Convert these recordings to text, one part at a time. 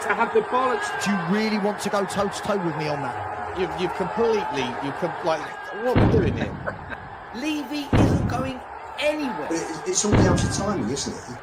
to have the bollocks. Do you really want to go toe-to-toe with me on that? You've completely, like, what are we doing here? Levy isn't going anywhere. It's all down to timing, isn't it?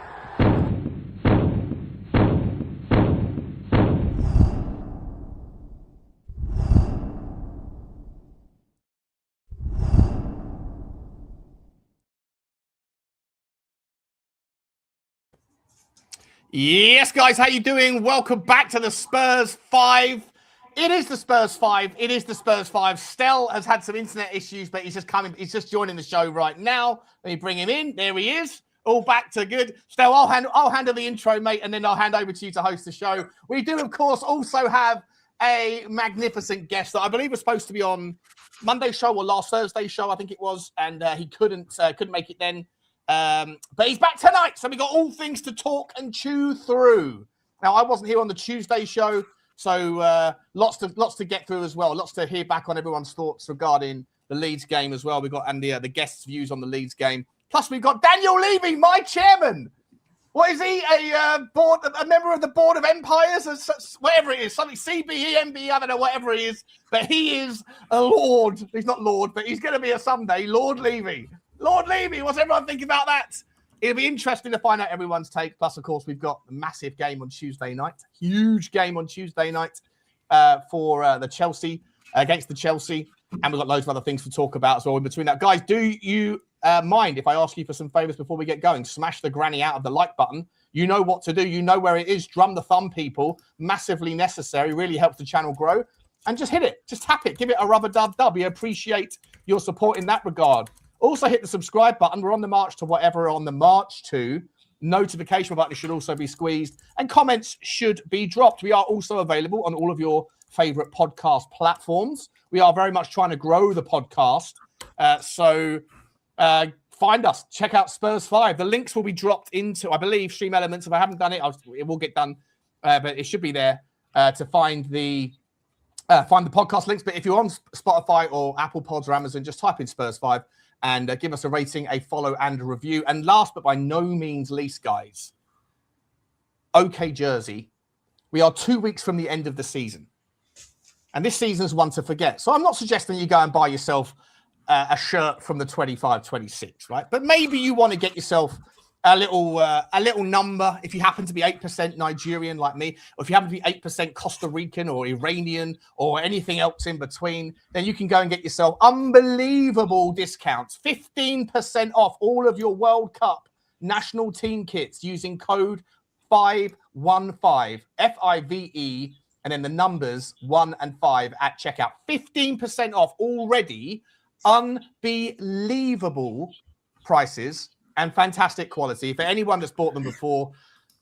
Yes, guys, how you doing? Welcome back to the Spurs Five. It is the Spurs Five. It is the Spurs Five. Stel has had some internet issues, but he's just coming. He's just joining the show right now. Let me bring him in. There he is. All back to good. Stel, I'll handle the intro, mate, and then I'll hand over to you to host the show. We do, of course, also have a magnificent guest that I believe was supposed to be on Monday's show or last Thursday's show, I think it was, and he couldn't make it then. But he's back tonight, so we got all things to talk and chew through. Now, I wasn't here on the Tuesday show, so lots to get through as well. Lots to hear back on everyone's thoughts regarding the Leeds game as well. We got and the guests' views on the Leeds game. Plus, we've got Daniel Levy, my chairman. What is he? A member of the Board of Empires, or whatever it is, something CBE, MBE, I don't know, whatever he is. But he is a lord. He's not lord, but he's going to be a someday Lord Levy. Lord Levy, what's everyone thinking about that? It'll be interesting to find out everyone's take. Plus, of course, we've got a massive game on Tuesday night. Huge game on Tuesday night for the Chelsea, against the Chelsea. And we've got loads of other things to talk about as well in between that. Guys, do you mind if I ask you for some favours before we get going? Smash the granny out of the like button. You know what to do. You know where it is. Drum the thumb, people. Massively necessary. Really helps the channel grow. And just hit it. Just tap it. Give it a rubber dub. We appreciate your support in that regard. Also hit the subscribe button. We're on the march to whatever we're on the march to. Notification button should also be squeezed. And comments should be dropped. We are also available on all of your favourite podcast platforms. We are very much trying to grow the podcast. So find us. Check out Spurs 5. The links will be dropped into, I believe, Stream Elements. If I haven't done it, it will get done. But it should be there to find the podcast links. But if you're on Spotify or Apple Pods or Amazon, just type in Spurs 5. And give us a rating, a follow, and a review. And last but by no means least, guys, OK Jersey. We are 2 weeks from the end of the season. And this season is one to forget. So I'm not suggesting you go and buy yourself a shirt from the 25-26, right? But maybe you want to get yourself a little number. If you happen to be 8% Nigerian like me, or if you happen to be 8% Costa Rican or Iranian or anything else in between, then you can go and get yourself unbelievable discounts. 15% off all of your World Cup national team kits using code 515, F-I-V-E, and then the numbers 1 and 5 at checkout. 15% off already. Unbelievable prices. And fantastic quality. For anyone that's bought them before,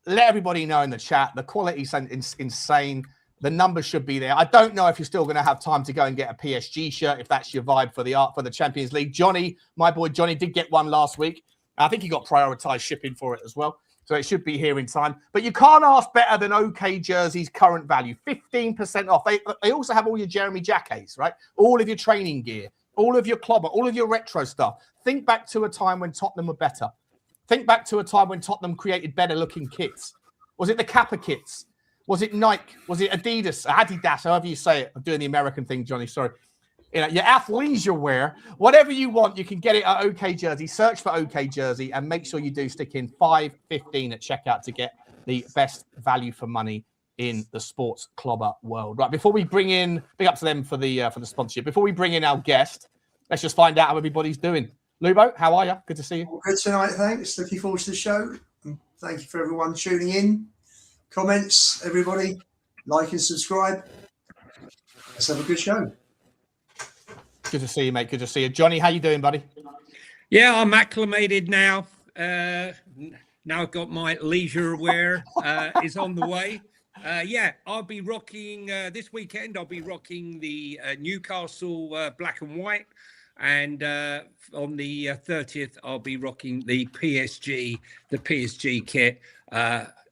let everybody know in the chat. The quality is insane. The numbers should be there. I don't know if you're still going to have time to go and get a PSG shirt, if that's your vibe for the Champions League. Johnny, my boy Johnny, did get one last week. I think he got prioritized shipping for it as well. So it should be here in time. But you can't ask better than OK Jersey's current value. 15% off. They also have all your Jeremy Jackets, right? All of your training gear. All of your clobber, all of your retro stuff. Think back to a time when Tottenham were better. Think back to a time when Tottenham created better-looking kits. Was it the Kappa kits? Was it Nike? Was it Adidas? Adidas, however you say it. I'm doing the American thing, Johnny, sorry. You know, your athleisure wear, whatever you want, you can get it at OK Jersey. Search for OK Jersey and make sure you do stick in $5.15 at checkout to get the best value for money in the sports clobber world. Right, before we bring in, big up to them for the sponsorship. Before we bring in our guest, let's just find out how everybody's doing. Lubo, how are you? Good to see you. All good tonight, thanks. Looking forward to the show. And thank you for everyone tuning in. Comments, everybody. Like and subscribe. Let's have a good show. Good to see you, mate. Good to see you. Johnny, how you doing, buddy? Yeah, I'm acclimated now. Now I've got my leisure wear is on the way. Yeah, I'll be rocking this weekend. I'll be rocking the Newcastle black and white. And on the 30th, I'll be rocking the PSG kit.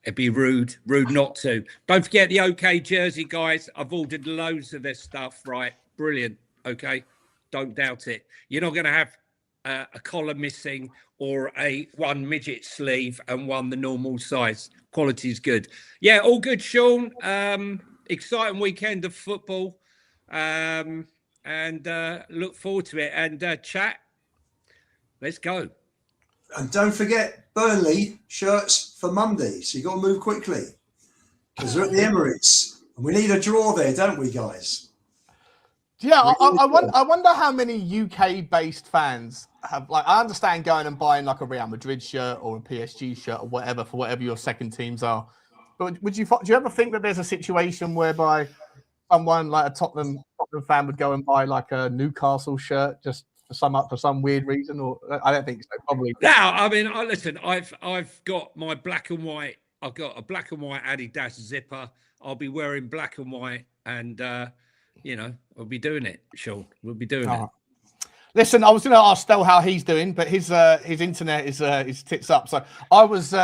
It'd be rude not to. Don't forget the OK Jersey, guys. I've ordered loads of this stuff, right? Brilliant. Okay. Don't doubt it. You're not going to have a collar missing or one midget sleeve and one the normal size. Quality is good. Yeah, all good, Sean. Exciting weekend of football, and look forward to it. And chat, let's go. And don't forget Burnley shirts for Monday. So you got to move quickly because we're at the Emirates and we need a draw there, don't we, guys? Yeah, I wonder how many UK-based fans have, like, I understand going and buying like a Real Madrid shirt or a PSG shirt or whatever for whatever your second teams are. But do you ever think that there's a situation whereby someone like a Tottenham fan would go and buy like a Newcastle shirt just for some weird reason? Or I don't think so. Probably. No, I mean, listen. I've got my black and white. I've got a black and white Adidas zipper. I'll be wearing black and white, and we'll be doing it, Sean. We'll be doing it. Listen, I was going to ask Stel how he's doing, but his internet is tits up. So I was.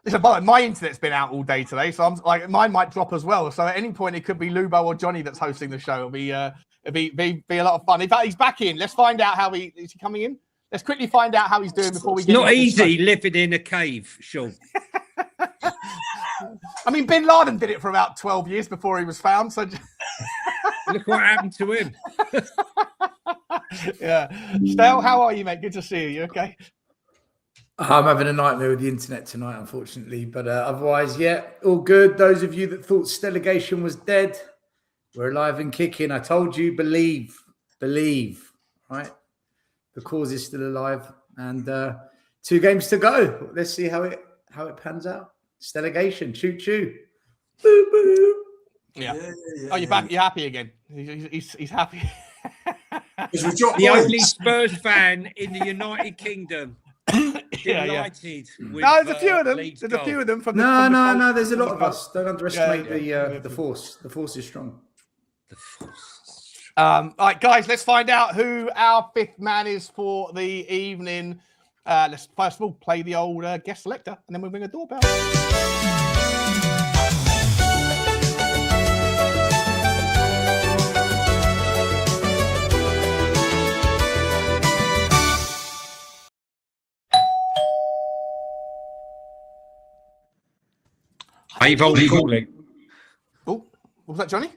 Listen, by the way, my internet's been out all day today, so I'm like mine might drop as well. So at any point, it could be Lubo or Johnny that's hosting the show. It'll be a lot of fun. In fact, he's back in. Let's find out how is he coming in. Let's quickly find out how he's doing before we get. Not easy living in a cave, Sean. I mean, Bin Laden did it for about 12 years before he was found. So look what happened to him. Yeah, Stel, how are you, mate? Good to see you. You okay? I'm having a nightmare with the internet tonight, unfortunately. But otherwise, yeah, all good. Those of you that thought Relegation was dead, we're alive and kicking. I told you, believe, right? The cause is still alive. And 2 games to go. Let's see how it pans out. Relegation, choo-choo. Boo-boo. Yeah. Oh, you're back. You're happy again. He's happy. The only Spurs fan in the United Kingdom. Delighted with, there's a few of them. Leeds There's goal. a few of them from No. There's a lot of us. Don't underestimate the force. The force is strong. All right, guys, let's find out who our 5th man is for the evening. Let's first of all play the old guest selector, and then we'll ring a doorbell. Avon calling. Oh, what was that, Johnny?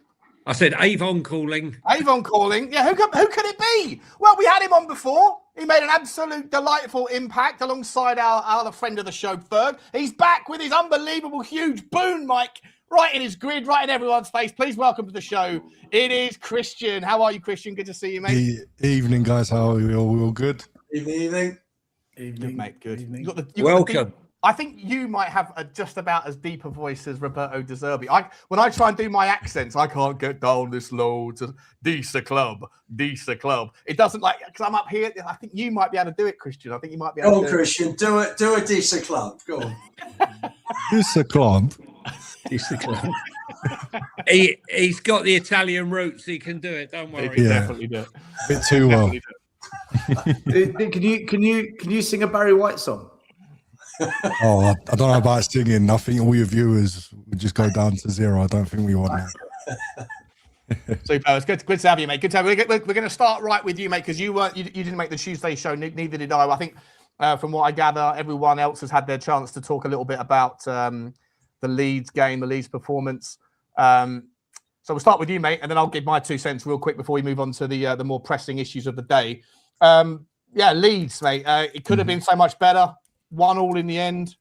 I said Avon calling. Avon calling. Yeah, who could it be? Well, we had him on before. He made an absolute delightful impact alongside our other friend of the show, Ferg. He's back with his unbelievable, huge boom mic right in his grid, right in everyone's face. Please welcome to the show. It is Christian. How are you, Christian? Good to see you, mate. Evening, guys. How are we all? We all good? Evening. Good, mate. Good. Evening. Welcome. I think you might have just about as deep a voice as Roberto De Zerbi. When I try and do my accents, I can't get down this low to Disa Club. It doesn't because I'm up here. I think you might be able to do it, Christian. I think you might be able to do Christian, do it. Do a decent club. Go on. Disa Club. He's got the Italian roots. He can do it. Don't worry. He definitely do it. A bit too well. Can you sing a Barry White song? Oh, I don't know about singing. I think all your viewers would just go down to 0. I don't think we want that. Super. It's good to have you, mate. Good to have you. We're going to start right with you, mate, because you didn't make the Tuesday show. Neither did I. I think from what I gather, everyone else has had their chance to talk a little bit about the Leeds game, the Leeds performance. So we'll start with you, mate, and then I'll give my 2 cents real quick before we move on to the more pressing issues of the day. Leeds, mate. It could have been so much better. 1-1 in the end.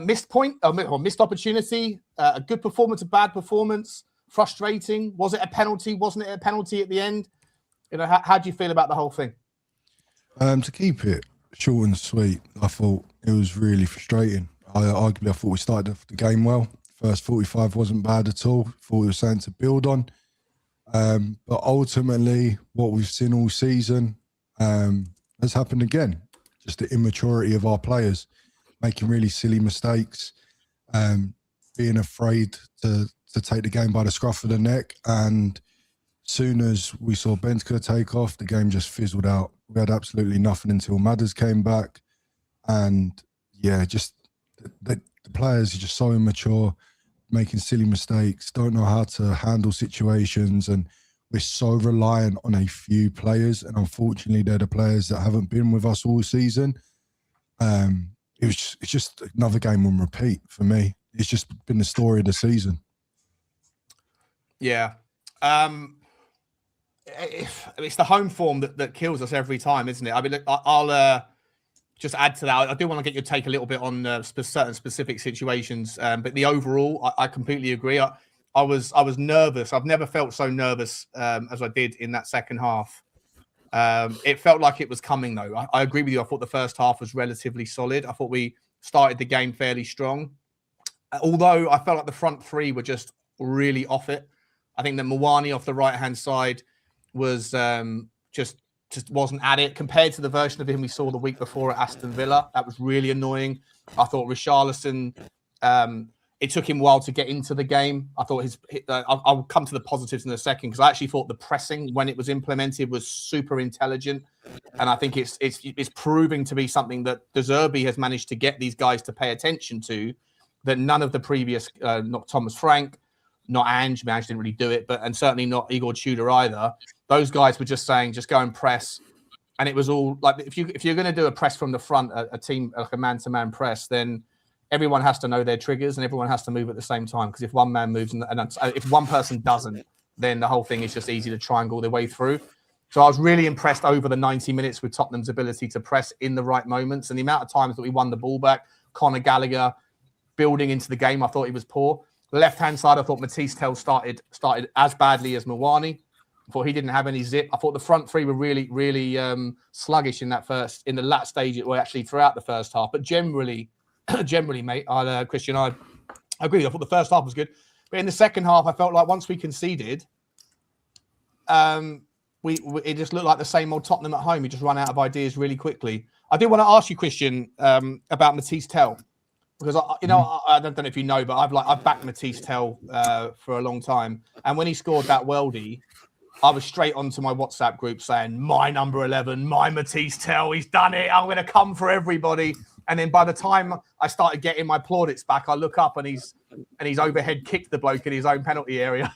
Missed opportunity. A good performance, a bad performance. Frustrating. Was it a penalty? Wasn't it a penalty at the end? How do you feel about the whole thing? To keep it short and sweet, I thought it was really frustrating. I thought we started the game well. First 45 wasn't bad at all. Thought it was something to build on. But ultimately, what we've seen all season has happened again. Just the immaturity of our players, making really silly mistakes, being afraid to take the game by the scruff of the neck. And soon as we saw Bentka take off, the game just fizzled out. We had absolutely nothing until Madders came back. And just the players are just so immature, making silly mistakes, don't know how to handle situations. And we're so reliant on a few players, and unfortunately, they're the players that haven't been with us all season. It's just another game on repeat for me. It's just been the story of the season. Yeah. It's the home form that kills us every time, isn't it? I mean, look, I'll just add to that. I do want to get your take a little bit on certain specific situations, but the overall, I completely agree. I was nervous. I've never felt so nervous as I did in that second half. It felt like it was coming, though. I agree with you. I thought the first half was relatively solid. I thought we started the game fairly strong. Although I felt like the front three were just really off it. I think that Mwani off the right-hand side was just wasn't at it compared to the version of him we saw the week before at Aston Villa. That was really annoying. I thought Richarlison, it took him a while to get into the game. I thought I'll come to the positives in a second, because I actually thought the pressing when it was implemented was super intelligent. And I think it's proving to be something that De Zerbi has managed to get these guys to pay attention to, that none of the previous, not Thomas Frank, not Ange didn't really do it, and certainly not Igor Tudor either. Those guys were just saying, just go and press. And it was all like, if you're going to do a press from the front, a team, like a man-to-man press, then everyone has to know their triggers and everyone has to move at the same time. Because if one man moves and if one person doesn't, then the whole thing is just easy to triangle their way through. So I was really impressed over the 90 minutes with Tottenham's ability to press in the right moments, and the amount of times that we won the ball back. Conor Gallagher building into the game, I thought he was poor. The left-hand side, I thought Matisse Tell started as badly as Mwani. I thought he didn't have any zip. I thought the front three were really, really sluggish in the last stage, or actually throughout the first half. But generally, mate, Christian, I agree. I thought the first half was good. But in the second half, I felt like once we conceded, it just looked like the same old Tottenham at home. We just run out of ideas really quickly. I do want to ask you, Christian, about Matisse Tell. Because I don't know if you know, but I've backed Matisse Tell for a long time, and when he scored that worldie, I was straight onto my WhatsApp group saying, "My number 11, my Matisse Tell, he's done it. I'm going to come for everybody." And then by the time I started getting my plaudits back, I look up and he's overhead kicked the bloke in his own penalty area.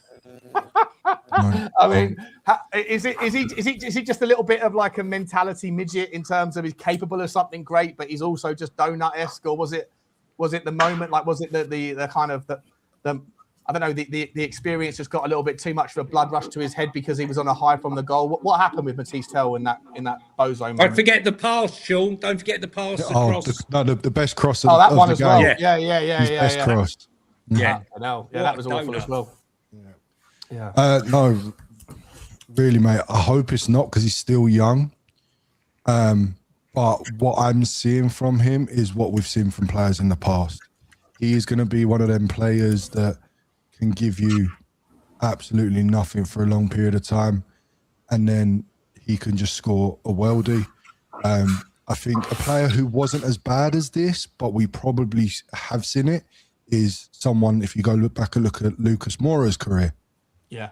I mean, is he just a little bit of like a mentality midget in terms of he's capable of something great, but he's also just donut-esque, or was it the moment? Like, was it the kind of the I don't know, the experience just got a little bit too much of a blood rush to his head because he was on a high from the goal? What happened with Matisse Tell in that bozo moment? Don't forget the pass, Sean. Don't forget the pass across. The best cross. Oh, that one as game. well. Yeah. His best cross. Yeah, that was awful as well. Yeah. No, really, mate. I hope it's not, because he's still young. But what I'm seeing from him is what we've seen from players in the past. He is going to be one of them players that can give you absolutely nothing for a long period of time, and then he can just score a worldie. I think a player who wasn't as bad as this, but we probably have seen it, is someone, if you go look at Lucas Moura's career. Yeah.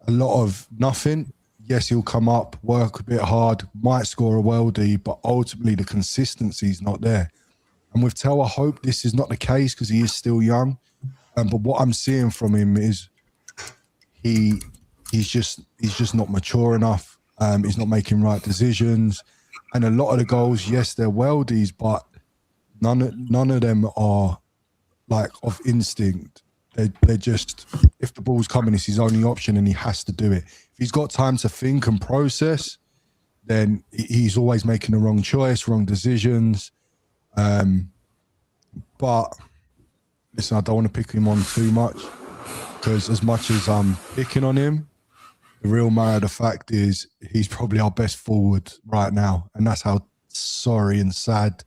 A lot of nothing. Yes, he'll come up, work a bit hard, might score a worldie, but ultimately the consistency is not there. And with Tell, I hope this is not the case, because he is still young. But what I'm seeing from him is he's just not mature enough. He's not making right decisions. And a lot of the goals, yes, they're worldies, but none of them are like of instinct. They're just, if the ball's coming, it's his only option and he has to do it. If he's got time to think and process, then he's always making the wrong choice, wrong decisions. But listen, I don't want to pick him on too much, because as much as I'm picking on him, the real matter of the fact is he's probably our best forward right now. And that's how sorry and sad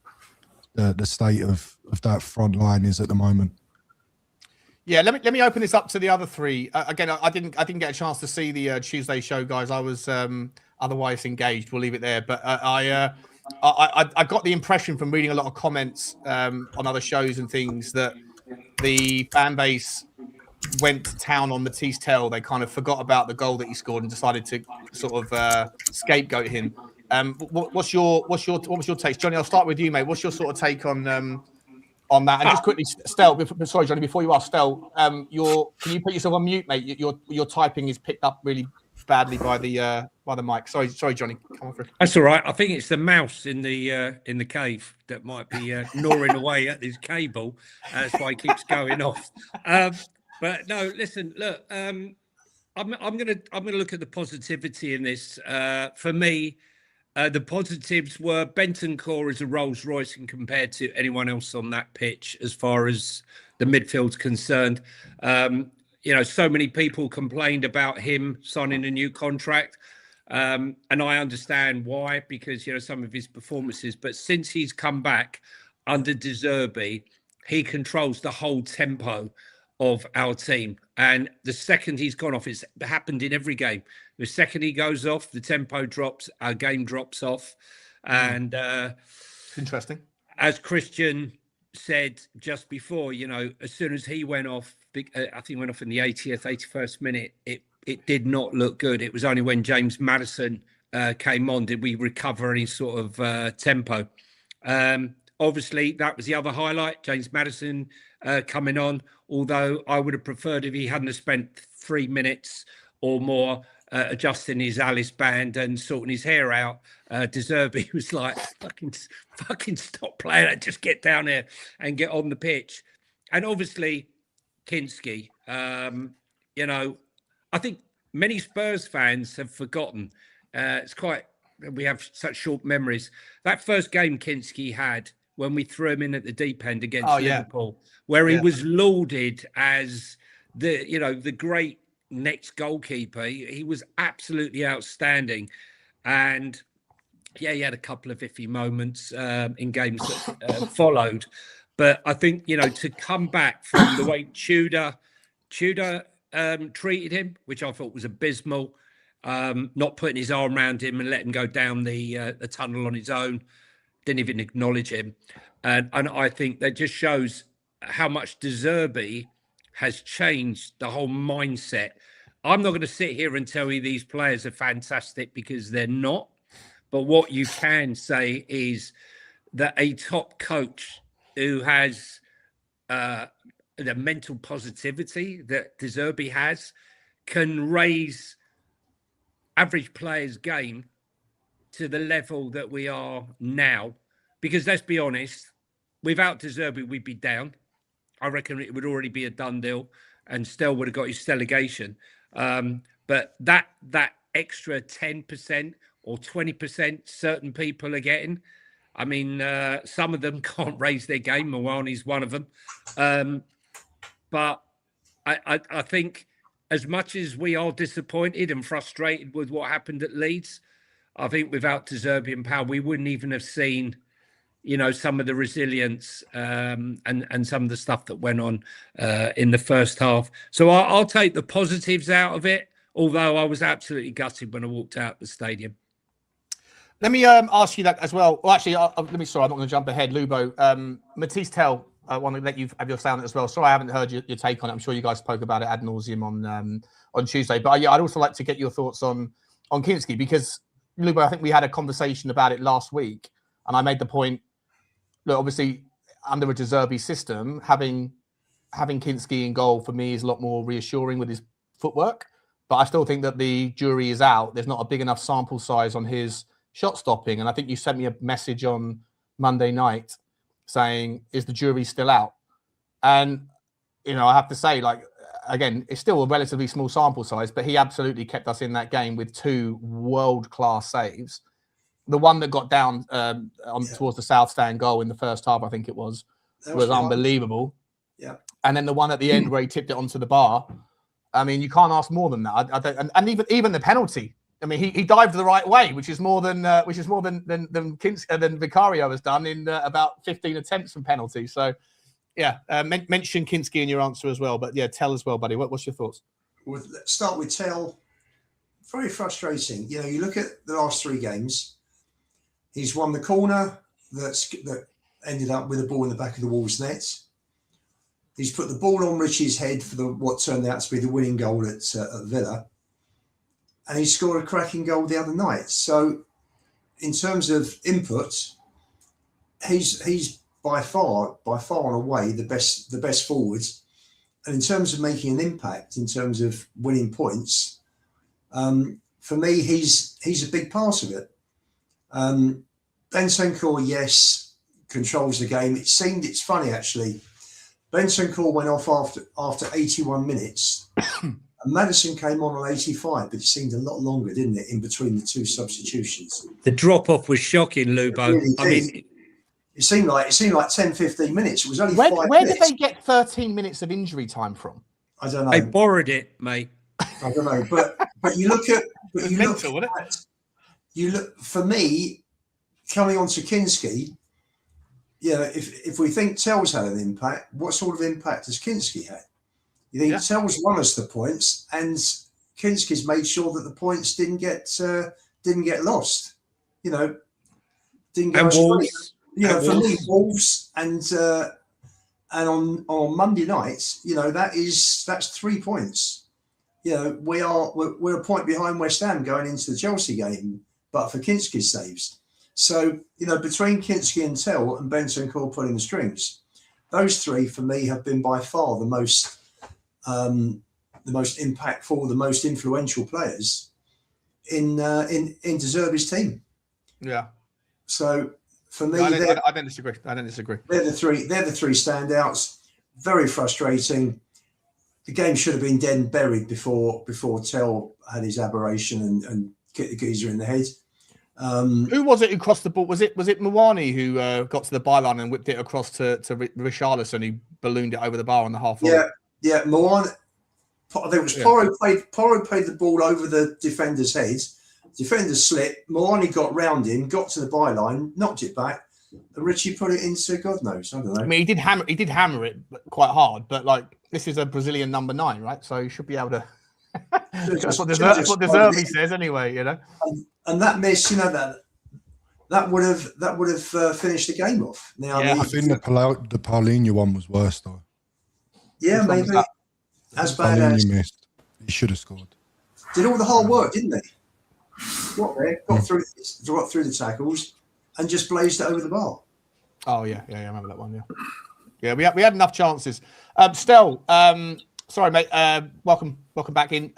the state of that front line is at the moment. Yeah, let me open this up to the other three. Again, I didn't get a chance to see the Tuesday show, guys. I was otherwise engaged. We'll leave it there. But I got the impression from reading a lot of comments on other shows and things that the fan base went to town on Matisse Tell. They kind of forgot about the goal that he scored and decided to sort of scapegoat him. What's your take, Johnny? I'll start with you, mate. What's your sort of take on that? And just quickly, Stel, sorry, Johnny, before you ask, Stel, can you put yourself on mute, mate? Your typing is picked up really badly by the mic. Sorry, Johnny. Come on through. That's all right. I think it's the mouse in the cave that might be gnawing away at this cable. That's why it keeps going off. But no, listen, look. I'm gonna look at the positivity in this. For me, the positives were Bentancur is a Rolls Royce and compared to anyone else on that pitch as far as the midfield's concerned. So many people complained about him signing a new contract. And I understand why, because, some of his performances, but since he's come back under De Zerbi, he controls the whole tempo of our team. And the second he's gone off, it's happened in every game. The second he goes off, the tempo drops, our game drops off. And Interesting. As Christian said just before, as soon as he went off, I think he went off in the 80th, 81st minute, it did not look good. It was only when James Maddison came on did we recover any sort of tempo. Obviously, that was the other highlight, James Maddison coming on, although I would have preferred if he hadn't have spent 3 minutes or more adjusting his Alice band and sorting his hair out. De Zerbi was like, fucking stop playing it, just get down there and get on the pitch. And obviously, Kinski, I think many Spurs fans have forgotten. We have such short memories. That first game Kinski had when we threw him in at the deep end against Liverpool, where he was lauded as the great next goalkeeper. He was absolutely outstanding. And he had a couple of iffy moments in games that followed. But I think, to come back from the way Tudor treated him, which I thought was abysmal, not putting his arm around him and letting him go down the tunnel on his own, didn't even acknowledge him. And I think that just shows how much De Zerbi has changed the whole mindset. I'm not going to sit here and tell you these players are fantastic because they're not. But what you can say is that a top coach who has the mental positivity that De Zerbi has can raise average players' game to the level that we are now. Because let's be honest, without De Zerbi, we'd be down. I reckon it would already be a done deal and still would have got his delegation. But that extra 10% or 20% certain people are getting, I mean, some of them can't raise their game. Mawani's one of them. But I think as much as we are disappointed and frustrated with what happened at Leeds, I think without De Zerbi and Powell, we wouldn't even have seen, some of the resilience and some of the stuff that went on in the first half. So I'll take the positives out of it, although I was absolutely gutted when I walked out the stadium. Let me ask you that as well. Well, actually, I'm not going to jump ahead. Lubo, Matisse Tell, I want to let you have your sound as well. Sorry, I haven't heard your take on it. I'm sure you guys spoke about it ad nauseum on Tuesday. But I'd also like to get your thoughts on Kinski, because, Lubo, I think we had a conversation about it last week, and I made the point, look, obviously, under a De Zerbi system, having Kinski in goal for me is a lot more reassuring with his footwork. But I still think that the jury is out. There's not a big enough sample size on his shot stopping. And I think you sent me a message on Monday night saying, is the jury still out? And, I have to say, again, it's still a relatively small sample size, but he absolutely kept us in that game with 2 world-class saves. The one that got down towards the south stand goal in the first half, I think it was unbelievable. Yeah. And then the one at the end where he tipped it onto the bar. I mean, you can't ask more than that. And even the penalty. I mean, he dived the right way, which is more than Vicario has done in about 15 attempts from penalty. So, mention Kinski in your answer as well. But Tell as well, buddy. What's your thoughts? Well, let's start with Tell. Very frustrating. You look at the last 3 games. He's won the corner that ended up with a ball in the back of the Wolves net. He's put the ball on Richie's head for what turned out to be the winning goal at Villa. And he scored a cracking goal the other night. So, in terms of input, he's by far and away the best forward. And in terms of making an impact, in terms of winning points, For me, he's a big part of it. Bentancur, yes, controls the game. It's funny actually. Bentancur went off after 81 minutes. And Maddison came on 85, but it seemed a lot longer, didn't it, in between the two substitutions? The drop-off was shocking, Lubo. Really I mean, it seemed like 10, 15 minutes. It was only Where 5 did minutes. they get 13 minutes of injury time from? I don't know. they borrowed it, mate. I don't know. But you look at for me, coming on to Kinski, if we think Tell's had an impact, what sort of impact has Kinski had? You think Tell's won us the points, and Kinski's made sure that the points didn't get lost. Didn't go astray. For me, Wolves and on Monday nights, that's 3 points. We're a point behind West Ham going into the Chelsea game, but for Kinski's saves. So between Kinski and Tell and Bentancur pulling the strings, those three for me have been by far the most impactful, the most influential players in De Zerbi's team. Yeah. So for me, I don't disagree. They're the three standouts. Very frustrating. The game should have been dead and buried before Tell had his aberration and kicked the geezer in the head. Who was it who crossed the ball? Was it Mwani who got to the byline and whipped it across to Richarlison, who ballooned it over the bar on the half? Yeah, Mwani. I think it was Porro played the ball over the defender's head. Defender slipped. Mwani got round him, got to the byline, knocked it back, and Richie put it into God knows. I don't know. I mean, he did hammer it quite hard, but this is a Brazilian number 9, right? So he should be able to. That's what De Zerbi says, anyway. And that miss, that would have finished the game off. Now, I think the Paulinho one was worse though. Yeah, maybe as bad as he missed. He should have scored. Did all the hard work, didn't he? Got there, got through the tackles, and just blazed it over the bar. Oh yeah, I remember that one. Yeah. We had enough chances. Stel, sorry mate. Welcome back in.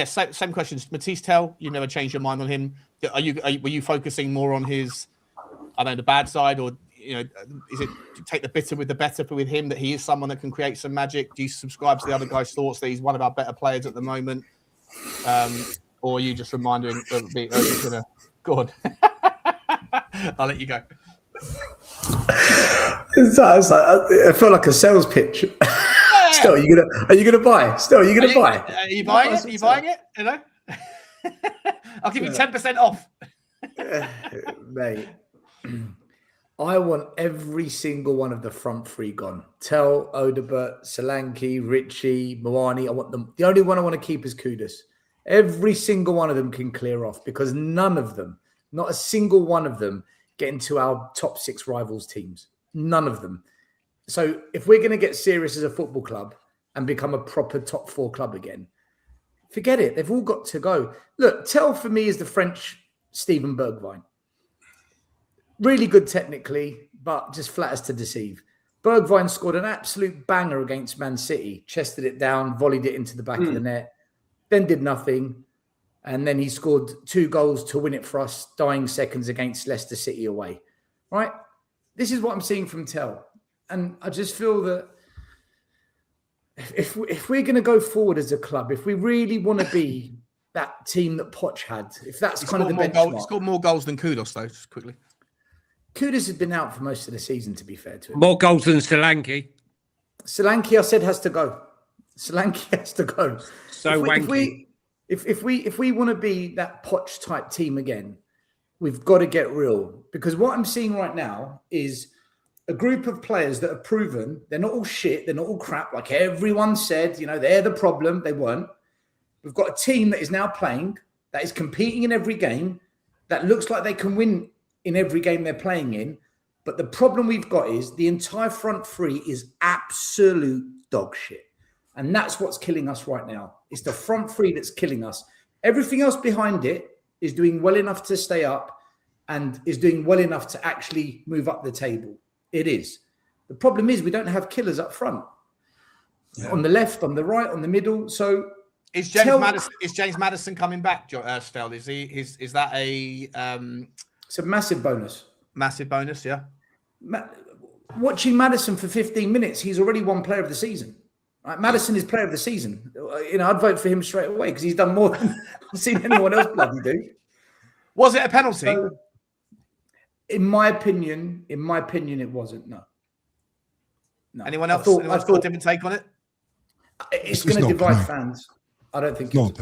Same questions. Matisse Tell, you never changed your mind on him. Were you focusing more on his, the bad side, or is it to take the bitter with the better with him, that he is someone that can create some magic? Do you subscribe to the other guy's thoughts that he's one of our better players at the moment? Or are you just reminding me? Go on. I'll let you go. I feel like a sales pitch. Still, are you gonna buy? Still, are you gonna buy? Are you buying it? Are you buying it? I'll give you 10% off. Mate, I want every single one of the front three gone. Tell, Odobert, Solanke, Richie, Mwani. I want them. The only one I want to keep is Kudus. Every single one of them can clear off, because none of them, not a single one of them, get into our top 6 rivals teams. None of them. So if we're going to get serious as a football club and become a proper top 4 club again, forget it. They've all got to go. Look, Tell for me is the French Steven Bergwijn. Really good technically, but just flat as to deceive. Bergwijn scored an absolute banger against Man City, chested it down, volleyed it into the back of the net, then did nothing. And then he scored 2 goals to win it for us, dying seconds against Leicester City away. Right? This is what I'm seeing from Tell. And I just feel that if we're going to go forward as a club, if we really want to be that team that Poch had, if that's kind of the benchmark. He scored more goals than Kudus, though, just quickly. Kudus has been out for most of the season, to be fair to him. More goals than Solanke. Solanke, I said, has to go. Solanke has to go. So wanky. If we want to be that Poch type team again, we've got to get real. Because what I'm seeing right now is a group of players that have proven they're not all shit, they're not all crap, like everyone said, they're the problem. They weren't. We've got a team that is now playing, that is competing in every game, that looks like they can win in every game they're playing in. But the problem we've got is the entire front three is absolute dog shit. And that's what's killing us right now. It's the front three that's killing us. Everything else behind it is doing well enough to stay up and is doing well enough to actually move up the table. It is. The problem is we don't have killers up front. Yeah. On the left, on the right, on the middle. So Is James Maddison coming back, Stel? Is that a It's a massive bonus. massive bonus? Yeah. Watching Maddison for 15 minutes, he's already won Player of the Season. Right? Maddison is Player of the Season. I'd vote for him straight away because he's done more than I've seen anyone else bloody do. Was it a penalty? So, in my opinion, it wasn't. No. Anyone else? Anyone got a different take on it? It's going to divide fans. I don't think it's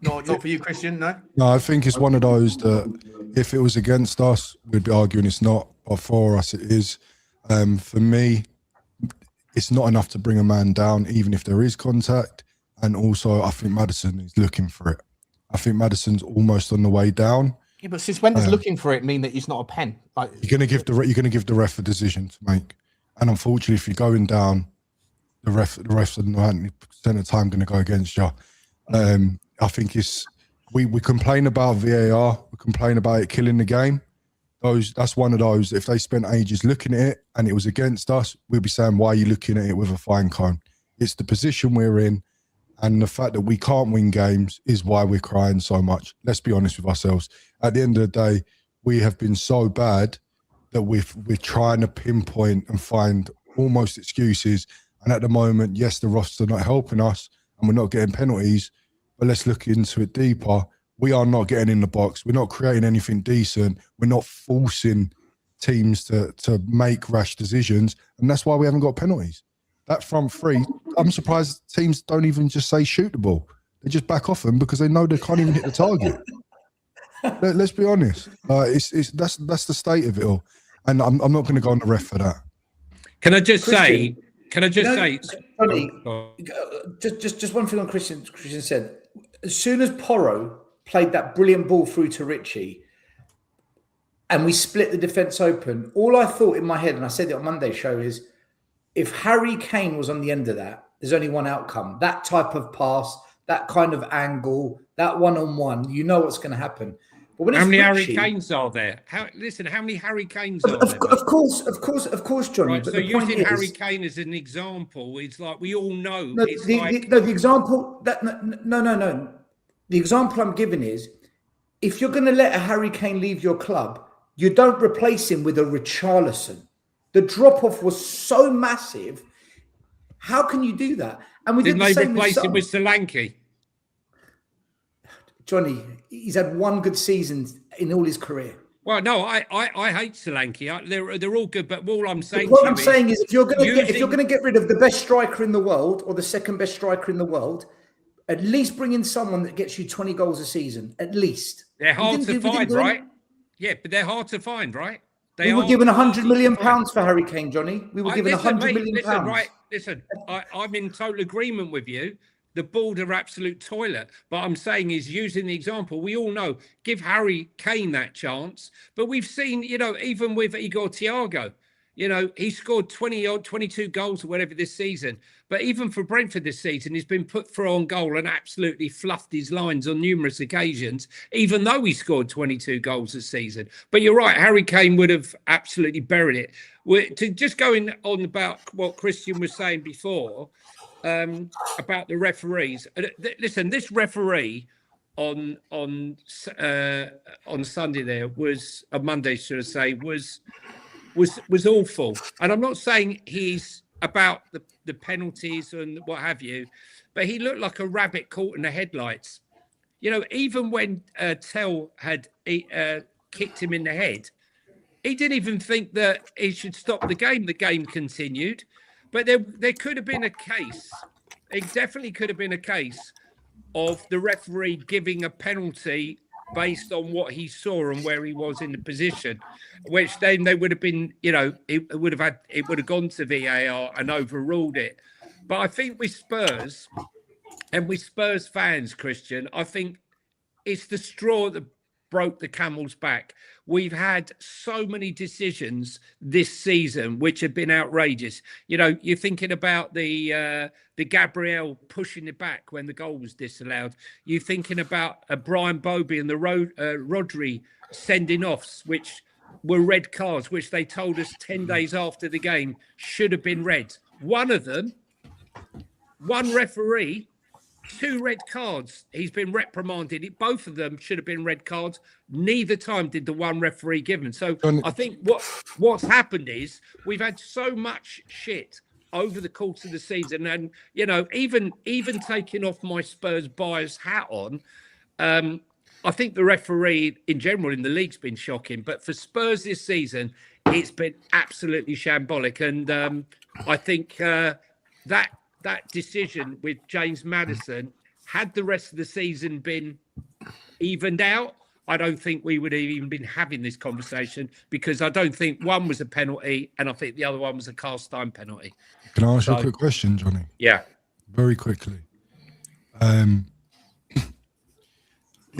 not for you, Christian. No. No, I think it's one of those that if it was against us, we'd be arguing it's not, but for us, it is. For me, it's not enough to bring a man down, even if there is contact. And also, I think Maddison is looking for it. I think Maddison's almost on the way down. Yeah, but since when does looking for it mean that it's not a pen? Like, you're going to give the ref a decision to make. And unfortunately, if you're going down, the refs are 90% of the time going to go against you. I think we complain about VAR, we complain about it killing the game. That's one of those. If they spent ages looking at it and it was against us, we'd be saying, why are you looking at it with a fine cone? It's the position we're in, and the fact that we can't win games is why we're crying so much. Let's be honest with ourselves. At the end of the day, we have been so bad that we're trying to pinpoint and find almost excuses. And at the moment, yes, the refs are not helping us and we're not getting penalties, but let's look into it deeper. We are not getting in the box. We're not creating anything decent. We're not forcing teams to make rash decisions. And that's why we haven't got penalties. That front three, I'm surprised teams don't even just say shoot the ball. They just back off them because they know they can't even hit the target. Let's be honest. That's the state of it all. And I'm not going to go on the ref for that. Can I just say? Tony, just one thing on Christian said. As soon as Porro played that brilliant ball through to Richie and we split the defence open, all I thought in my head, and I said it on Monday's show, is if Harry Kane was on the end of that, there's only one outcome. That type of pass, that kind of angle, that one-on-one, you know what's going to happen. But when how many Richie, Harry Kanes are there? How many Harry Kanes are there? Of course, Johnny. Right, but so the point using is, Harry Kane as an example, it's like we all know. The example that no. The example I'm giving is, if you're going to let a Harry Kane leave your club, you don't replace him with a Richarlison. The drop-off was so massive. How can you do that? And we didn't did the they same replace him with Solanke? Johnny, he's had one good season in all his career. Well, no, I hate Solanke. They're all good, but all I'm saying. What I'm saying is, if you're going to get rid of the best striker in the world or the second best striker in the world, at least bring in someone that gets you 20 goals a season. At least they're hard to find, right? Yeah, but they're hard to find, right? We were given £100 million for Harry Kane, Johnny. We were given £100 million. Listen, I'm in total agreement with you. The board are absolute toilet. But I'm saying is, using the example, we all know, give Harry Kane that chance. But we've seen, even with Igor Thiago, he scored 22 goals or whatever this season. But even for Brentford this season, he's been put through on goal and absolutely fluffed his lines on numerous occasions, even though he scored 22 goals this season. But you're right, Harry Kane would have absolutely buried it. To just going on about what Christian was saying before, about the referees. Listen, this referee on Sunday there was, on Monday, should I say, was awful. And I'm not saying he's about the penalties and what have you, but he looked like a rabbit caught in the headlights. Even when Tell had kicked him in the head, he didn't even think that he should stop the game. The game continued. But there could have been a case, it definitely could have been a case of the referee giving a penalty based on what he saw and where he was in the position, which then they would have been, it would have gone to VAR and overruled it. But I think with Spurs and with Spurs fans, Christian, I think it's the straw that broke the camel's back. We've had so many decisions this season which have been outrageous. You're thinking about the Gabriel pushing it back when the goal was disallowed. You're thinking about Brian Bobby and the Rodri sending offs, which were red cards, which they told us 10 days after the game should have been red. One referee 2 red cards. He's been reprimanded. Both of them should have been red cards. Neither time did the one referee give him. So I think what's happened is we've had so much shit over the course of the season, and even taking off my Spurs bias hat on, I think the referee in general in the league's been shocking, but for Spurs this season, it's been absolutely shambolic. And I think that decision with James Maddison, had the rest of the season been evened out, I don't think we would have even been having this conversation, because I don't think one was a penalty and I think the other one was a cast iron penalty. Can I ask you a quick question, Johnny? Yeah. Very quickly. In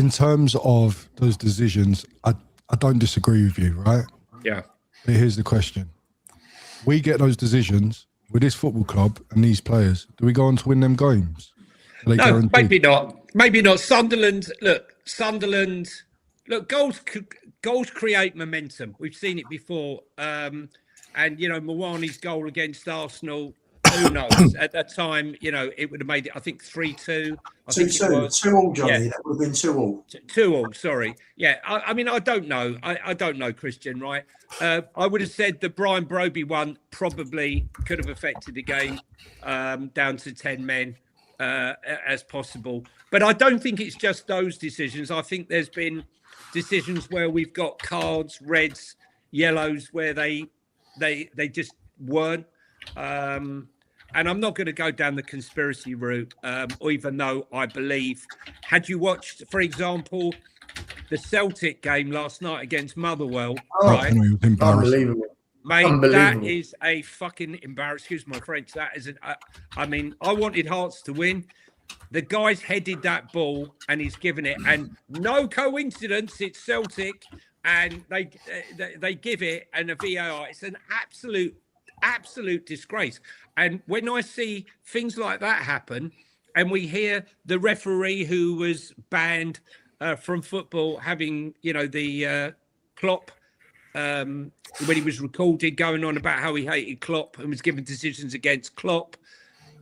terms of those decisions, I don't disagree with you, right? Yeah. But here's the question. We get those decisions with this football club and these players. Do we go on to win them games? No, guaranteed? Maybe not. Maybe not. Sunderland, goals create momentum. We've seen it before. And, Mawani's goal against Arsenal, who knows? At that time, it would have made it, I think, 3-2. 2-2, Johnny. Yeah. That would have been 2-2. 2-2, sorry. Yeah, I mean, I don't know. I don't know, Christian, right? I would have said the Brian Broby one probably could have affected the game down to 10 men as possible. But I don't think it's just those decisions. I think there's been decisions where we've got cards, reds, yellows, where they just weren't. And I'm not going to go down the conspiracy route, even though I believe, had you watched, for example, the Celtic game last night against Motherwell, right? Unbelievable. Mate, that is a fucking embarrassment. Excuse my French. That is I wanted Hearts to win. The guy's headed that ball and he's given it. And no coincidence, it's Celtic. And they give it and a VAR. It's an absolute disgrace. And when I see things like that happen, and we hear the referee who was banned from football having, the Klopp, when he was recorded going on about how he hated Klopp and was giving decisions against Klopp,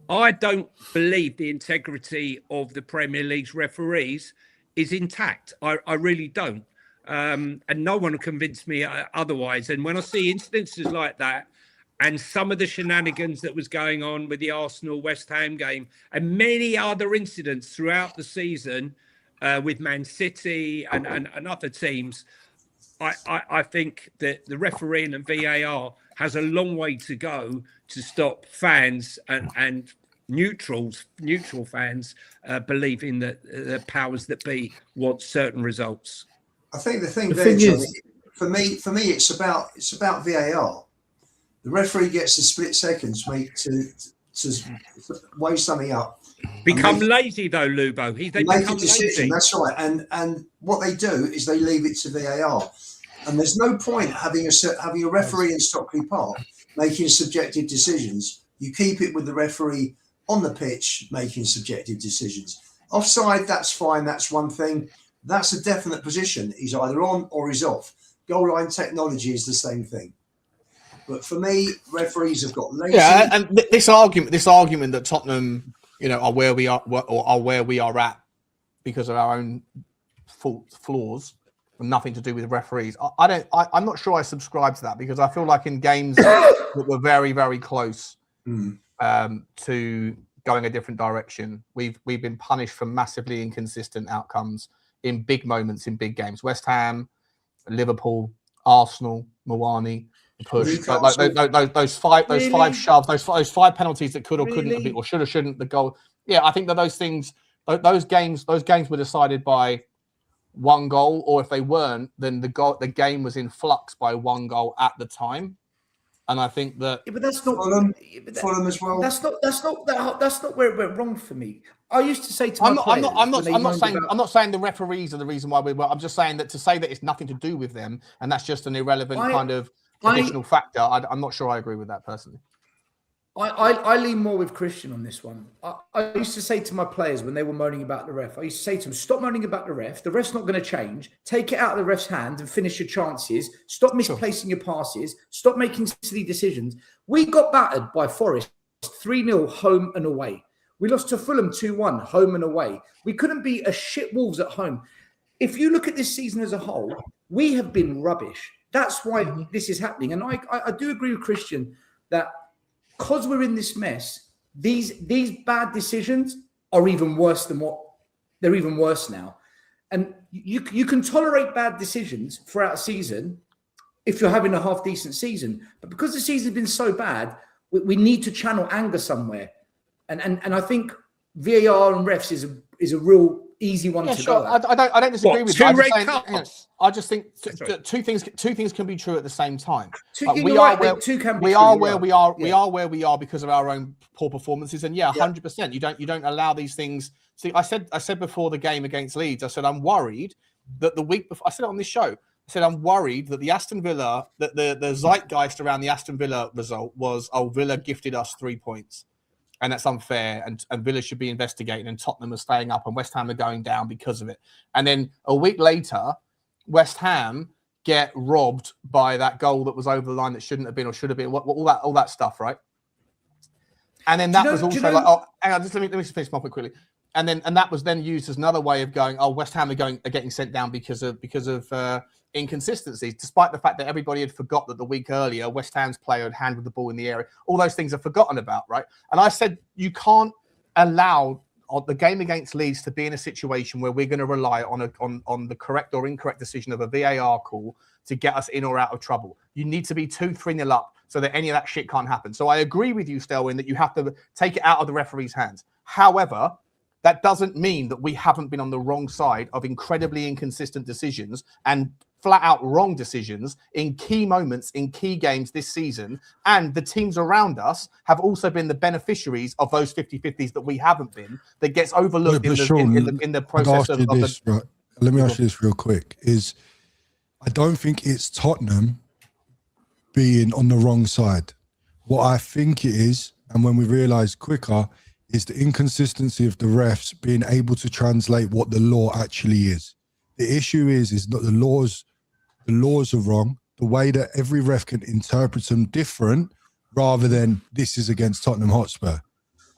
I don't believe the integrity of the Premier League's referees is intact. I really don't. And no one will convince me otherwise. And when I see incidences like that, and some of the shenanigans that was going on with the Arsenal-West Ham game and many other incidents throughout the season with Man City and other teams, I think that the refereeing and VAR has a long way to go to stop fans and neutral fans believing that the powers that be want certain results. I think the thing there, Johnny, for me, it's about VAR. The referee gets a split seconds, mate, to weigh something up. Become lazy though, Lubo. They make a decision. Lazy. That's right. And what they do is they leave it to VAR. And there's no point having a referee in Stockley Park making subjective decisions. You keep it with the referee on the pitch making subjective decisions. Offside, that's fine. That's one thing. That's a definite position. He's either on or he's off. Goal line technology is the same thing. But for me, referees have got lazy. Yeah, and this argument that Tottenham, are where we are or are where we are at because of our own flaws, and nothing to do with referees. I'm not sure I subscribe to that, because I feel like in games that were very, very close to going a different direction, we've been punished for massively inconsistent outcomes in big moments in big games. West Ham, Liverpool, Arsenal, Mawani. Push those five shoves, those five penalties that could or couldn't have been, or should or shouldn't, the goal. Yeah, I think that those things, those games were decided by one goal, or if they weren't, then the game was in flux by one goal at the time. And I think that, but that's not Fulham as well. That's not where it went wrong for me. I used to say to I'm not saying the referees are the reason why I'm just saying that to say that it's nothing to do with them and that's just an irrelevant kind of additional factor. I'm not sure I agree with that personally. I lean more with Christian on this one. I used to say to my players when they were moaning about the ref, I used to say to them, stop moaning about the ref. The ref's not going to change. Take it out of the ref's hand and finish your chances. Stop misplacing your passes. Stop making silly decisions. We got battered by Forest 3-0 home and away. We lost to Fulham 2-1, home and away. We couldn't beat a shit Wolves at home. If you look at this season as a whole, we have been rubbish. That's why this is happening. And I do agree with Christian that because we're in this mess, these bad decisions are even worse than they're even worse now. And you can tolerate bad decisions throughout a season if you're having a half decent season. But because the season's been so bad, we need to channel anger somewhere. And I think VAR and refs is a real easy one to go at. I don't disagree with you. I just think two things can be true at the same time. We are where we are because of our own poor performances. And 100%. You don't allow these things. See, I said before the game against Leeds, I said I'm worried that the week before, I said it on this show, I said I'm worried that the Aston Villa, that the zeitgeist around the Aston Villa result was, Villa gifted us 3 points. And that's unfair, and Villa should be investigating, and Tottenham are staying up, and West Ham are going down because of it. And then a week later, West Ham get robbed by that goal that was over the line that shouldn't have been or should have been, all that stuff, right? And then that was also hang on, just let me just finish my point quickly. And that was then used as another way of going, West Ham are getting sent down because of inconsistencies, despite the fact that everybody had forgot that the week earlier West Ham's player had handled the ball in the area. All those things are forgotten about, right? And I said you can't allow the game against Leeds to be in a situation where we're going to rely on the correct or incorrect decision of a VAR call to get us in or out of trouble. You need to be 2-3-0 up so that any of that shit can't happen. So I agree with you, Stelwyn, that you have to take it out of the referee's hands. However, that doesn't mean that we haven't been on the wrong side of incredibly inconsistent decisions and flat out wrong decisions in key moments in key games this season. And the teams around us have also been the beneficiaries of those 50-50s that we haven't been, that gets overlooked in the process of this. Right. Let me ask you this real quick. I don't think it's Tottenham being on the wrong side. What I think it is, and when we realise quicker, is the inconsistency of the refs being able to translate what the law actually is. The issue is that the laws are wrong. The way that every ref can interpret them different, rather than this is against Tottenham Hotspur.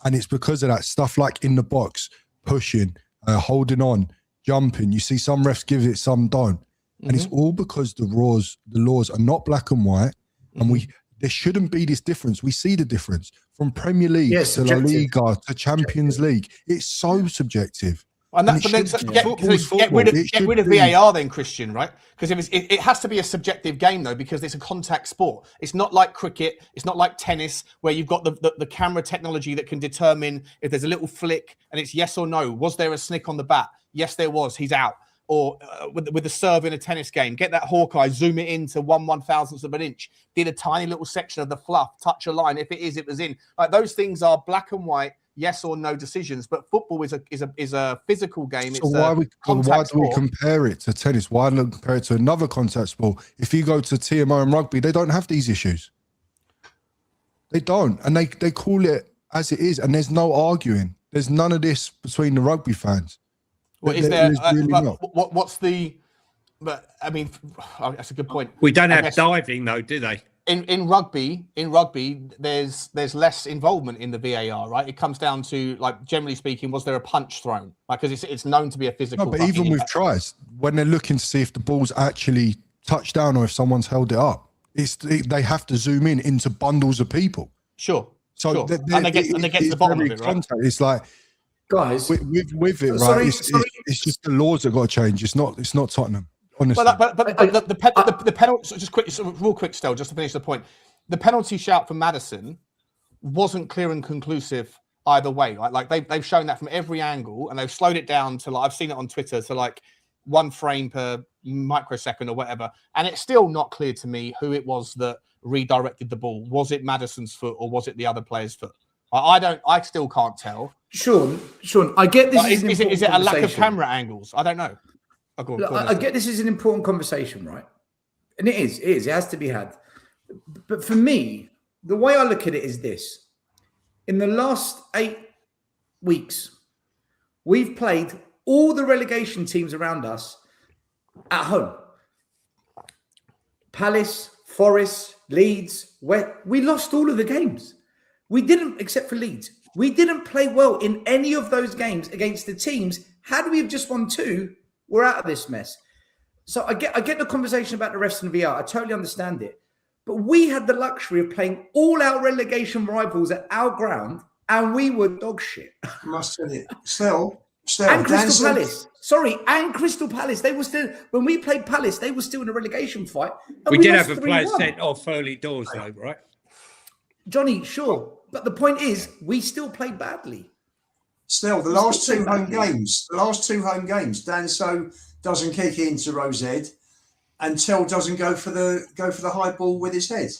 And it's because of that stuff like in the box, pushing, holding on, jumping. You see some refs give it, some don't. And it's all because the laws are not black and white. And there shouldn't be this difference. We see the difference from Premier League to La Liga to Champions League. It's so subjective. And that's get rid of VAR then, Christian, right? Because it has to be a subjective game though, because it's a contact sport. It's not like cricket. It's not like tennis where you've got the camera technology that can determine if there's a little flick and it's yes or no. Was there a snick on the bat? Yes, there was. He's out. Or with the serve in a tennis game, get that Hawkeye, zoom it into 1/1000th of an inch, did a tiny little section of the fluff, touch a line. If it is, it was in. Like those things are black and white, yes or no decisions. But football is a physical game. So why do we compare it to tennis? Why don't we compare it to another contact sport? If you go to TMO and rugby, they don't have these issues. They don't, and they call it as it is, and there's no arguing. There's none of this between the rugby fans. Well, is there? What's the? But I mean, that's a good point. We don't have diving though, do they? In rugby, there's less involvement in the VAR, right? It comes down to, like, generally speaking, was there a punch thrown? Like, because it's known to be a physical. No, but even with tries, when they're looking to see if the ball's actually touched down or if someone's held it up, they have to zoom in into bundles of people. Sure. So sure. And they get to the bottom of it, right? It's like. Guys, with it, right? It's just the laws that got to change. It's not Tottenham, honestly. But the penalty, just quick, real quick, still, just to finish the point. The penalty shout from Maddison wasn't clear and conclusive either way. Like they've shown that from every angle, and they've slowed it down to, like, I've seen it on Twitter, to like 1 frame per microsecond or whatever, and it's still not clear to me who it was that redirected the ball. Was it Maddison's foot or was it the other player's foot? I still can't tell. Sean, I get this. Is it a lack of camera angles? I don't know. I get this is an important conversation, right? And it is. It has to be had. But for me, the way I look at it is this. In the last 8 weeks, we've played all the relegation teams around us at home. Palace, Forest, Leeds, we lost all of the games. We didn't, except for Leeds. We didn't play well in any of those games against the teams. Had we have just won 2, we're out of this mess. So I get the conversation about the refs and VR. I totally understand it. But we had the luxury of playing all our relegation rivals at our ground, and we were dog shit. I must tell you, still, And Dan Crystal said- Palace. Sorry, and Crystal Palace. They were still, when we played Palace, they were still in a relegation fight. and We did lost have a player 3-1. sent off early doors, though, right? Johnny, sure. But the point is, we still played badly. Still, the last two home games, Dan So doesn't kick into Rosehead, and Tell doesn't go for the high ball with his head.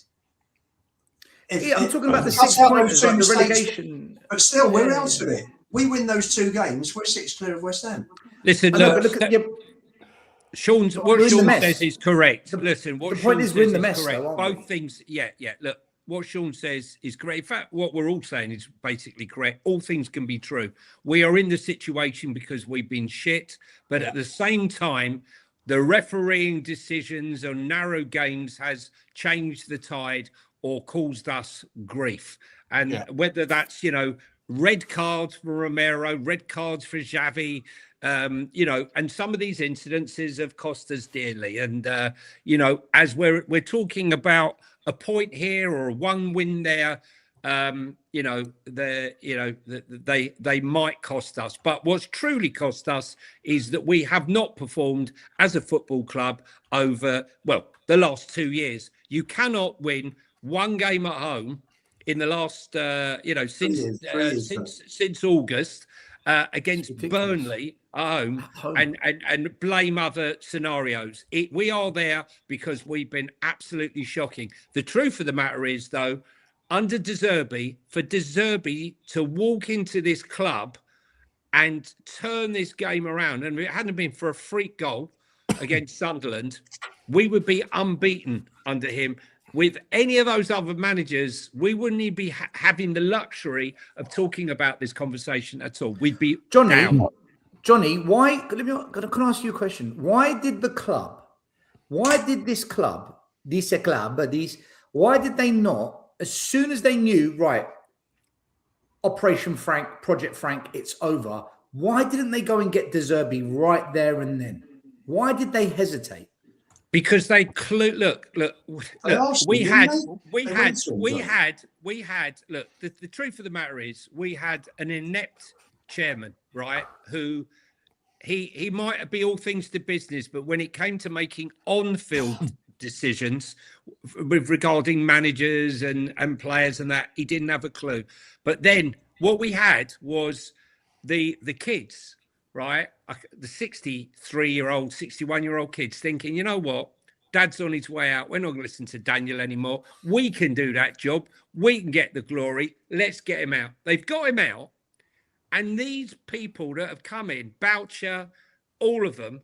I'm talking about the Cut 6 out points, those two like the mistakes, relegation. But still, we're Yeah. out of it. We win those 2 games, we're 6 clear of West Ham. Listen, I know, look, but look at your, Sean's We're what in the Sean mess. says is correct. Listen, what the Sean point is says we're in the is mess, correct. though, aren't we? Both things, yeah. Look, what Sean says is correct. In fact, what we're all saying is basically correct. All things can be true. We are in the situation because we've been shit, but at the same time, the refereeing decisions on narrow games has changed the tide or caused us grief. And whether that's, red cards for Romero, red cards for Xavi, and some of these incidences have cost us dearly. And, as we're talking about a point here or one win there, they might cost us. But what's truly cost us is that we have not performed as a football club over, the last 2 years. You cannot win one game at home in the last, since August against Burnley at home and blame other scenarios. We are there because we've been absolutely shocking. The truth of the matter is, though, under De Zerbi, for De Zerbi to walk into this club and turn this game around, and if it hadn't been for a freak goal against Sunderland, we would be unbeaten under him. With any of those other managers, we wouldn't even be having the luxury of talking about this conversation at all. We'd be down. Johnny, why? Can I ask you a question? Why did this club, why did they not, as soon as they knew, right, Operation Frank, Project Frank, it's over, why didn't they go and get De Zerbi right there and then? Why did they hesitate? Because they look. The truth of the matter is we had an inept chairman, right? Who he might be all things to business, but when it came to making on-field decisions with regarding managers and players and that, he didn't have a clue. But then what we had was the kids, right? The 63-year-old, 61-year-old kids thinking, you know what? Dad's on his way out. We're not going to listen to Daniel anymore. We can do that job. We can get the glory. Let's get him out. They've got him out. And these people that have come in, Boucher, all of them,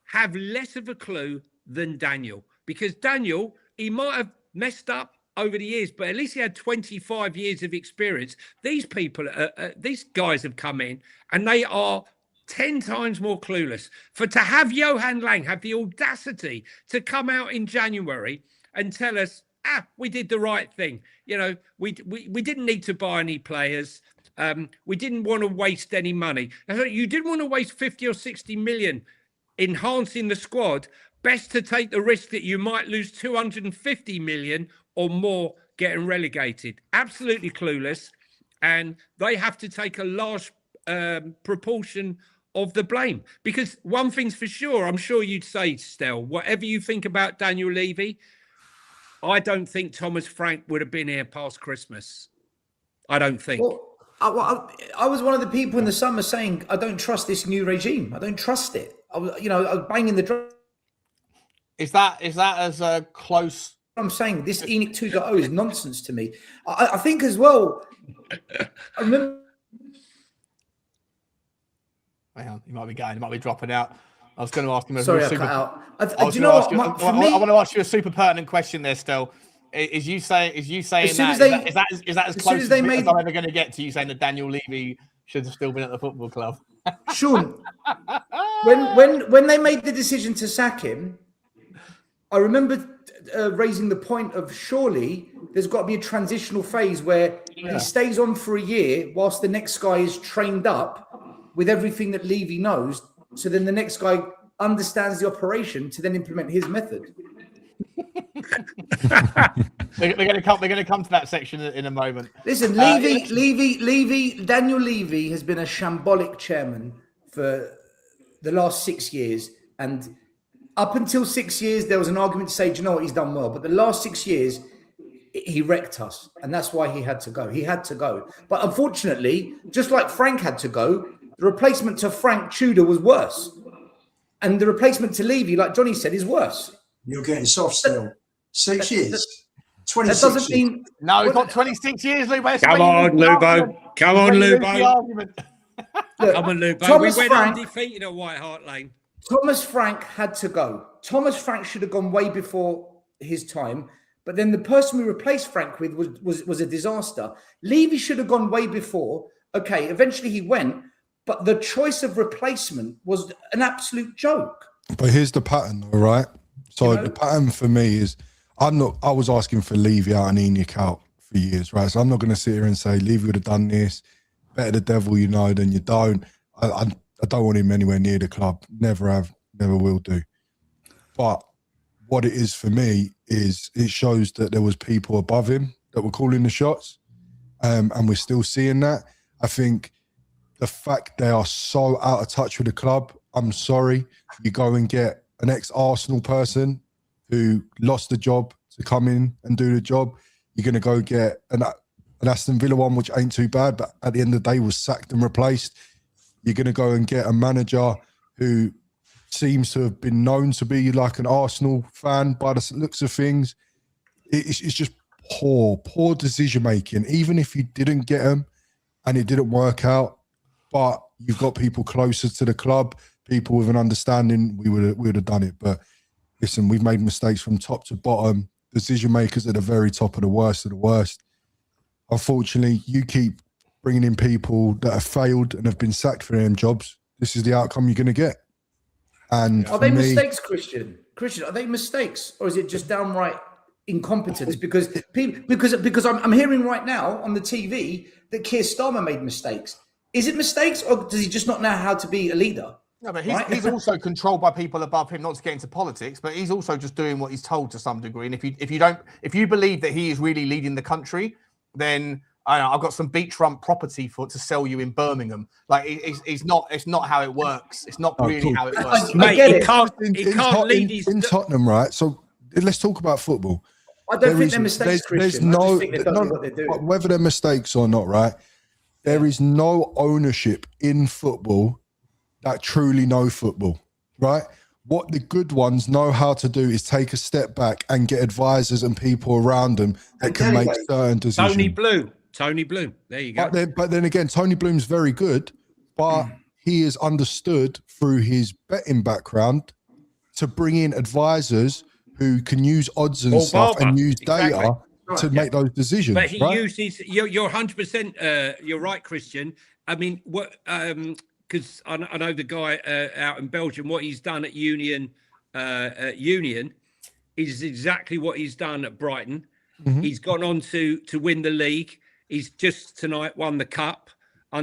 have less of a clue than Daniel. Because Daniel, he might have messed up over the years, but at least he had 25 years of experience. These people, these guys have come in and they are 10 times more clueless. To have Johan Lang have the audacity to come out in January and tell us, we did the right thing. We didn't need to buy any players. We didn't want to waste any money. You didn't want to waste 50 or 60 million enhancing the squad. Best to take the risk that you might lose 250 million or more getting relegated. Absolutely clueless. And they have to take a large proportion of the blame. Because one thing's for sure, I'm sure you'd say, Stel, whatever you think about Daniel Levy, I don't think Thomas Frank would have been here past Christmas. I don't think. Well, I was one of the people in the summer saying, I don't trust this new regime. I don't trust it. I was banging the drum. Is that as close? I'm saying this ENIC 2.0 is nonsense to me. I think as well, I remember. Hang on, he might be going, he might be dropping out. I was going to ask him. Sorry, I cut out. I want to ask you a super pertinent question there, Stel. Is you saying is that as close as I'm ever going to get to you saying that Daniel Levy should have still been at the football club? Sean, when they made the decision to sack him, I remember raising the point of surely there's got to be a transitional phase where he stays on for a year whilst the next guy is trained up with everything that Levy knows. So then the next guy understands the operation to then implement his method. They're going to come to that section in a moment. Listen, Daniel Levy has been a shambolic chairman for the last 6 years, and up until 6 years, there was an argument to say, do you know what, he's done well. But the last 6 years, he wrecked us, and that's why he had to go. He had to go. But unfortunately, just like Frank had to go, the replacement to Frank Tudor was worse. And the replacement to Levy, like Johnny said, is worse. You're getting soft still. 6 years. 26 That doesn't mean... No, it's not 26 years, Lubo. Come on, Lubo. Come on, Lubo. Look, Come on, Lubo. Thomas We went Frank- undefeated at White Hart Lane. Thomas Frank had to go. Thomas Frank should have gone way before his time. But then the person we replaced Frank with was a disaster. Levy should have gone way before. Okay, eventually he went. But the choice of replacement was an absolute joke. But here's the pattern, all right? So the pattern for me is I was asking for Levy out and Enoch out for years, right? So I'm not going to sit here and say Levy would have done this. Better the devil you know than you don't. I don't want him anywhere near the club. Never have, never will do. But what it is for me is it shows that there was people above him that were calling the shots. And we're still seeing that. I think the fact they are so out of touch with the club, I'm sorry. You go and get an ex-Arsenal person who lost the job to come in and do the job. You're going to go get an Aston Villa one, which ain't too bad, but at the end of the day was sacked and replaced. You're going to go and get a manager who seems to have been known to be like an Arsenal fan by the looks of things. It's just poor decision-making. Even if you didn't get them and it didn't work out, but you've got people closer to the club, people with an understanding, we would have done it. But listen, we've made mistakes from top to bottom. Decision makers at the very top of the worst of the worst. Unfortunately, you keep bringing in people that have failed and have been sacked for them jobs. This is the outcome you're going to get. And are they mistakes, Christian? Christian, are they mistakes, or is it just downright incompetence? Because I'm hearing right now on the TV that Keir Starmer made mistakes. Is it mistakes, or does he just not know how to be a leader? No, but he's also controlled by people above him, not to get into politics, but he's also just doing what he's told to some degree. And if you believe that he is really leading the country, then I don't know, I've got some beachfront property to sell you in Birmingham. Like it's not how it works. It's not really how it works. Mate, he can't lead in Tottenham, right? So let's talk about football. I don't think they're mistakes, Christian. I just think they don't know what they're doing. Whether they're mistakes or not, right? There is no ownership in football that truly know football, right? What the good ones know how to do is take a step back and get advisors and people around them that can make certain decisions. Tony Bloom. There you go. But then again, Tony Bloom's very good, but he is understood through his betting background to bring in advisors who can use odds and stuff and use data to make those decisions. But he uses. You're 100%. You're right, Christian. I mean, what? Because I know the guy out in Belgium. What he's done at Union is exactly what he's done at Brighton. Mm-hmm. He's gone on to win the league. He's just tonight won the cup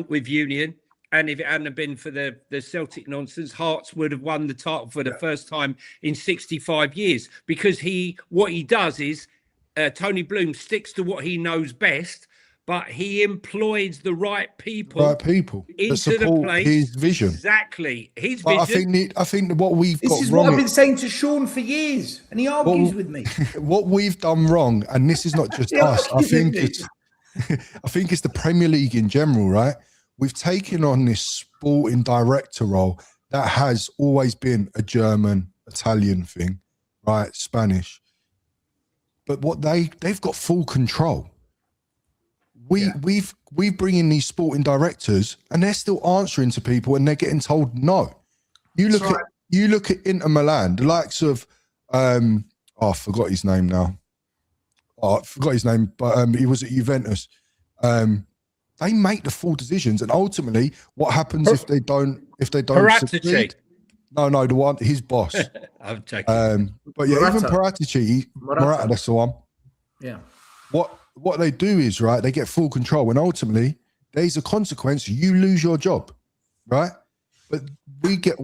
with Union. And if it hadn't been for the Celtic nonsense, Hearts would have won the title for the first time in 65 years. Because what he does is Tony Bloom sticks to what he knows best, but he employs the right people into the place. His vision. Exactly. His but vision. I think what we've got wrong. This is what I've been saying to Sean for years, and he argues with me. What we've done wrong, and this is not just us, I think it's the Premier League in general, right? We've taken on this sporting director role that has always been a German, Italian thing, right? Spanish. But what they've got full control. We bring in these sporting directors and they're still answering to people and they're getting told no. You look at Inter Milan, the likes of I forgot his name now. I forgot his name, but he was at Juventus. They make the full decisions, and ultimately, what happens if they don't succeed? No, the one his boss. I'm joking. But yeah, even Morata. Morata, that's the one. Yeah. What they do is, right, they get full control, and ultimately there's a consequence. You lose your job, right? But we get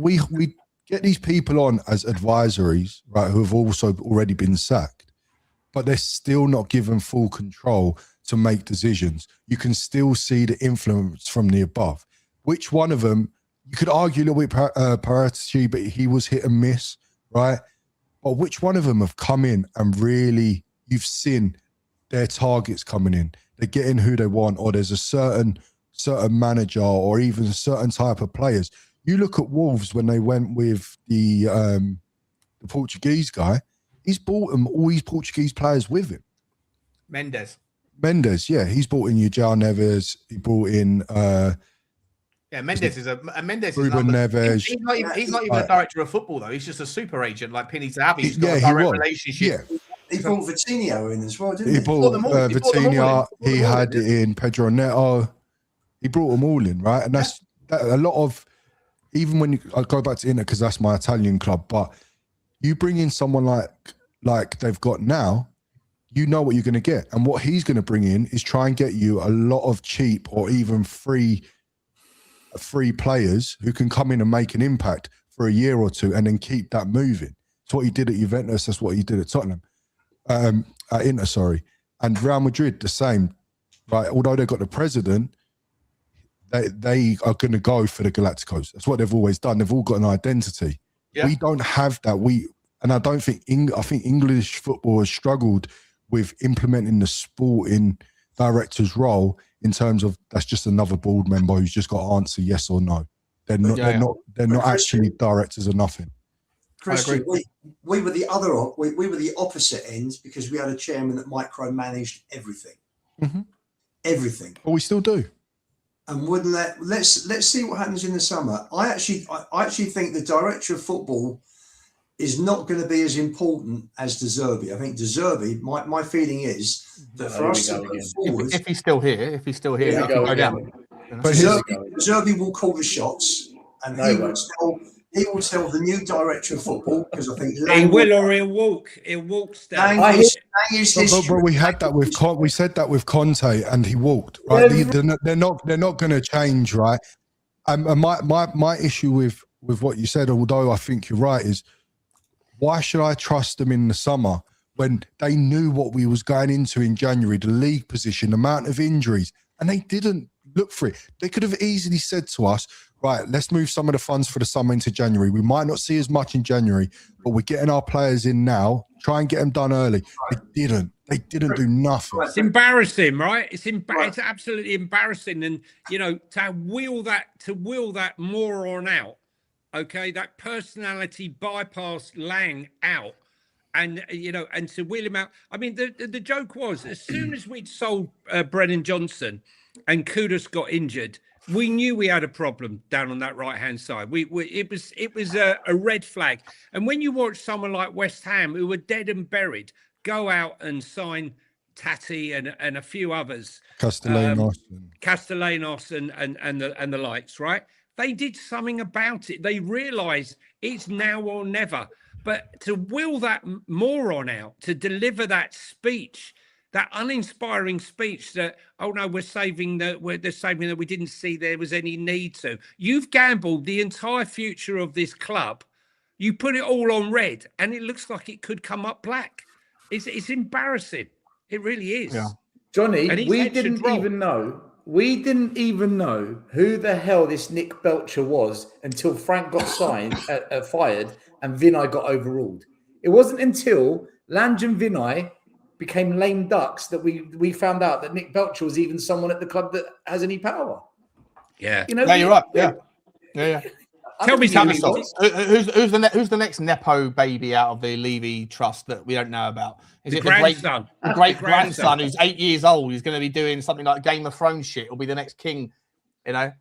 these people on as advisories, right, who have also already been sacked, but they're still not given full control to make decisions. You can still see the influence from the above. Which one of them, you could argue a little bit Paratici, but he was hit and miss, right? But which one of them have come in and really, you've seen their targets coming in, they're getting who they want, or there's a certain manager or even a certain type of players. You look at Wolves when they went with the Portuguese guy, he's brought them all these Portuguese players with him. Mendes, yeah, he's brought in João Neves. He brought in Mendes is Ruben Neves. He's not even a director of football though. He's just a super agent like Penny Zahavi. He's got a he direct was. relationship. Yeah. He brought Vitinho in as well, didn't he? He brought Vitinho. He had in Pedro Neto. He brought them all in, right? And that's a lot of, even when I go back to Inter because that's my Italian club, but you bring in someone like they've got now, you know what you're going to get. And what he's going to bring in is try and get you a lot of cheap or even free players who can come in and make an impact for a year or two and then keep that moving. It's what he did at Juventus. That's what he did at Tottenham. At Inter, sorry. And Real Madrid, the same, right? Although they've got the president, they are going to go for the Galacticos. That's what they've always done. They've all got an identity. Yeah. We don't have that. And I don't think, I think English football has struggled with implementing the sporting director's role in terms of that's just another board member who's just got to answer yes or no. They're not actually directors of nothing. Christian, we were the opposite end because we had a chairman that micromanaged everything. Mm-hmm. Everything. Well, we still do. And let's see what happens in the summer. I actually think the director of football is not going to be as important as De Zerbi. I think De Zerbi, my feeling is that for us to go forward, if he's still here, he can go down. But De Zerbi will call the shots, and he will tell the new director of football, because I think he will or he'll walk. He'll walk. But we had that with we said that with Conte, and he walked. Right, they're not going to change, right? And my issue with what you said, although I think you're right, is why should I trust them in the summer when they knew what we was going into in January, the league position, the amount of injuries, and they didn't look for it. They could have easily said to us, right, let's move some of the funds for the summer into January. We might not see as much in January, but we're getting our players in now. Try and get them done early. They didn't. They didn't do nothing. It's embarrassing, right? It's absolutely embarrassing. And, to will that moron out, okay, that personality bypass Lang out, and to wheel him out. I mean, the joke was, as soon as we'd sold Brennan Johnson and Kudus got injured, we knew we had a problem down on that right hand side. It was a red flag. And when you watch someone like West Ham, who were dead and buried, go out and sign Tati and a few others, Castellanos and the likes, right? They did something about it. They realised it's now or never. But to will that moron out, to deliver that speech, that uninspiring speech that, oh no, they're saving that we didn't see there was any need to. You've gambled the entire future of this club. You put it all on red, and it looks like it could come up black. It's embarrassing. It really is. Yeah. Johnny, we didn't even know who the hell this Nick Belcher was until Frank got fired, and Vinay got overruled. It wasn't until Lange and Vinay became lame ducks that we found out that Nick Belcher was even someone at the club that has any power. Yeah. You're right. Yeah. Tell me, who's the next Nepo baby out of the Levy trust that we don't know about? Is it the great grandson who's 8 years old? Who's going to be doing something like Game of Thrones shit? Will be the next king, But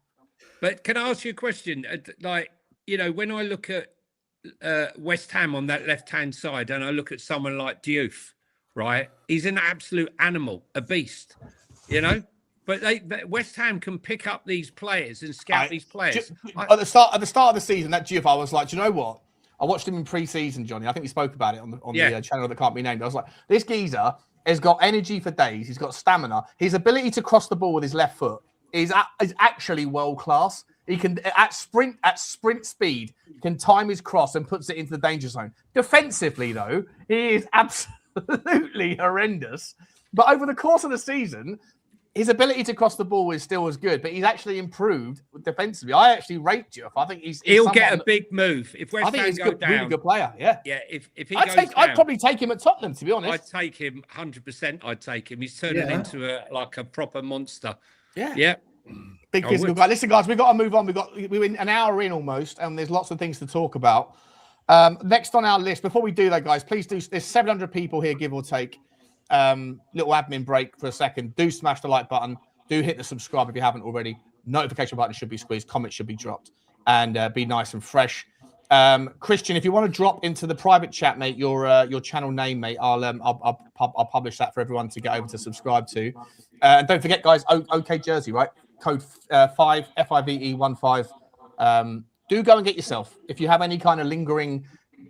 can I ask you a question? When I look at West Ham on that left-hand side, and I look at someone like Diouf, right? He's an absolute animal, a beast, But West Ham can pick up these players and scout these players. At the start of the season, that GF, I was like, do you know what? I watched him in pre-season, Johnny. I think we spoke about it on the channel that can't be named. I was like, this geezer has got energy for days. He's got stamina. His ability to cross the ball with his left foot is actually world class. He can at sprint speed can time his cross and puts it into the danger zone. Defensively, though, he is absolutely horrendous. But over the course of the season, his ability to cross the ball is still as good, but he's actually improved defensively. I actually rate Geoff. I think he'll get a big move if West Ham go down. Really good player. Yeah. If he goes down, I'd probably take him at Tottenham, to be honest. I'd take him 100%. I'd take him. He's turning into a proper monster. Yeah. Yeah. Big physical guy. Listen, guys, we've got to move on. We're in an hour in almost, and there's lots of things to talk about. Next on our list, before we do that, guys, please do. There's 700 people here, give or take. Little admin break for a second. Do smash the like button. Do hit the subscribe if you haven't already. Notification button should be squeezed. Comments should be dropped, and be nice and fresh. Christian, if you want to drop into the private chat, mate, your channel name, mate, I'll publish that for everyone to get over to subscribe to. And don't forget, guys, OK Jersey, right? Code 5 FIVE15. Do go and get yourself, if you have any kind of lingering,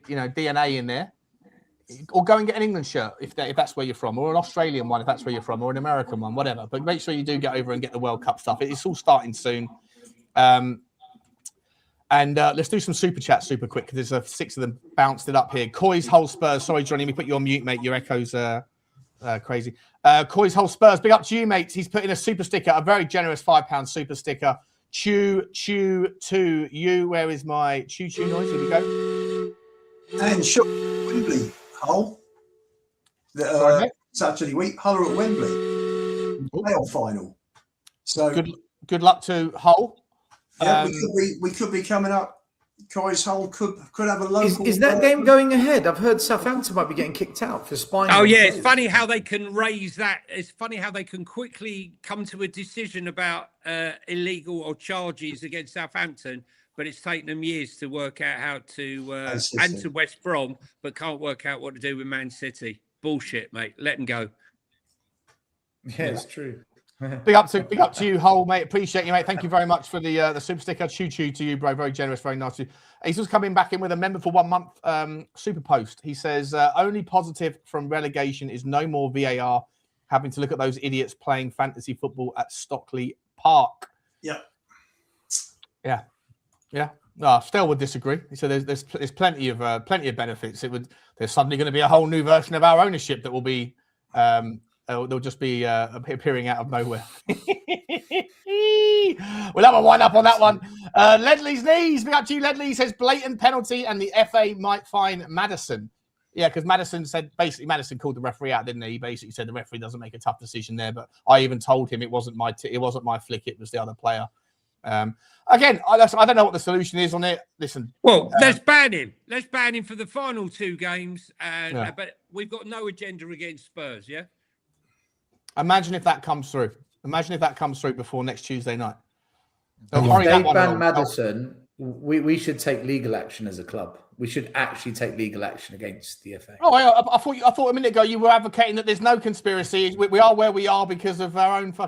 DNA in there, or go and get an England shirt if that's where you're from, or an Australian one if that's where you're from, or an American one, whatever. But make sure you do get over and get the World Cup stuff. It's all starting soon. And let's do some super chats super quick, because there's 6 of them bounced it up here. Coy's Hotspur. Sorry, Johnny, let me put you on mute, mate. Your echo's crazy. Coy's Hotspur. Big up to you, mate. He's put in a super sticker, a very generous £5 super sticker. Chew to you. Where is my chew noise? Here we go. And sure, Wembley, Hull. Saturday week, Hull are at Wembley. Playoff final. So good luck to Hull. Yeah, we could be coming up. Coy's Hull could have a local. Is that game going ahead? I've heard Southampton might be getting kicked out for spinal. Oh yeah, it's funny how they can raise that. It's funny how they can quickly come to a decision about illegal or charges against Southampton, but it's taken them years to work out how to and to West Brom, but can't work out what to do with Man City. Bullshit, mate. Let them go. Yeah, it's true. Big up to you, Hull, mate. Appreciate you, mate. Thank you very much for the super sticker. Choo to you, bro. Very generous, very nice. He's just coming back in with a member for 1 month super post. He says only positive from relegation is no more VAR having to look at those idiots playing fantasy football at Stockley Park. Yeah. No, Stell would disagree. He said there's plenty of benefits. There's suddenly going to be a whole new version of our ownership that will be. They'll just be appearing out of nowhere. We'll have a wind up on that one. Ledley's knees. Big up to you, Ledley. He says blatant penalty and the FA might fine Maddison. Yeah, because Maddison called the referee out, didn't he? He basically said the referee doesn't make a tough decision there. But I even told him it wasn't my flick. It was the other player. Again, I don't know what the solution is on it. Listen. Well, let's ban him. Let's ban him for the final 2 games. But we've got no agenda against Spurs, yeah? Imagine if that comes through. Imagine if that comes through before next Tuesday night. If they ban Maddison, we should take legal action as a club. We should actually take legal action against the FA. Oh, I thought a minute ago you were advocating that there's no conspiracy. We are where we are because of our own. Are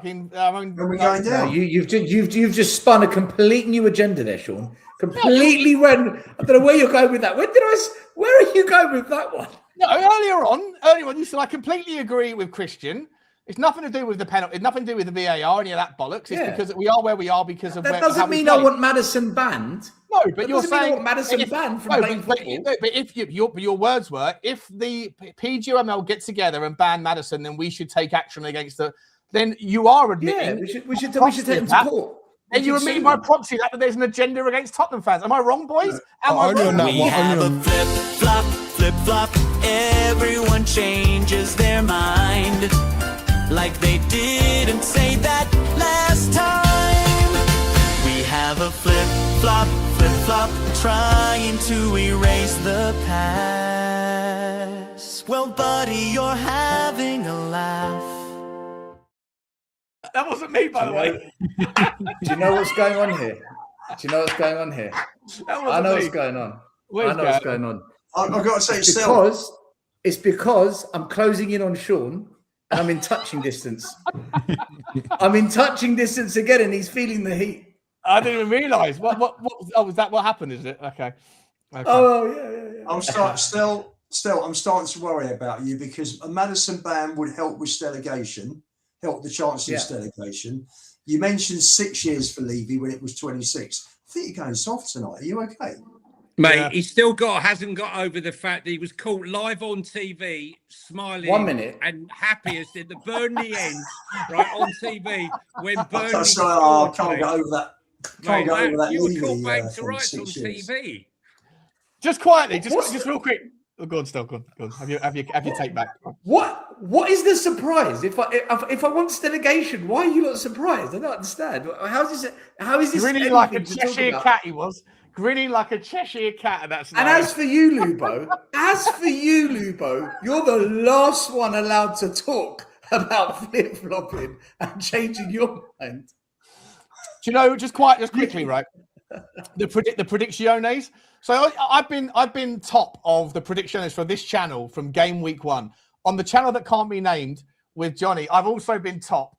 we going down? You've just spun a complete new agenda there, Sean. Completely I don't know where you're going with that. Where are you going with that one? No, earlier on, you said I completely agree with Christian. It's nothing to do with the penalty. It's nothing to do with the VAR, any of that bollocks. It's because we are where we are because of that. Doesn't mean I want Maddison banned. No, but you're saying I want Maddison banned from playing football. But if your words were, if the PGML get together and ban Maddison, then we should take action against the. Then you are admitting. Yeah, we should take him to court. And you're admitting by proxy that there's an agenda against Tottenham fans. Am I wrong, boys? Am I wrong? We have a flip flop. Everyone changes their mind. Like they didn't say that last time. We have a flip flop, trying to erase the past. Well, buddy, you're having a laugh. That wasn't me, by the way. Do you know what's going on here? I know what's going on. I know what's going on. I've got to say, it's because I'm closing in on Sean. And I'm in touching distance. I'm in touching distance again, and he's feeling the heat. I didn't even realise. What? Oh, was that what happened? Is it? Okay. Oh yeah. I'm starting to worry about you because a Madison ban would help with delegation, help the chances of delegation. You mentioned 6 years for Levy when it was 26. I think you're going soft tonight. Are you okay? Mate, he still hasn't got over the fact that he was caught live on TV, smiling 1 minute. and happiest at the Burnley end, right, on TV, when Burnley I can't get over that. Can't get over that. You were Levy, caught back to from rights 6 on years. TV. Just quietly, just real quick. Oh, go on, Stel, go on. Have your take back. What is the surprise? If I want delegation, why are you not surprised? I don't understand. How is this Grinning like a Cheshire cat? He was grinning like a Cheshire cat, and that's. And as for you, Lubo, you're the last one allowed to talk about flip flopping and changing your mind. Do you know? Just quickly, right? The predicciones. So I've been top of the predicciones for this channel from game week 1 on the channel that can't be named with Johnny. I've also been top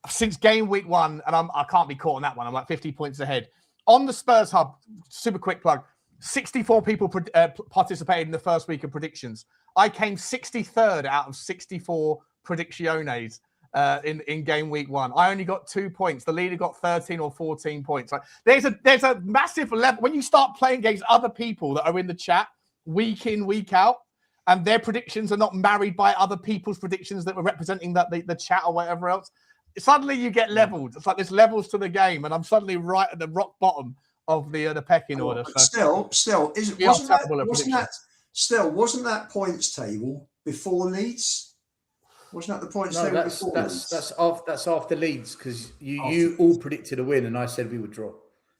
since game week 1, and I can't be caught on that one. I'm like 50 points ahead on the Spurs Hub. Super quick plug: 64 people participated in the first week of predictions. I came 63rd out of 64 predicciones. In game week 1, I only got 2 points. The leader got 13 or 14 points. Like, there's a massive level when you start playing against other people that are in the chat week in, week out, and their predictions are not married by other people's predictions that were representing the chat or whatever else. Suddenly you get leveled. It's like there's levels to the game, and I'm suddenly right at the rock bottom of the pecking order. So wasn't that points table before Leeds? Wasn't that the points table before Leeds? That's after Leeds because you all predicted a win and I said we would draw.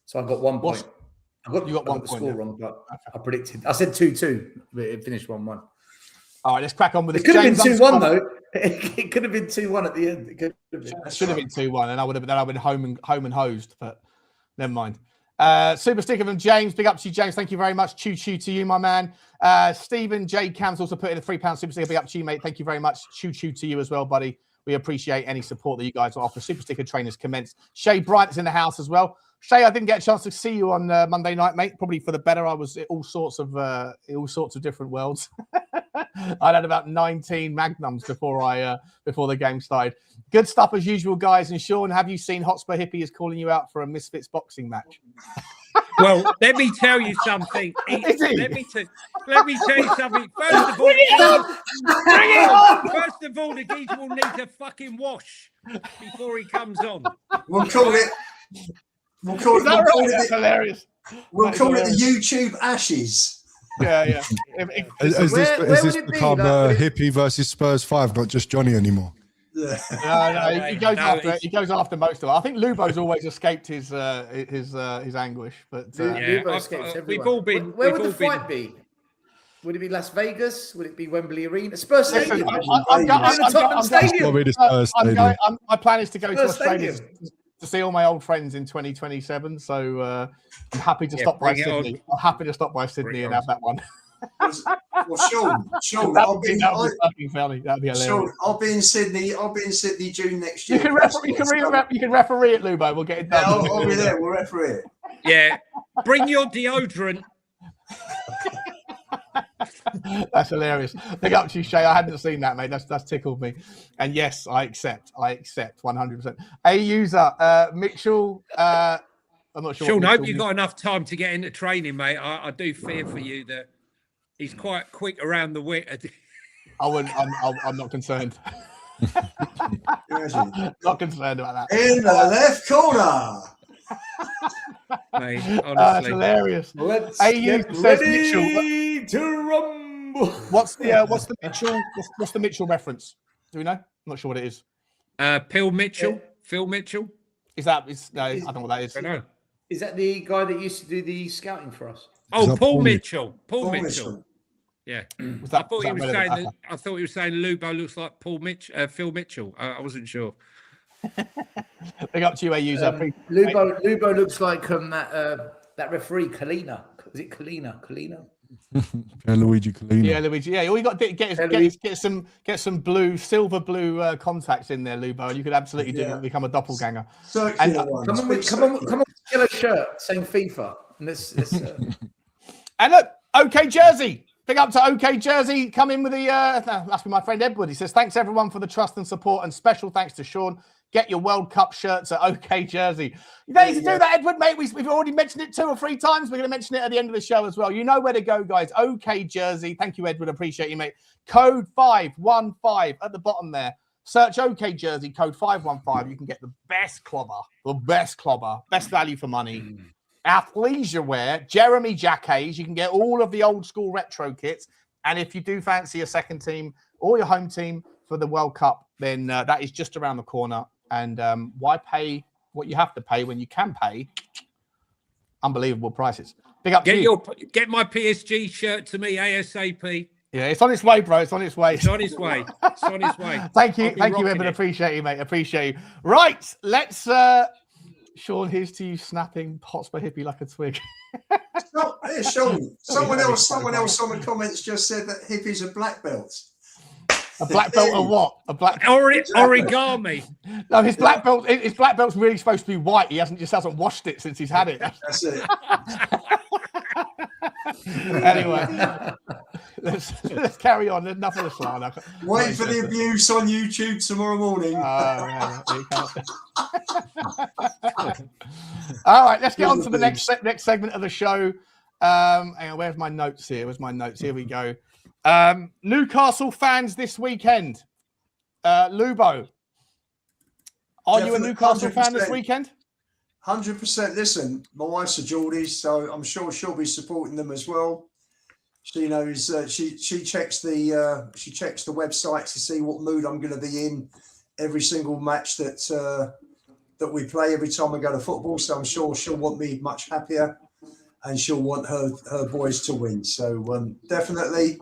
So I got 1 point. You got 1 point. The score wrong, but I predicted. I said 2-2, but it finished 1-1. All right, let's crack on with this. It could have been 2-1 though. It could have been 2-1 at the end. It could have been. Should have been 2-1, and I would have been home and hosed, but never mind. Super sticker from James. Big up to you, James. Thank you very much. Choo choo to you, my man. Stephen J. Cam's also put in a £3 super sticker. Big up to you, mate. Thank you very much. Choo choo to you as well, buddy. We appreciate any support that you guys offer. Super sticker trainers commence. Shay Bright's in the house as well. Shay, I didn't get a chance to see you on Monday night, mate. Probably for the better. I was in all sorts of different worlds. I'd had about 19 magnums before the game started. Good stuff as usual, guys. And Sean, have you seen Hotspur Hippie is calling you out for a Misfits boxing match? Well, let me tell you something. Let me tell you something. First of all, the geezer will need a fucking wash before he comes on. We'll call it Hilarious. We'll call it the YouTube Ashes. Yeah. Has this become Hippie versus Spurs 5, not just Johnny anymore? No, he goes after most of it. I think Lubo's always escaped his anguish, but Lubo escapes everyone. We've all been. Where would the fight be? Would it be Las Vegas? Would it be Wembley Arena? Spurs Stadium. My plan is to go to Australia to see all my old friends in 2027. So I'm happy to stop by Sydney. I'm happy to stop by Sydney and have that one. Well, Sean, I'll be in Sydney. I'll be in Sydney June next year. You can referee it, Lubo. We'll get it done. Yeah, I'll be there. We'll referee it. Yeah, bring your deodorant. That's hilarious. Big up to you, Shay. I hadn't seen that, mate. That's tickled me. And yes, I accept 100%. A user, Mitchell. I'm not sure. Sean, I hope you've got enough time to get into training, mate. I do fear for you that he's quite quick around the wit. I'm not concerned. Not concerned about that. In the left corner. Mate, honestly. That's hilarious. Let's get ready to rumble. What's the Mitchell? What's the Mitchell reference? Do we know? I'm not sure what it is. Phil Mitchell. Phil Mitchell. No, I don't know what that is. I don't know. Is that the guy that used to do the scouting for us? Oh, Paul Mitchell. Paul Mitchell. Mitchell. Yeah. I thought he was saying Lubo looks like Phil Mitchell. I wasn't sure. Big up to you, user. Lubo looks like that referee Kalina. Is it Kalina? Luigi Collina. Yeah, Luigi. Yeah, all you got to get some silver blue contacts in there, Lubo, and you could absolutely become a doppelganger. Circular ones. Come on, yellow shirt saying FIFA. And let's And look, OK Jersey. Big up to OK Jersey. Come in with the must be my friend Edward. He says, thanks everyone for the trust and support, and special thanks to Sean. Get your World Cup shirts at OK Jersey. You don't need to do that, Edward, mate. We've already mentioned it 2 or 3 times. We're going to mention it at the end of the show as well. You know where to go, guys. OK Jersey. Thank you, Edward. Appreciate you, mate. Code 515 at the bottom there. Search OK Jersey, code 515. You can get the best clobber, best value for money. Athleisure wear, Jeremy Jacques. You can get all of the old school retro kits. And if you do fancy a second team or your home team for the World Cup, then that is just around the corner. And why pay what you have to pay when you can pay unbelievable prices? Big up to you. Get my PSG shirt to me ASAP. Yeah, it's on its way, bro. It's on its way. It's on its way. It's on its way. Thank you, Evan. Appreciate you, mate. Appreciate you. Right, let's. Sean, here's to you snapping Hotspur hippie like a twig. Hey, Sean. Someone else on the comments just said that hippies are black belts. A black belt or what? A black origami. No, his black belt's really supposed to be white. He hasn't washed it since he's had it. That's it. Anyway, let's carry on. There's enough of the slide. Wait for the abuse on YouTube tomorrow morning. All right, let's get on to the next segment of the show. Hang on, where's my notes here? Here we go. Newcastle fans this weekend. Lubo, are you a Newcastle 100%. Fan this weekend? 100%. Listen, my wife's a Geordie, so I'm sure she'll be supporting them as well. She knows she checks the website to see what mood I'm going to be in every single match that we play every time I go to football. So I'm sure she'll want me much happier, and she'll want her boys to win. So definitely,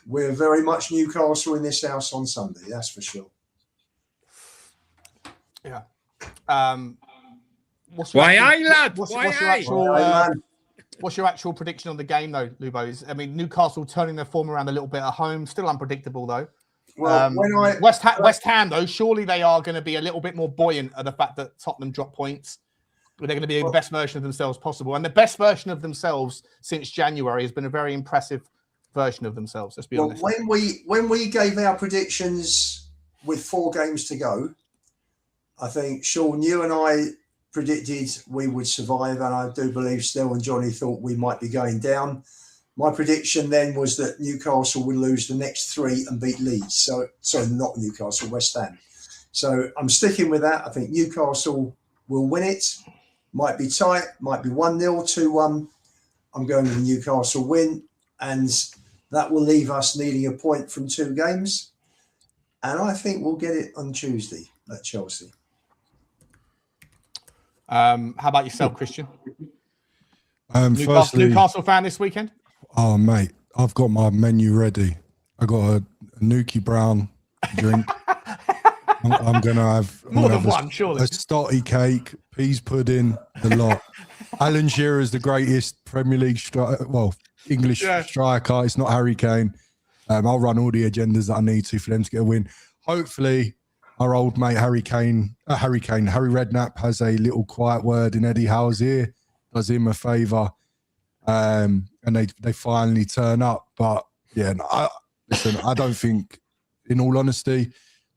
we're very much Newcastle in this house on Sunday. That's for sure. Yeah. What's your actual prediction on the game, though, Lubo? I mean, Newcastle turning their form around a little bit at home, still unpredictable, though. Well, West Ham, though, surely they are going to be a little bit more buoyant at the fact that Tottenham dropped points. They're going to be the best version of themselves possible. And the best version of themselves since January has been a very impressive version of themselves. Let's be honest. When we gave our predictions with 4 games to go, I think, Sean, you and I predicted we would survive, and I do believe Snell and Johnny thought we might be going down. My prediction then was that Newcastle would lose the next 3 and beat Leeds. So, sorry, not Newcastle, West Ham. So I'm sticking with that. I think Newcastle will win it. Might be tight, might be 1-0, 2-1. I'm going with the Newcastle win, and that will leave us needing a point from 2 games. And I think we'll get it on Tuesday at Chelsea. How about yourself, Christian? Firstly, Newcastle fan this weekend? Oh, mate, I've got my menu ready. I got a Nuki Brown drink. I'm going to have more than one, surely. A stotty cake, peas pudding, the lot. Alan Shearer is the greatest Premier League English striker. It's not Harry Kane. I'll run all the agendas that I need to for them to get a win. Hopefully, our old mate Harry Redknapp has a little quiet word in Eddie Howe's ear, does him a favour, and they finally turn up. But yeah, listen, I don't think, in all honesty,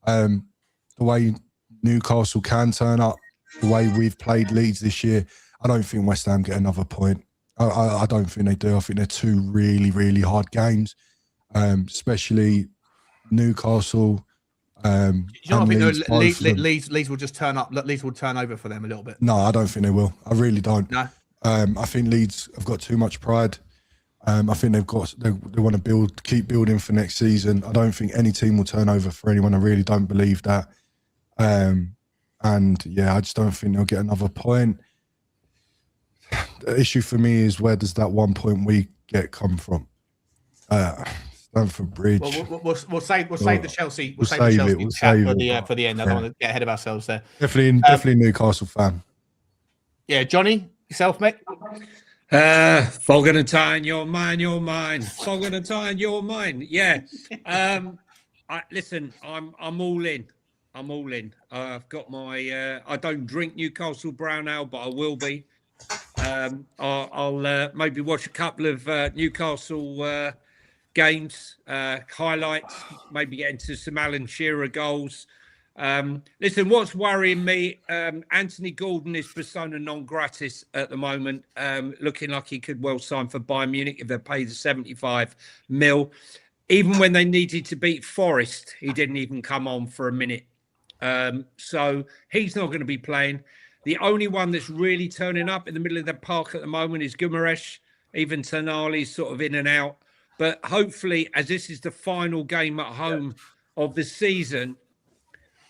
the way Newcastle can turn up, the way we've played Leeds this year, I don't think West Ham get another point. I don't think they do. I think they're 2 really, really hard games, especially Newcastle. You don't think Leeds will just turn up? Leeds will turn over for them a little bit. No, I don't think they will. I really don't. No. I think Leeds have got too much pride. I think they want to keep building for next season. I don't think any team will turn over for anyone. I really don't believe that. And yeah, I just don't think they'll get another point. The issue for me is, where does that 1 point we get come from? Stamford Bridge. Well, we'll save the Chelsea. We'll save the Chelsea chat for the end. I don't want to get ahead of ourselves there. Definitely Newcastle fan. Yeah, Johnny, yourself, mate. Fogging and tying, you're mine, you're mine. Fogging and tying, you're mine. Yeah. Listen, I'm all in. I'm all in. I've got my. I don't drink Newcastle brown ale, but I will be. I'll maybe watch a couple of Newcastle games, highlights. Maybe get into some Alan Shearer goals. Listen, what's worrying me, Anthony Gordon is persona non gratis at the moment, looking like he could well sign for Bayern Munich if they pay the 75 mil. Even when they needed to beat Forest, he didn't even come on for a minute. So he's not going to be playing. The only one that's really turning up in the middle of the park at the moment is Gumaresh. Even Tonali's sort of in and out. But hopefully, as this is the final game at home of the season,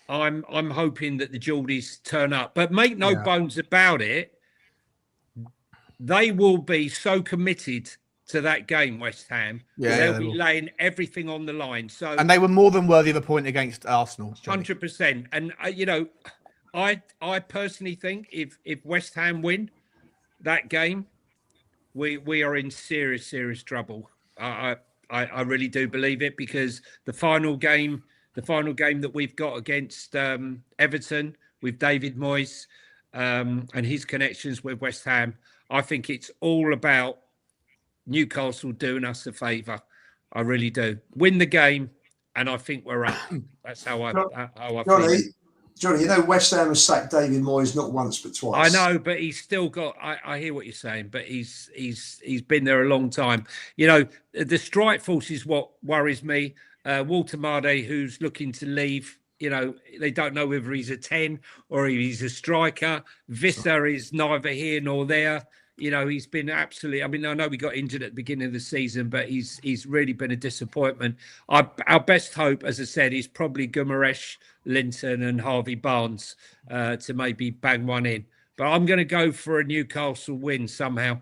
I'm hoping that the Geordies turn up. But make no bones about it, they will be so committed to that game, West Ham. They'll be laying everything on the line. So, and they were more than worthy of a point against Arsenal. 100%. And I personally think if West Ham win that game, we are in serious trouble. I really do believe it, because the final game that we've got against Everton with David Moyes and his connections with West Ham, I think it's all about Newcastle doing us a favour. I really do. Win the game, and I think we're up. That's how I feel. Johnny, you know West Ham has sacked David Moyes not once but twice. I know, but he's still got. I hear what you're saying, but he's been there a long time. You know, the strike force is what worries me. Walter Made, who's looking to leave. You know, they don't know whether he's a 10 or if he's a striker. Visser is neither here nor there. You know, he's been absolutely. I mean, I know we got injured at the beginning of the season, but he's really been a disappointment. Our best hope, as I said, is probably Gumaresh, Linton, and Harvey Barnes to maybe bang one in. But I'm going to go for a Newcastle win somehow.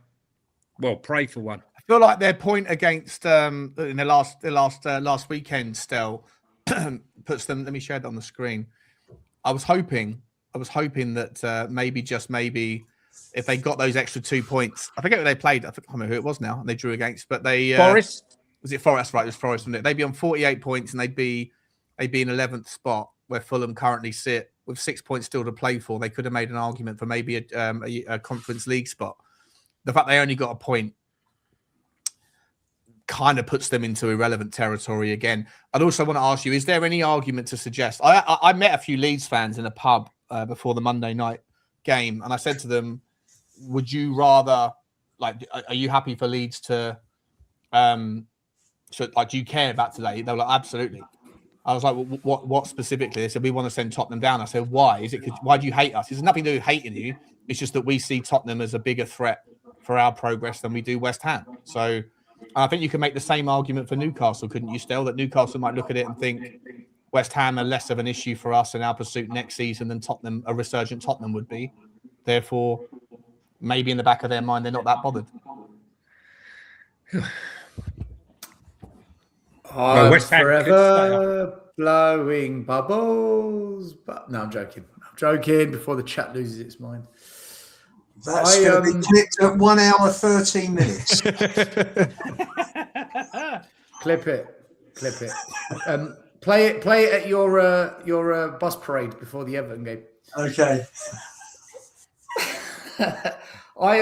Well, pray for one. I feel like their point against in the last weekend still puts them. Let me share that on the screen. I was hoping that maybe if they got those extra 2 points, I forget who they played. I can't remember who it was now. And they drew against, but they Forest. Was it Forest? Right, it was Forest, wasn't it? They'd be on 48 points, and they'd be in 11th spot, where Fulham currently sit with 6 points still to play for. They could have made an argument for maybe a Conference League spot. The fact they only got a point kind of puts them into irrelevant territory again. I'd also want to ask you, is there any argument to suggest? I met a few Leeds fans in a pub before the Monday night game, and I said to them, would you rather, are you happy for Leeds to, do you care about today? They were like, absolutely. I was like, well, what specifically? They said, we want to send Tottenham down. I said, why? Why do you hate us? It's nothing to do with hating you. It's just that we see Tottenham as a bigger threat for our progress than we do West Ham. So I think you can make the same argument for Newcastle, couldn't you, Stel? That Newcastle might look at it and think West Ham are less of an issue for us in our pursuit next season than Tottenham, a resurgent Tottenham would be. Therefore, maybe in the back of their mind, they're not that bothered. I'm West Ham forever blowing bubbles. But no, I'm joking. Before the chat loses its mind. That's going to be clipped at 1 hour 13 minutes. Clip it. Play it at your bus parade before the Everton game. Okay. I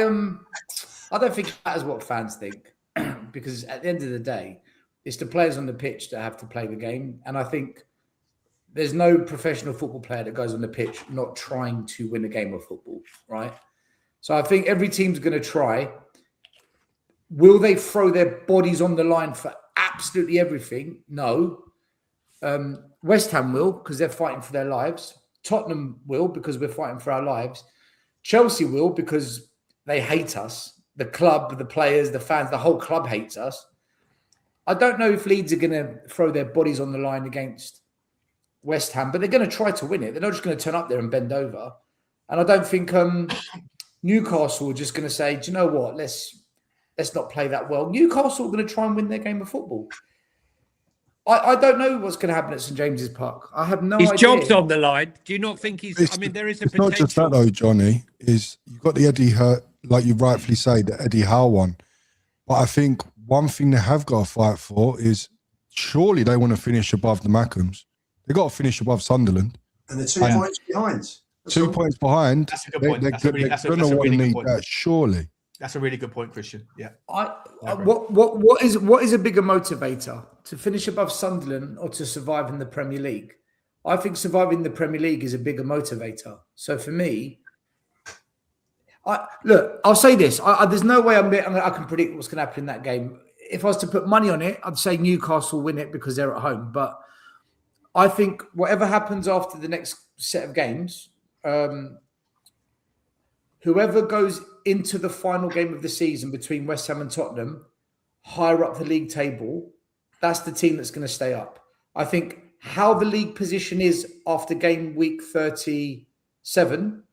don't think it matters what fans think, because at the end of the day, it's the players on the pitch that have to play the game. And I think there's no professional football player that goes on the pitch not trying to win a game of football, right? So I think every team's going to try. Will they throw their bodies on the line for absolutely everything? No. West Ham will, because they're fighting for their lives. Tottenham will, because we're fighting for our lives. Chelsea will, because they hate us. The club, the players, the fans, the whole club hates us. I don't know if Leeds are going to throw their bodies on the line against West Ham, but they're going to try to win it. They're not just going to turn up there and bend over. And I don't think Newcastle are just going to say, do you know what? Let's not play that well. Newcastle are going to try and win their game of football. I don't know what's going to happen at St James's Park. I have no idea. His job's on the line. Do you not think he's... there is a potential... Not just that, though, Johnny, is you've got the Eddie like you rightfully say, the Eddie Howe one. But I think one thing they have got to fight for is surely they want to finish above the Mackhams. They got to finish above Sunderland. And they're 2 points behind. That's 2 all. points behind. That's a good point. That's a really good point. That, surely. That's a really good point, Christian. Yeah. What is a bigger motivator, to finish above Sunderland or to survive in the Premier League? I think surviving the Premier League is a bigger motivator. So for me, I'll say this: there's no way I can predict what's going to happen in that game. If I was to put money on it, I'd say Newcastle win it because they're at home. But I think whatever happens after the next set of games, whoever goes into the final game of the season between West Ham and Tottenham, higher up the league table, that's the team that's going to stay up. I think how the league position is after game week 37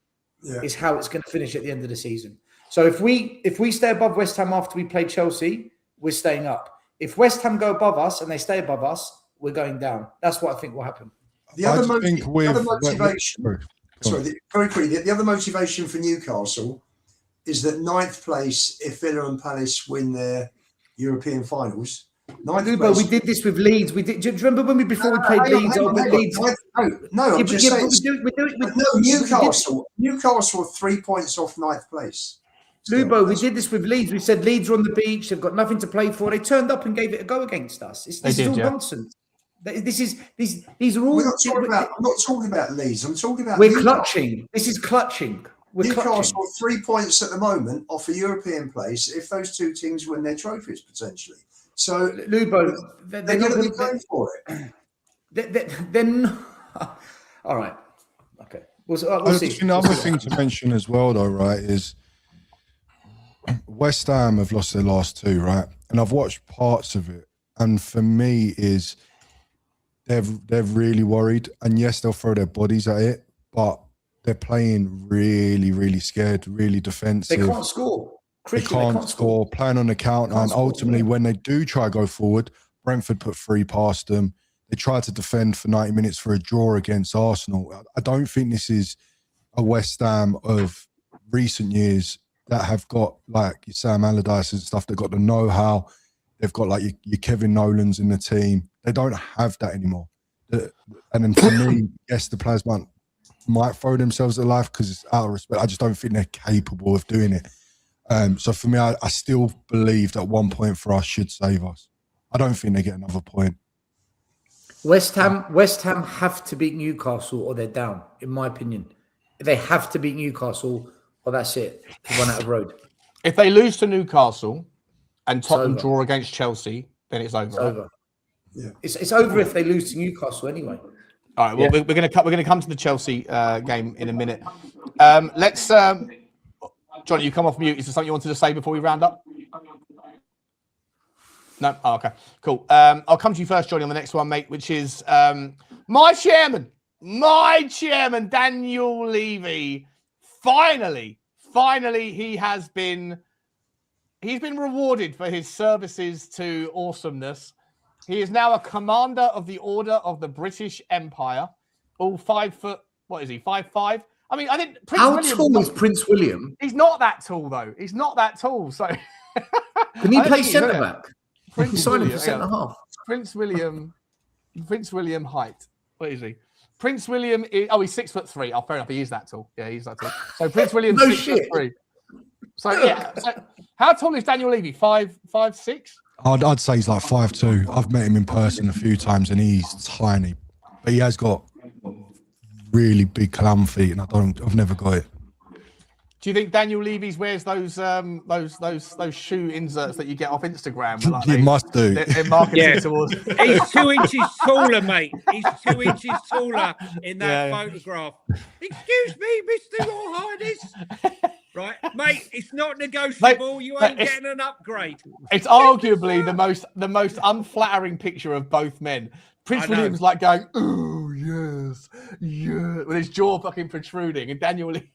is how it's going to finish at the end of the season. So if we stay above West Ham after we play Chelsea, we're staying up. If West Ham go above us and they stay above us, we're going down. That's what I think will happen. The other motivation. Very quickly. The other motivation for Newcastle is that 9th place, if Villa and Palace win their European finals. But we did this with Leeds. Do you remember when we played Leeds? I'm just saying. Newcastle are 3 points off 9th place. Lubo, we did this with Leeds. We said Leeds are on the beach. They've got nothing to play for. They turned up and gave it a go against us. This is all nonsense. These are all. I'm not talking about Leeds. I'm talking about. We're clutching. This is clutching. Newcastle are 3 points at the moment off a European place if those two teams win their trophies potentially. So Lubo, they're going to be going for it. Then, all right, okay. We'll see. Another thing to mention as well, though, right, is West Ham have lost their last 2, right? And I've watched parts of it, and for me, is they're really worried. And yes, they'll throw their bodies at it, but they're playing really, really scared, really defensive. They can't score. They can't score, playing on the counter. And ultimately, when they do try to go forward, Brentford put 3 past them. They tried to defend for 90 minutes for a draw against Arsenal. I don't think this is a West Ham of recent years that have got like your Sam Allardyce and stuff. They've got the know-how. They've got like your Kevin Nolans in the team. They don't have that anymore. And then for me, yes, the players might throw themselves at life because it's out of respect. I just don't think they're capable of doing it. So for me, I still believe that 1 point for us should save us. I don't think they get another point. West Ham have to beat Newcastle or they're down, in my opinion. They have to beat Newcastle or that's it. To run out of road. If they lose to Newcastle and Tottenham draw against Chelsea, then it's over. It's over. Yeah. It's over if they lose to Newcastle anyway. All right. Well, we're going to come to the Chelsea game in a minute. Let's. Johnny, you come off mute. Is there something you wanted to say before we round up? No? Oh, okay. Cool. I'll come to you first, Johnny, on the next one, mate, which is my chairman, Daniel Levy. Finally, he's been rewarded for his services to awesomeness. He is now a commander of the Order of the British Empire. All 5 foot, what is he, 5'5"? I mean, I think How tall is Prince William? He's not that tall, though. He's not that tall. So can he play centre back? Prince William for centre half. Prince William height. What is he? Prince William is, he's 6'3". Oh, fair enough. He is that tall. Yeah, he's that tall. So Prince William's 6'3". So yeah. So, how tall is Daniel Levy? 5'6"? I'd say he's like 5'2". I've met him in person a few times, and he's tiny, but he has got really big clam feet, and I've never got it. Do you think Daniel Levy's wears those shoe inserts that you get off Instagram? Like He must do. They're marketed towards. He's 2 inches taller, mate. He's 2 inches taller in that photograph. Excuse me, Mr. Your Highness. Right, mate, it's not negotiable. You ain't getting an upgrade. It's arguably the most unflattering picture of both men. Prince William's like going, oh, yes, with his jaw fucking protruding, and Daniel Levy.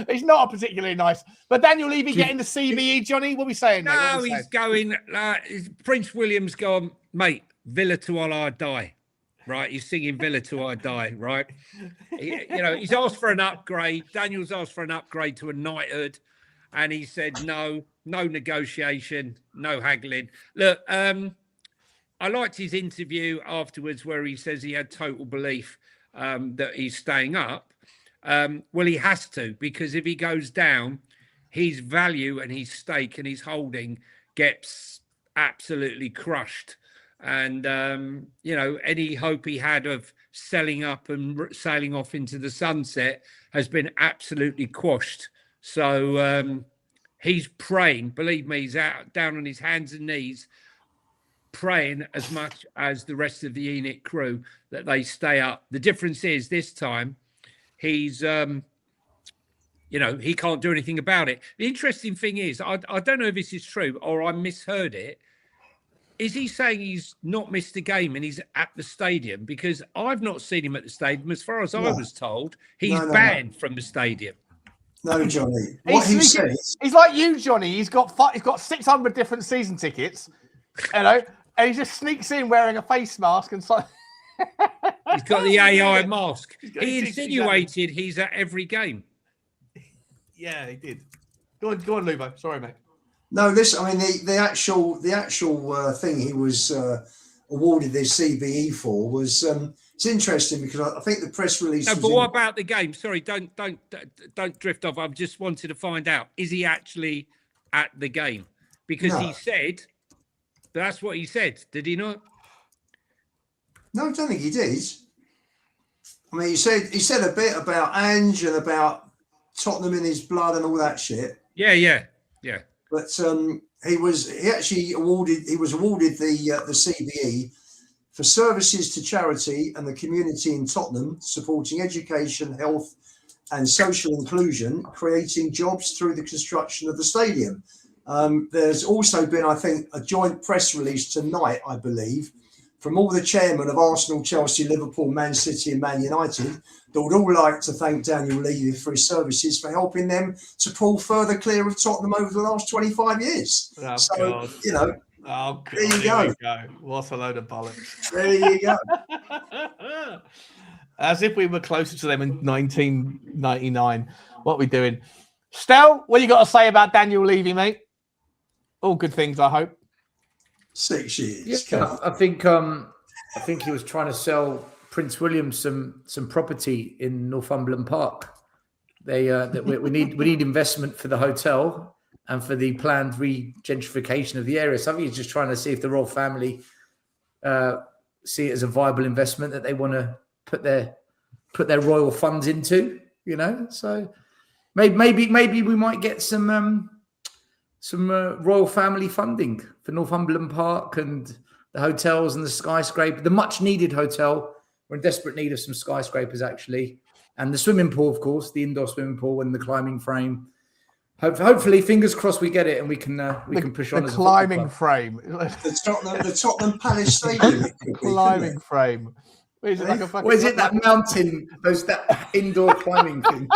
He's not a particularly nice. But Daniel Levy getting the CBE, Johnny? What are we saying, mate? No, he's going. Prince William's gone, mate, Villa to all I die. right? He's singing Villa Till I Die, right? He's asked for an upgrade. Daniel's asked for an upgrade to a knighthood, and he said no negotiation, no haggling. Look, I liked his interview afterwards where he says he had total belief that he's staying up. Well, he has to, because if he goes down, his value and his stake and his holding gets absolutely crushed. And, any hope he had of selling up and sailing off into the sunset has been absolutely quashed. So he's praying, believe me, he's out down on his hands and knees, praying as much as the rest of the Enoch crew that they stay up. The difference is this time he's, he can't do anything about it. The interesting thing is, I don't know if this is true or I misheard it. Is he saying he's not missed a game and he's at the stadium? Because I've not seen him at the stadium. As far as I was told, he's banned from the stadium. No, Johnny. What he says, he's like you, Johnny. He's got 600 different season tickets, and he just sneaks in wearing a face mask and so. He's got the AI mask. He insinuated he's at every game. Yeah, he did. Go on, Lubo. Sorry, mate. no, the actual thing he was awarded this CBE for was it's interesting because I think the press release. No, but what about the game? Sorry, don't drift off. I just wanted to find out: is he actually at the game? Because he said that's what he said. Did he not? No, I don't think he did. I mean, he said a bit about Ange and about Tottenham in his blood and all that shit. Yeah. But he was awarded the CBE for services to charity and the community in Tottenham, supporting education, health, and social inclusion, creating jobs through the construction of the stadium. There's also been, I think, a joint press release tonight, I believe, from all the chairmen of Arsenal, Chelsea, Liverpool, Man City, and Man United, that would all like to thank Daniel Levy for his services for helping them to pull further clear of Tottenham over the last 25 years. Oh, so, God. Oh, God. There you go. What a load of bollocks. There you go. As if we were closer to them in 1999. What are we doing? Stel, what you got to say about Daniel Levy, mate? All good things, I hope. 6 years. Yeah, I think he was trying to sell Prince William some property in Northumberland Park. We need investment for the hotel and for the planned re-gentrification of the area. So I think he's just trying to see if the royal family see it as a viable investment that they want to put their royal funds into. So maybe we might get some royal family funding for Northumberland Park and the hotels and the skyscraper, the much needed hotel. We're in desperate need of some skyscrapers, actually. And the swimming pool, of course, the indoor swimming pool and the climbing frame. Hopefully, fingers crossed, we get it and we can push on. The climbing frame. The Tottenham Palace Stadium. Climbing frame. Is it like a fucking... Or is it that mountain, that indoor climbing thing?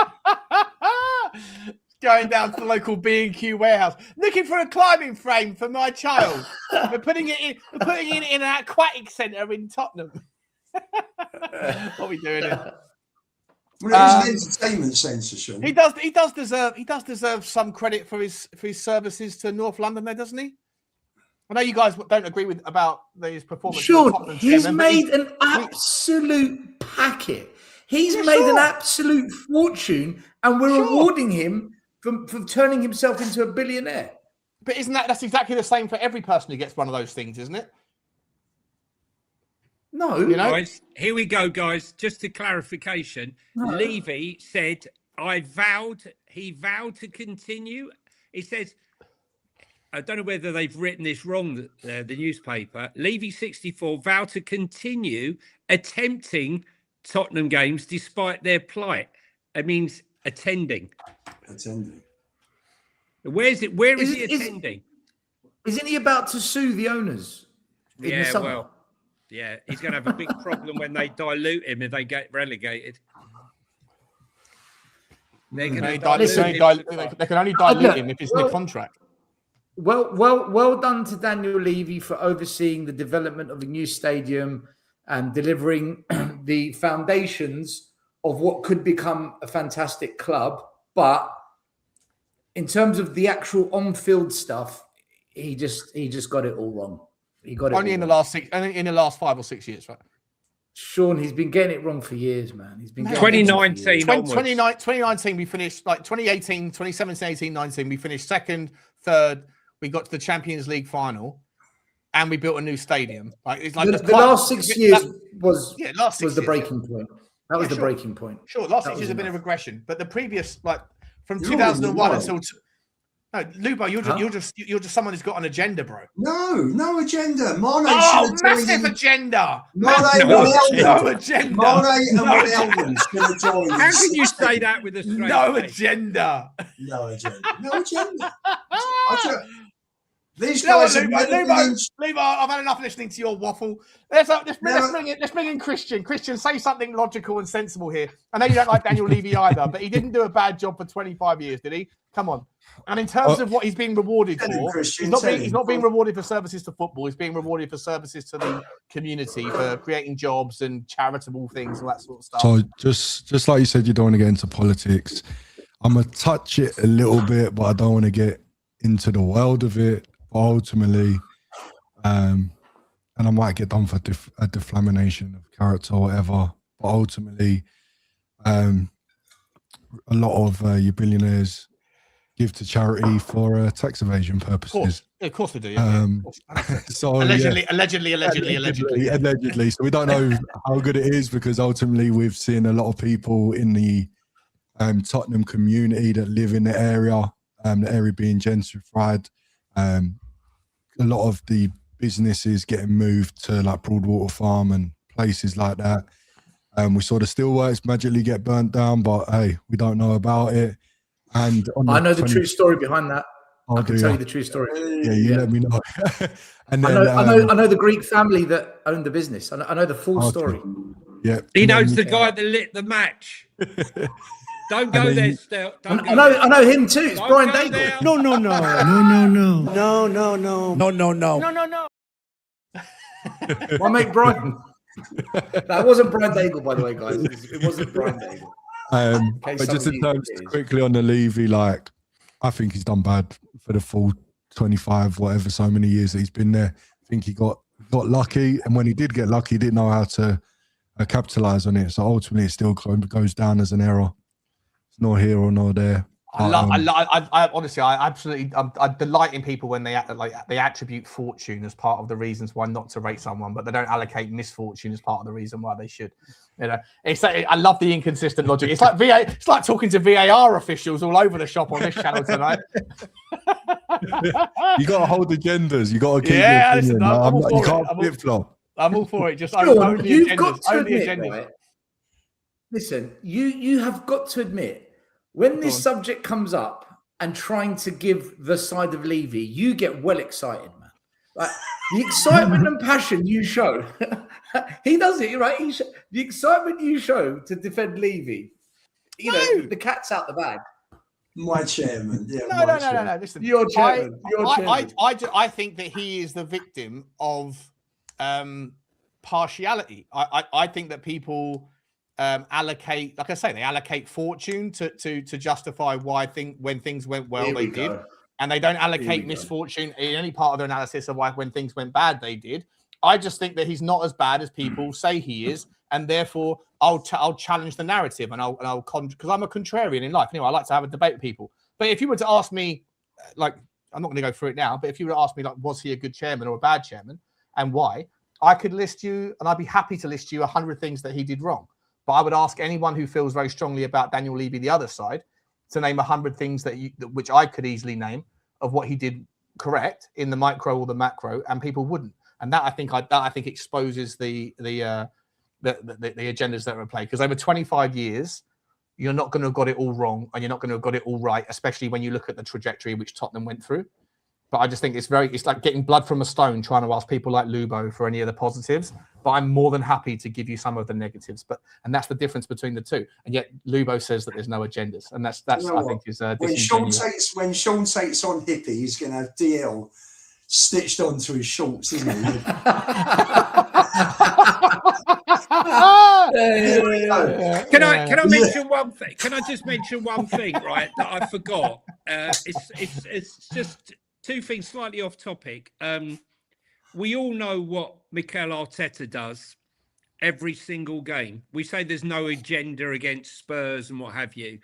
Going down to the local B&Q warehouse, looking for a climbing frame for my child. We're putting it in an aquatic centre in Tottenham. What are we doing here? Well, it is an entertainment centre, Sean. He does deserve some credit for his services to North London, there, doesn't he? I know you guys don't agree about his performance. Sure, he's made an absolute packet. He's made an absolute fortune, and we're rewarding him from turning himself into a billionaire. But that's exactly the same for every person who gets one of those things, isn't it? No. Guys, here we go, guys. Just a clarification. No. Levy said, he vowed to continue. He says, I don't know whether they've written this wrong, the newspaper. Levy 64 vowed to continue attempting Tottenham games despite their plight. It means attending. Where is he attending? Isn't he about to sue the owners? Yeah, well, yeah, he's going to have a big problem when they dilute him if they get relegated. They can only dilute him if it's in the contract. Well done to Daniel Levy for overseeing the development of the new stadium, and delivering the foundations of what could become a fantastic club. But in terms of the actual on-field stuff, he just got it all wrong. He got it only all in the wrong. last 6, only in the last 5 or 6 years, right? Sean, he's been getting it wrong for years, man. He's been getting 2019 onwards. 2019, we finished like 2018, 2017, 18, 19. We finished second, third. We got to the Champions League final, and we built a new stadium. Like it's like the last 6 years was the breaking point. That was the sure. breaking point. Sure, last 6 years have been a regression, but the previous, like from 2001 until no, Lubo, you're just someone who's got an agenda, bro. No agenda. Mane massive agenda. Mane and No agenda. Mane and Wijnaldum's going to join. How can you say that with a straight No face? agenda. No agenda. No agenda. These You know what, guys have Lubo, I've had enough listening to your waffle. Let's bring in Christian. Christian, say something logical and sensible here. I know you don't like Daniel Levy either, but he didn't do a bad job for 25 years, did he? Come on. And in terms of what he's being rewarded for, he's not being rewarded for services to football. He's being rewarded for services to the community, for creating jobs and charitable things and that sort of stuff. So just like you said, you don't want to get into politics. I'm going to touch it a little bit, but I don't want to get into the world of it. But ultimately, and I might get done for a defamation of character or whatever, but ultimately, a lot of your billionaires give to charity for tax evasion purposes. Of course they do. Yeah. So allegedly. So we don't know how good it is, because ultimately we've seen a lot of people in the Tottenham community that live in the area being gentrified. A lot of the businesses getting moved to like Broadwater Farm and places like that. We saw the steelworks magically get burnt down, but hey, we don't know about it. And I know the true story behind that. I can tell you the true story. Yeah, you let me know. And then, I know the Greek family that owned the business. I know the full story. Yeah, He knows the guy that lit the match. Don't go there, Stel. I know him too. It's Brian Daigle. No. My mate Brian. That wasn't Brian Daigle, by the way, guys. It wasn't Brian Daigle. But just in terms quickly on the Levy, like I think he's done bad for the full 25, whatever, so many years that he's been there. I think he got lucky, and when he did get lucky, he didn't know how to capitalize on it. So ultimately, it still goes down as an error. It's not here or not there. I honestly, I delight in people when they attribute fortune as part of the reasons why not to rate someone, but they don't allocate misfortune as part of the reason why they should. You know, I love the inconsistent logic. It's like It's like talking to VAR officials all over the shop on this channel tonight. You got to hold agendas. You got to keep. Yeah, listen, you can't flip flop. I'm all for it. Just Sean, own the you've agendas. got to Own the admit, agendas. right? Listen, you have got to admit, when this subject comes up and trying to give the side of Levy, you get well excited, man. Like the excitement and passion you show, he does it, right? The excitement you show to defend Levy, you know, the cat's out the bag. My chairman. Yeah, No. Listen, Your chairman. I think that he is the victim of partiality. I think that people allocate, like I say, they allocate fortune to justify when things went well, they did, and they don't allocate misfortune in any part of their analysis of why when things went bad, they did. I just think that he's not as bad as people say he is, and therefore I'll challenge the narrative, and I'll because I'm a contrarian in life. Anyway, I like to have a debate with people. But if you were to ask me, like, I'm not going to go through it now, but if you were to ask me, like, was he a good chairman or a bad chairman, and why, I could list you, and I'd be happy to list you 100 things that he did wrong. But I would ask anyone who feels very strongly about Daniel Levy, the other side, to name 100 things which I could easily name of what he did correct in the micro or the macro, and people wouldn't. And that I think exposes the agendas that are at play. Because over 25 years, you're not going to have got it all wrong, and you're not going to have got it all right, especially when you look at the trajectory which Tottenham went through. But I just think it's like getting blood from a stone trying to ask people like Lubo for any of the positives. But I'm more than happy to give you some of the negatives. And that's the difference between the two. And yet Lubo says that there's no agendas, and that's I think is when Sean takes on hippie, he's going to have DL stitched onto his shorts, isn't he? Can I mention one thing? Can I just mention one thing, right, that I forgot? It's just two things slightly off topic. We all know what Mikel Arteta does every single game. We say there's no agenda against Spurs and what have you.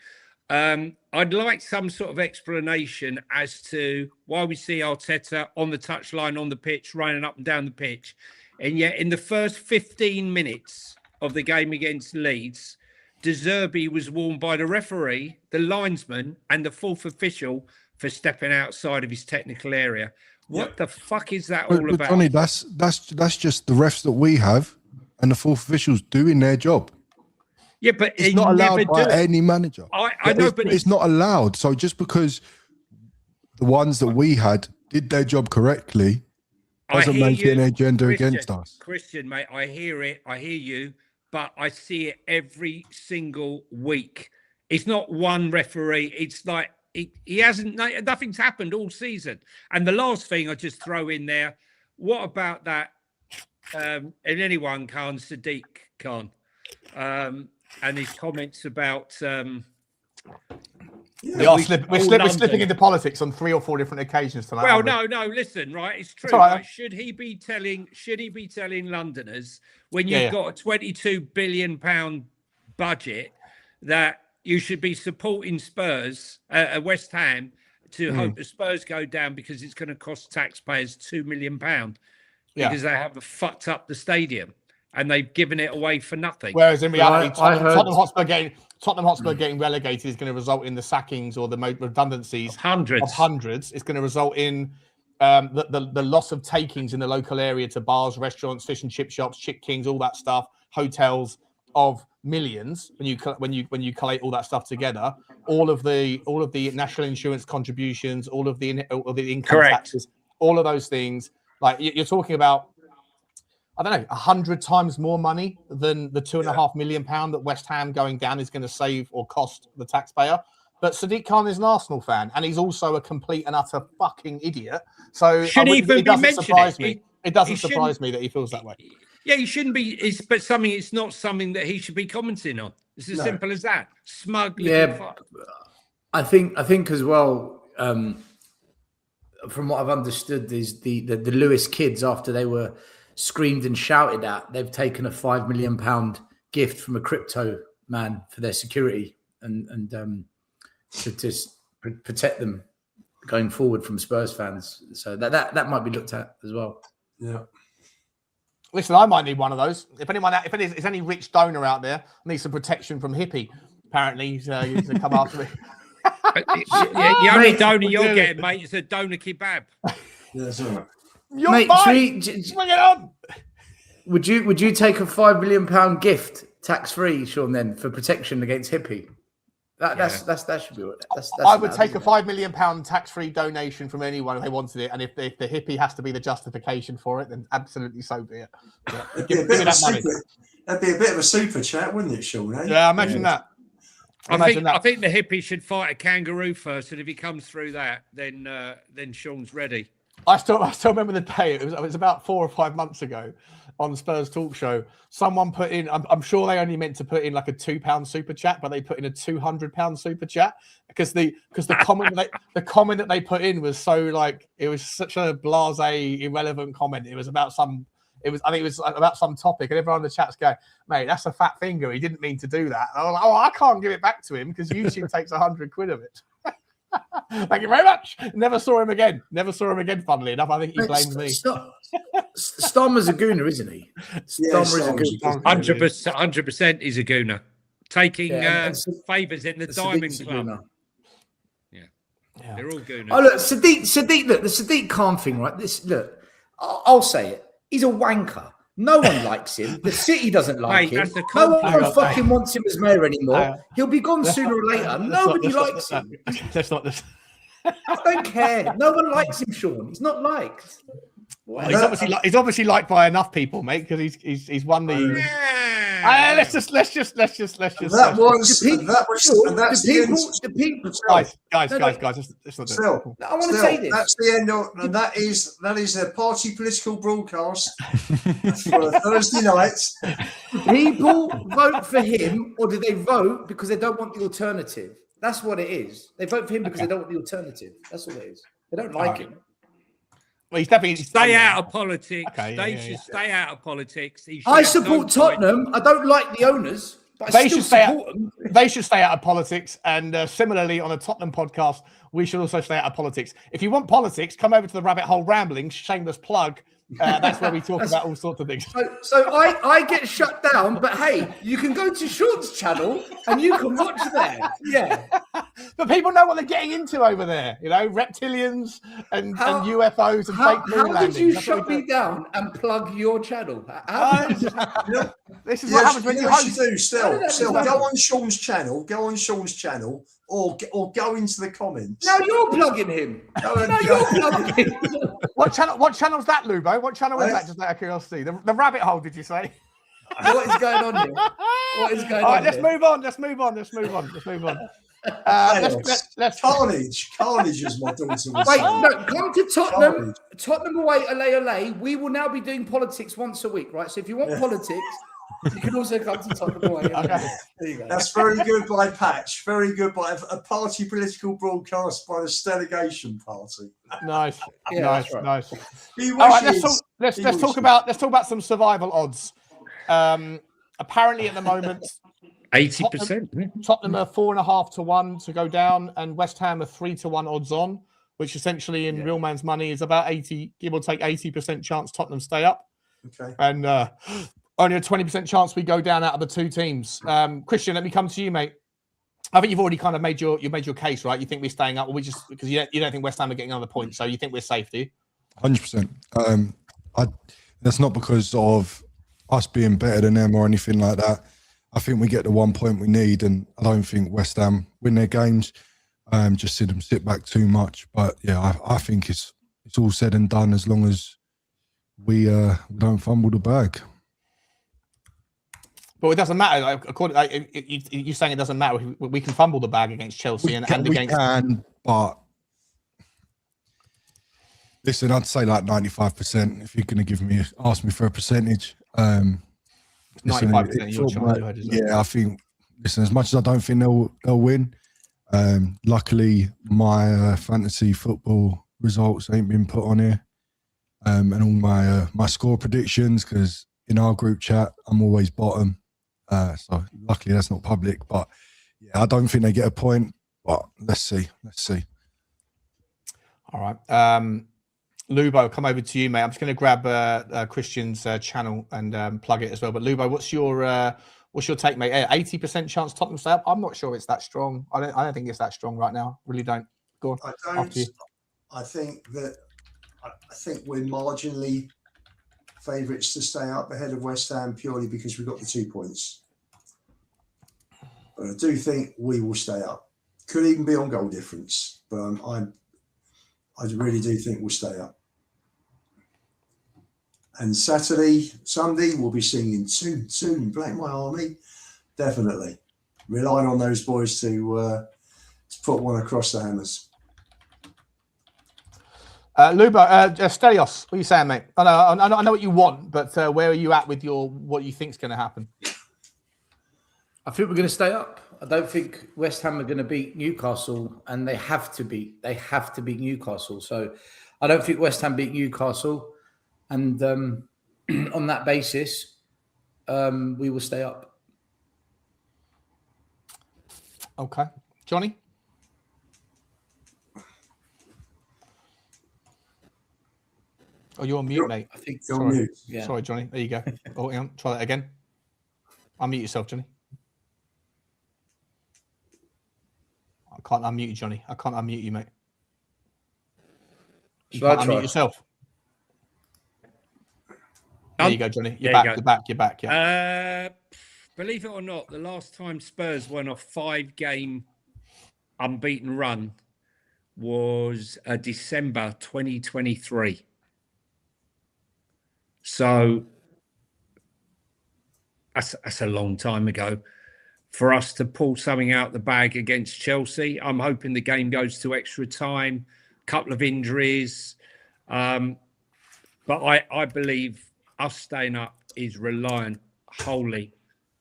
I'd like some sort of explanation as to why we see Arteta on the touchline, on the pitch, running up and down the pitch. And yet in the first 15 minutes of the game against Leeds, De Zerbi was warned by the referee, the linesman, and the fourth official for stepping outside of his technical area. What the fuck is that all about? Johnny, that's just the refs that we have and the fourth officials doing their job. Yeah, but it's not allowed by any manager. I know, but it's not allowed. So just because the ones that we had did their job correctly doesn't make it an agenda against us. Christian, mate, I hear it. I hear you, but I see it every single week. It's not one referee. It's like he hasn't. Nothing's happened all season. And the last thing I just throw in there: what about that? And anyone can, Sadiq Khan. And his comments about we're slipping into politics on 3 or 4 different occasions tonight. Well, no, listen, right? It's true. Right. Right? Should he be telling Londoners when you've got a £22 billion budget that you should be supporting Spurs, West Ham, to hope the Spurs go down because it's going to cost taxpayers £2 million because they have fucked up the stadium. And they've given it away for nothing. Whereas in reality, Tottenham Hotspur getting relegated is going to result in the sackings or the redundancies of hundreds. It's going to result in the loss of takings in the local area to bars, restaurants, fish and chip shops, Chick Kings, all that stuff, hotels of millions. When you collate all that stuff together, all of the national insurance contributions, all of the income taxes, all of those things, like you're talking about. I don't know, 100 times more money than the £2.5 million that West Ham going down is going to save or cost the taxpayer. But Sadiq Khan is an Arsenal fan, and he's also a complete and utter fucking idiot. So it doesn't surprise me. It doesn't surprise me that he feels that way. Yeah, he shouldn't be. It's not something that he should be commenting on. It's as simple as that. Smug. I think as well. From what I've understood, is the Lewis kids, after they were screamed and shouted at, they've taken a £5 million gift from a crypto man for their security and to protect them going forward from Spurs fans. So that might be looked at as well. Yeah. Listen, I might need one of those. If there's any rich donor out there needs some protection from Hippie, apparently he's going to come after me. The only donor you're getting, mate, is a donor kebab. Yeah, that's all right. You're mate, fine. Bring it on. Would you take a £5 million gift tax free, Sean? Then for protection against Hippie, that should be what. I would take a £5 million tax free donation from anyone if they wanted it, and if the Hippie has to be the justification for it, then absolutely so be it. Yeah. Give me that money. That'd be a bit of a super chat, wouldn't it, Sean? Eh? Yeah, imagine that. I think the Hippie should fight a kangaroo first, and if he comes through that, then Sean's ready. I still remember the day. It was about 4 or 5 months ago on the Spurs Talk Show. Someone put in. I'm sure they only meant to put in like a £2 super chat, but they put in a £200 super chat because the comment that they put in was so like it was such a blasé, irrelevant comment. It was about some topic, and everyone in the chat's going, "Mate, that's a fat finger. He didn't mean to do that." And I was like, "Oh, I can't give it back to him because YouTube takes £100 of it." Thank you very much. Never saw him again. Funnily enough, I think he blames me. Starmer's a gooner, isn't he? Starmer is a gooner. 100% he's a gooner. Taking favours in the Diamond Club. Yeah, they're all gooners. Oh look, Sadiq. Look, the Sadiq Khan thing, right? I'll say it. He's a wanker. No one likes him. The city doesn't like him. No one fucking wants him as mayor anymore. He'll be gone sooner or later. Nobody likes him. That's not this. I don't care. No one likes him, Sean. He's not liked. Well, he's obviously liked by enough people, mate, because he's won the. Let's just. Guys. Let's not Still, I want to say this. That's the end of, and that is a party political broadcast for a Thursday night. People vote for him, or do they vote because they don't want the alternative? That's what it is. They vote for him because they don't want the alternative. That's what it is. They don't like him. Well, he's definitely stay out of politics. Okay, they should stay out of politics. I support Tottenham. I don't like the owners, but I still support them. They should stay out of politics. And similarly, on a Tottenham podcast, we should also stay out of politics. If you want politics, come over to the Rabbit Hole Ramblings, shameless plug. That's where we talk about all sorts of things. So I get shut down, but hey, you can go to Sean's channel and you can watch there. Yeah. But people know what they're getting into over there, you know, reptilians and UFOs and fake moon landings. How did you shut me down and plug your channel? This is what happens when you host. Still, go on Sean's channel. Or go into the comments. Now you're plugging him. You're plugging him. What channel's that, Lubo? What channel is that? Just out of curiosity. The Rabbit Hole, did you say? What is going on here? What is going on? Let's move on. Let's move on. Let's Carnage is my daughter. Wait, no, come to Tottenham. Carnage. Tottenham away, LA. We will now be doing politics once a week, right? So if you want politics, you can also come to Tottenham away. Okay. There you go. That's very good by Patch. Very good by a party political broadcast by the Delegation Party. Nice. Yeah, nice. right. Nice. All right, let's talk about some survival odds. Apparently at the moment 80%. Tottenham are 4.5 to 1 to go down, and West Ham are 3 to 1 odds on, which essentially in real man's money is about 80, give or take 80% chance Tottenham stay up. Okay. And only a 20% chance we go down out of the two teams. Christian, let me come to you, mate. I think you've already kind of made your case, right? You think we're staying up, or we just because you don't think West Ham are getting another point, so you think we're safe, do you? 100%. That's not because of us being better than them or anything like that. I think we get the 1 point we need, and I don't think West Ham win their games. Just see them sit back too much. But yeah, I think it's all said and done as long as we don't fumble the bag. But it doesn't matter. You're saying it doesn't matter. We can fumble the bag against Chelsea and against. We can, but listen, I'd say like 95%. If you're going to ask me for a percentage, 95%. Yeah, I think. Listen, as much as I don't think they'll win, luckily my fantasy football results ain't been put on here, and all my score predictions, because in our group chat I'm always bottom. So luckily that's not public, but yeah, I don't think they get a point, but let's see. All right. Lubo, come over to you, mate. I'm just going to grab Christian's channel and plug it as well. But Lubo, what's your take, mate? 80% chance Tottenham stay up? I'm not sure it's that strong. I don't think it's that strong right now. Really don't. Go on. I think we're marginally favourites to stay up ahead of West Ham purely because we've got the 2 points. But I do think we will stay up. Could even be on goal difference, but I really do think we'll stay up. And Sunday, we'll be singing soon, Black My Army. Definitely. Relying on those boys to put one across the hammers. Lubo, Stelios, what are you saying, mate? I know what you want, but where are you at with what you think is going to happen? I think we're going to stay up. I don't think West Ham are going to beat Newcastle, and they have to beat Newcastle. So I don't think West Ham beat Newcastle, and on that basis, we will stay up. Okay, Johnny. Oh, you're on mute, mate. I think you're on mute. Yeah. Sorry, Johnny. There you go. Oh, hang on. Try that again. Unmute yourself, Johnny. I can't unmute you, Johnny. I can't unmute you, mate. You can't unmute yourself. There you go, Johnny. You're back. Yeah. Believe it or not, the last time Spurs won a 5-game unbeaten run was December 2023. So that's a long time ago. For us to pull something out the bag against Chelsea, I'm hoping the game goes to extra time, couple of injuries. But I believe us staying up is reliant wholly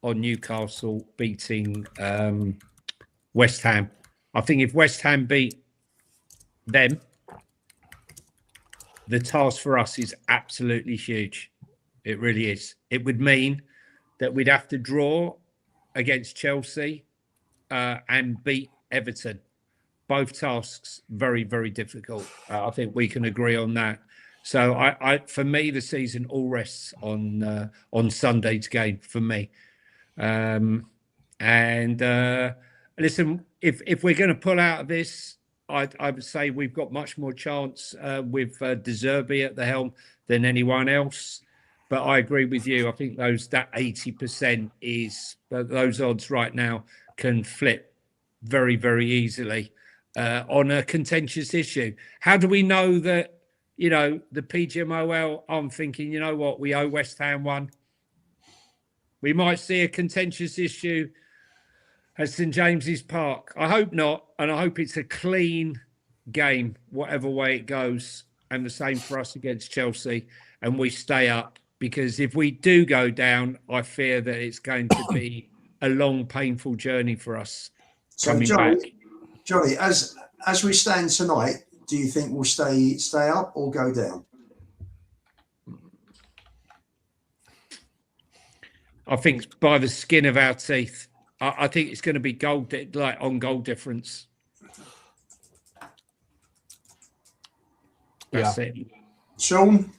on Newcastle beating West Ham. I think if West Ham beat them, the task for us is absolutely huge. It really is. It would mean that we'd have to draw against Chelsea and beat Everton. Both tasks very, very difficult. I think we can agree on that. So for me, the season all rests on Sunday's game for me. Listen, if we're going to pull out of this, I would say we've got much more chance with De Zerbi at the helm than anyone else. But I agree with you. I think that 80% is those odds right now can flip very, very easily on a contentious issue. How do we know that, the PGMOL, I'm thinking, you know what, we owe West Ham one. We might see a contentious issue at St James's Park. I hope not, and I hope it's a clean game, whatever way it goes, and the same for us against Chelsea, and we stay up. Because if we do go down, I fear that it's going to be a long, painful journey for us coming back. Johnny, as we stand tonight, do you think we'll stay up or go down? I think by the skin of our teeth. I think it's going to be goal difference. That's it. Sean,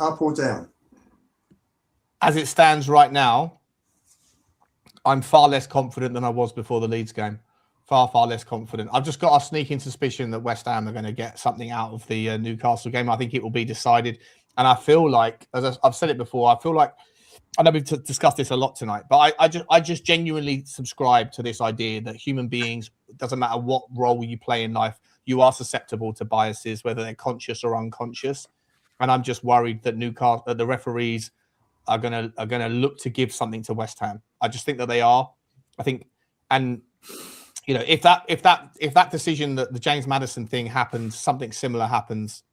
up or down? As it stands right now, I'm far less confident than I was before the Leeds game. Far, far less confident. I've just got a sneaking suspicion that West Ham are going to get something out of the Newcastle game. I think it will be decided. And I feel like, as I've said it before, I know we've discussed this a lot tonight, but I just genuinely subscribe to this idea that human beings, doesn't matter what role you play in life, you are susceptible to biases, whether they're conscious or unconscious. And I'm just worried that the referees are gonna look to give something to West Ham. I just think that they are. I think, and if that decision, that the James Maddison thing happens, something similar happens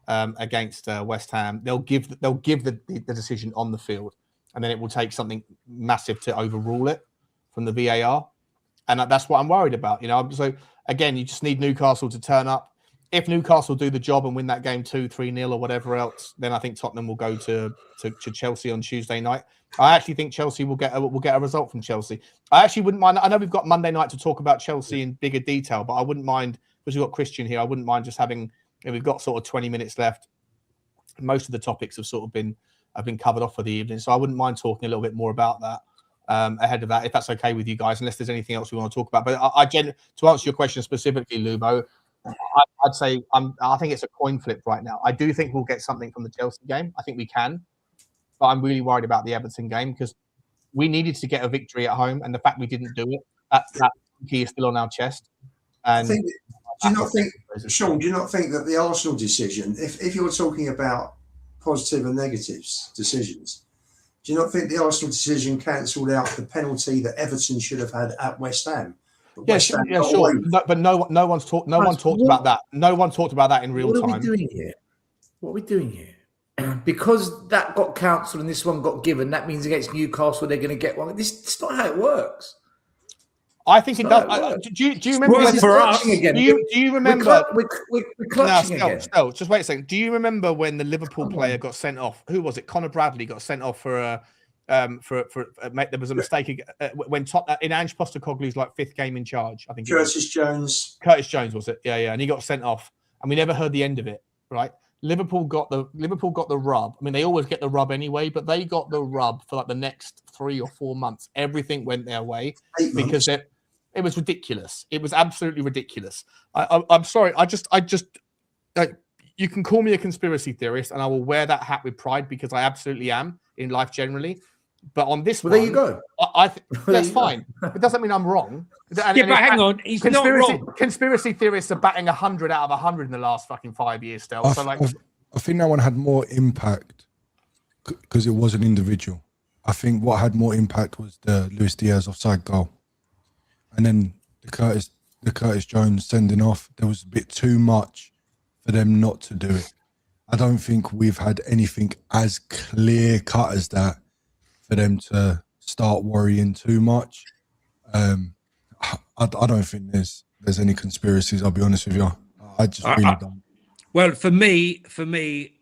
against West Ham, they'll give the decision on the field, and then it will take something massive to overrule it from the VAR, and that's what I'm worried about. So again, you just need Newcastle to turn up. If Newcastle do the job and win that game 2-3-0 or whatever else, then I think Tottenham will go to Chelsea on Tuesday night. I actually think Chelsea will get a result from Chelsea. I actually wouldn't mind. I know we've got Monday night to talk about Chelsea in bigger detail, but I wouldn't mind, because we've got Christian here. I wouldn't mind just having. We've got sort of 20 minutes left. Most of the topics have been covered off for the evening, so I wouldn't mind talking a little bit more about that ahead of that, if that's okay with you guys. Unless there's anything else we want to talk about. But to answer your question specifically, Lubo, I'd say I think it's a coin flip right now. I do think we'll get something from the Chelsea game. I think we can, but I'm really worried about the Everton game because we needed to get a victory at home, and the fact we didn't do it, that key is still on our chest. And do you not think that the Arsenal decision, if you're talking about positive and negatives decisions, do you not think the Arsenal decision cancelled out the penalty that Everton should have had at West Ham? Yeah, sure. No, but no one's talked about that. No one talked about that in real time. What are we doing here? Because that got cancelled and this one got given, that means against Newcastle they're going to get one. It's not how it works. I think it does. Do you remember? Do you remember? We're clutching again. Still, just wait a second. Do you remember when the Liverpool player got sent off? Who was it? Conor Bradley got sent off for there was a mistake when in Ange Postecoglou's fifth game in charge. I think Curtis Jones was it? Yeah, and he got sent off, and we never heard the end of it. Right? Liverpool got the rub. I mean, they always get the rub anyway, but they got the rub for the next 3 or 4 months. Everything went their way because it was ridiculous. It was absolutely ridiculous. I'm sorry. I just you can call me a conspiracy theorist, and I will wear that hat with pride because I absolutely am in life generally. But on this one, there you go. I think that's fine. It doesn't mean I'm wrong. But hang on, he's not wrong. Conspiracy theorists are batting 100 out of 100 in the last fucking 5 years. Still, I think that one had more impact because it was an individual. I think what had more impact was the Luis Diaz offside goal, and then the Curtis Jones sending off. There was a bit too much for them not to do it. I don't think we've had anything as clear cut as that for them to start worrying too much. I don't think there's any conspiracies. I'll be honest with you. I just really don't. Well, for me,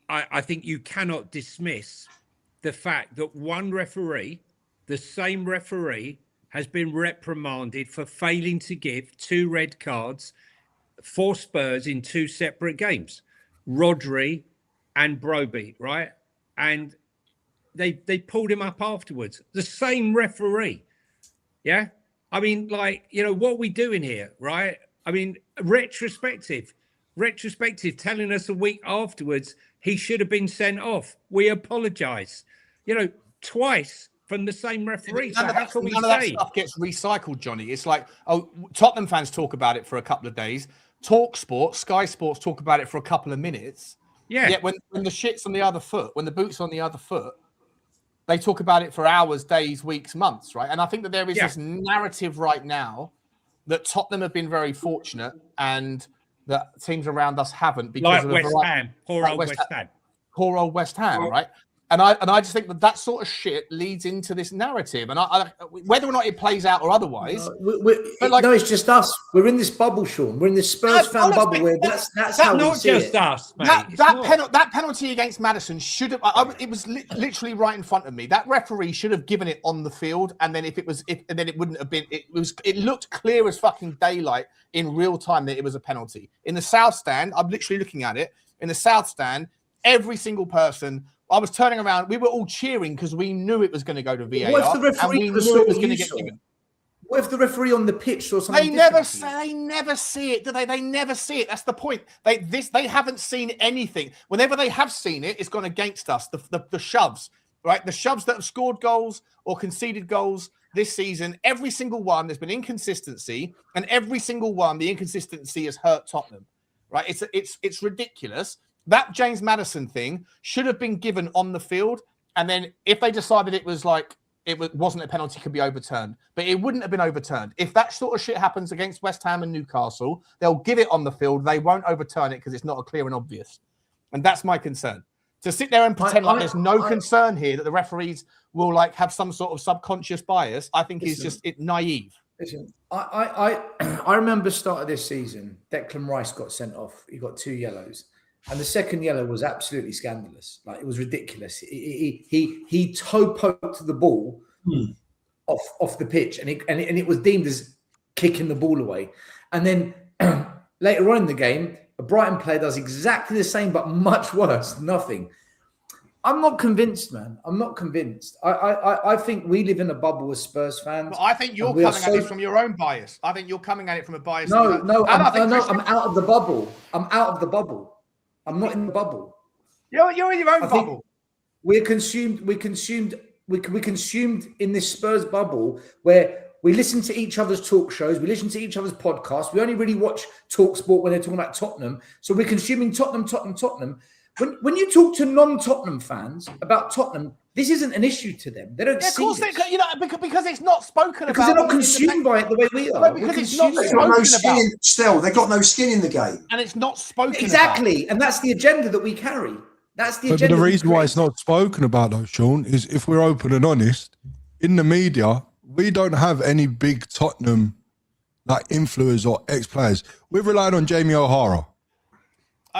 I think you cannot dismiss the fact that one referee, the same referee, has been reprimanded for failing to give 2 red cards for Spurs in 2 separate games, Rodri and Broby, right? And they pulled him up afterwards. The same referee, yeah? I mean, like, you know, what are we doing here, right? I mean, retrospective telling us a week afterwards he should have been sent off. We apologise. You know, twice from the same referee. So how can we say? None of that stuff gets recycled, Johnny. It's like, oh, Tottenham fans talk about it for a couple of days. Talk Sports, Sky Sports talk about it for a couple of minutes. Yeah. Yet when the shit's on the other foot, when the boot's on the other foot, they talk about it for hours, days, weeks, months, right? And I think that there is this narrative right now that Tottenham have been very fortunate and that teams around us haven't, because of West Ham, poor old West Ham, right? And I just think that sort of shit leads into this narrative, and I whether or not it plays out or otherwise. No, it's just us. We're in this bubble, Sean. We're in this Spurs fan bubble where that's how we see it. Us, mate. That penalty against Maddison should have. It was literally right in front of me. That referee should have given it on the field, and then then it wouldn't have been. It looked clear as fucking daylight in real time that it was a penalty. In the South Stand, I'm literally looking at it. In the South Stand, every single person. I was turning around. We were all cheering because we knew it was going to go to VAR. What if the referee and we knew it was going to get given? What if the referee on the pitch saw something? They never see it, do they? They never see it. That's the point. They haven't seen anything. Whenever they have seen it, it's gone against us. The shoves, right? The shoves that have scored goals or conceded goals this season, every single one, there's been inconsistency, and every single one, the inconsistency has hurt Tottenham, right? It's ridiculous. That James Maddison thing should have been given on the field, and then if they decided it wasn't a penalty, could be overturned. But it wouldn't have been overturned. If that sort of shit happens against West Ham and Newcastle, they'll give it on the field. They won't overturn it because it's not clear and obvious. And that's my concern. To sit there and pretend like there's no concern here that the referees will like have some sort of subconscious bias, I think is just naive. Listen, I remember start of this season, Declan Rice got sent off. He got 2 yellows. And the second yellow was absolutely scandalous. Like, it was ridiculous. He toe poked the ball off the pitch, and it was deemed as kicking the ball away. And then later on in the game, a Brighton player does exactly the same, but much worse. Nothing. I'm not convinced, man. I'm not convinced. I think we live in a bubble as Spurs fans. But I think you're coming at it from your own bias. I think you're coming at it from a bias. No, I'm out of the bubble. I'm out of the bubble. I'm not in the bubble. You're in your own bubble. We're consumed in this Spurs bubble where we listen to each other's talk shows, we listen to each other's podcasts. We only really watch Talk Sport when they're talking about Tottenham. So we're consuming Tottenham. When you talk to non-Tottenham fans about Tottenham, this isn't an issue to them. They don't see it. Of course, because it's not spoken about. Because they're not consumed by it the way we are. Because it's not they've got no skin. Still, they've got no skin in the game, and it's not spoken exactly. about. And that's the agenda that we carry. That's the agenda. But the reason why it's not spoken about, though, Sean, is if we're open and honest, in the media, we don't have any big Tottenham like influencers or ex-players. We're relying on Jamie O'Hara.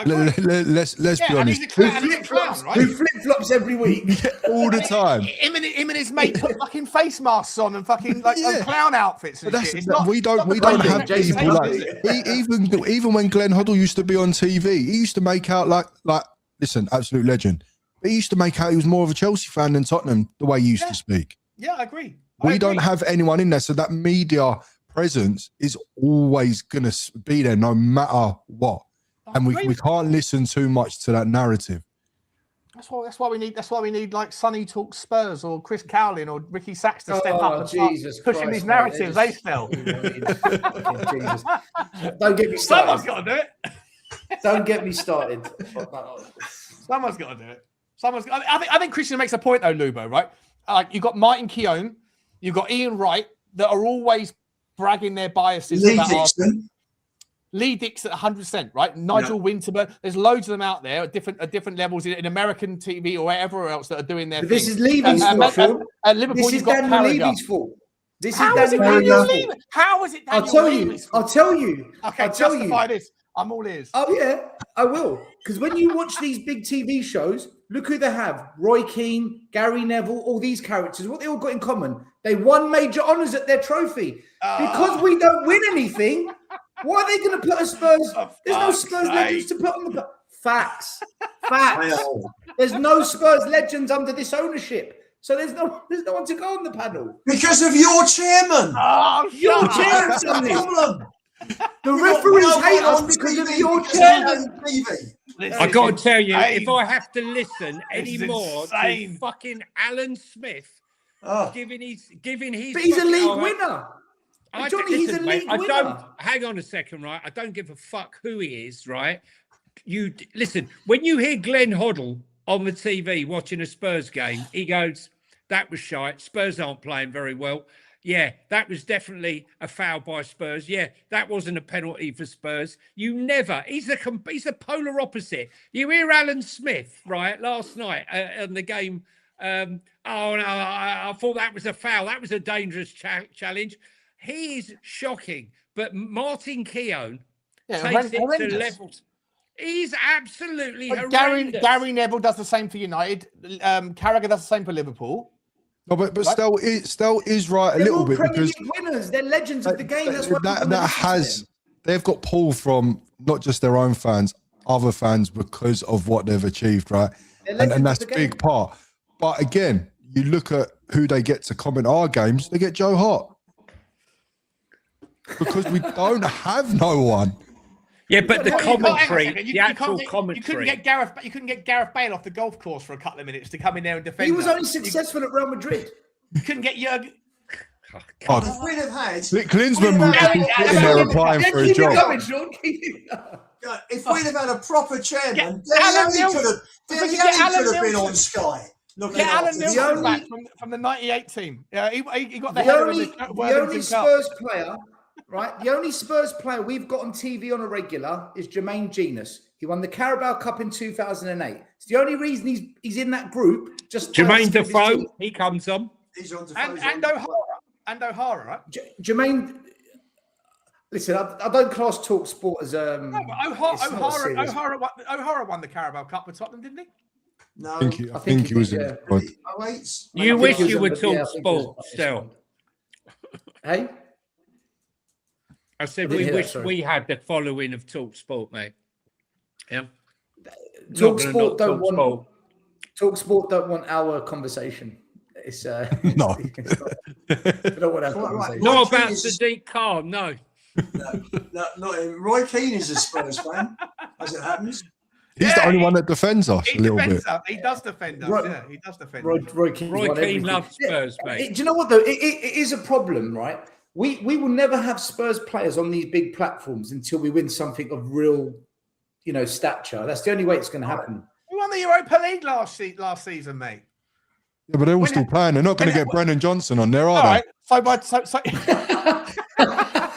Let's be honest. Who flip-flops every week, all the time. Him and his mate put fucking face masks on and fucking clown outfits and shit. We don't have people like even when Glenn Hoddle used to be on TV, he used to make out like listen, absolute legend. But he used to make out he was more of a Chelsea fan than Tottenham, the way he used to speak. Yeah, I agree. We don't have anyone in there, so that media presence is always gonna be there no matter what. And we can't listen too much to that narrative. That's why we need like Sonny Talk Spurs or Chris Cowlin or Ricky Sachs to step up and start pushing these narratives. They still. Don't get me started. Someone's got to do it. Don't get me started. Someone's got to do it. I think Christian makes a point though, Lubo. Right? Like you've got Martin Keown, you've got Ian Wright that are always bragging their biases Lee about Dixon. Lee Dixon, 100%, right? Nigel Winterburn. There's loads of them out there at different levels in American TV or wherever else that are doing their But thing. this is Levy's fault, Sean. At Liverpool, This is you've got Daniel Carragher. Levy's fault. This is How is it Daniel Daniel Levy's Levy? fault. How is it Daniel I'll tell you. Levy's fault? I'll tell you. Okay, I'll tell you. justify this. I'm all ears. Oh yeah, I will. Because when you watch these big TV shows, look who they have: Roy Keane, Gary Neville, all these characters. What they all got in common? They won major honours at their trophy. Because we don't win anything, why are they going to put a Spurs? There's no Spurs legends to put on the facts. Facts. There's no Spurs legends under this ownership, so there's no one to go on the panel. Because of your chairman. Oh, Your shut up. chairman's done this. Problem. The referees hate us because of your chairman. Listen, I got to tell you, insane. if I have to listen This is anymore to insane. fucking Alan Smith Oh. giving his, But he's a fucking- league oh, winner. I Johnny, don't- he's a listen, mate, league I winner. don't. Hang on a second, right? I don't give a fuck who he is, right? You listen when you hear Glenn Hoddle on the TV watching a Spurs game, he goes, "That was shite. Spurs aren't playing very well." Yeah, that was definitely a foul by Spurs. Yeah, that wasn't a penalty for Spurs. You never. He's a polar opposite. You hear Alan Smith right last night on the game. Oh no, I thought that was a foul. That was a dangerous challenge. He is shocking. But Martin Keown takes it to levels. He's absolutely horrendous. Gary Neville does the same for United. Carragher does the same for Liverpool. No, but Stell is right a They're little all bit Premier because League winners. They're legends of the game. That's what they've got pull from not just their own fans, other fans because of what they've achieved, right? And that's a big part. But again, you look at who they get to comment our games, they get Joe Hart. Because we don't have no one. Yeah, but the commentary, You the actual couldn't commentary. get Gareth Bale off the golf course for a couple of minutes to come in there and defend. He was us. only successful at Real Madrid. You couldn't get Jurgen. Oh, If we'd have had, Klinsmann would be sitting there applying for a Keep it job. going, Sean. Keep it going. if we'd have had a proper chairman, Alan Dele Mills. Alli Get Alan could have been Mills. on Sky. Looking Get Alan after Mills the back from the '98 team. Yeah, he got the The header only, in the the Worthington only Cup. Spurs player, right? The only Spurs player we've got on TV on a regular is Jermaine Genius. He won the Carabao Cup in 2008. It's the only reason he's in that group. Just Jermaine Defoe, he comes on. He's on And O'Hara, right? Jermaine, listen, I don't class Talk Sport as No, but O'Hara won the Carabao Cup with Tottenham, didn't he? No, I think he was in the squad. You I wish think he you was would on the- yeah, I talk think he was sport on still. Hey, I said I didn't we hear that, wish sorry. we had the following of Talk Sport, mate. Yeah. Talk Not gonna Sport knock don't Talk want Talk Sport don't want our conversation. It's No. they don't want our conversation. Not Roy about Keane is- Sadiq Khan, no. No, not him. Roy Keane is a Spurs fan, as it happens. He's the only one that defends us He a little defends bit. us. He does defend us. Right. Yeah, he does defend Roy us. Keane Roy Keane loves Spurs, mate. Do you know what though? It is a problem, right? We will never have Spurs players on these big platforms until we win something of real, stature. That's the only way it's going to happen. We won the Europa League last season, mate. Yeah, but they're all still playing. They're not going to get Brennan Johnson on there, are All they? right. So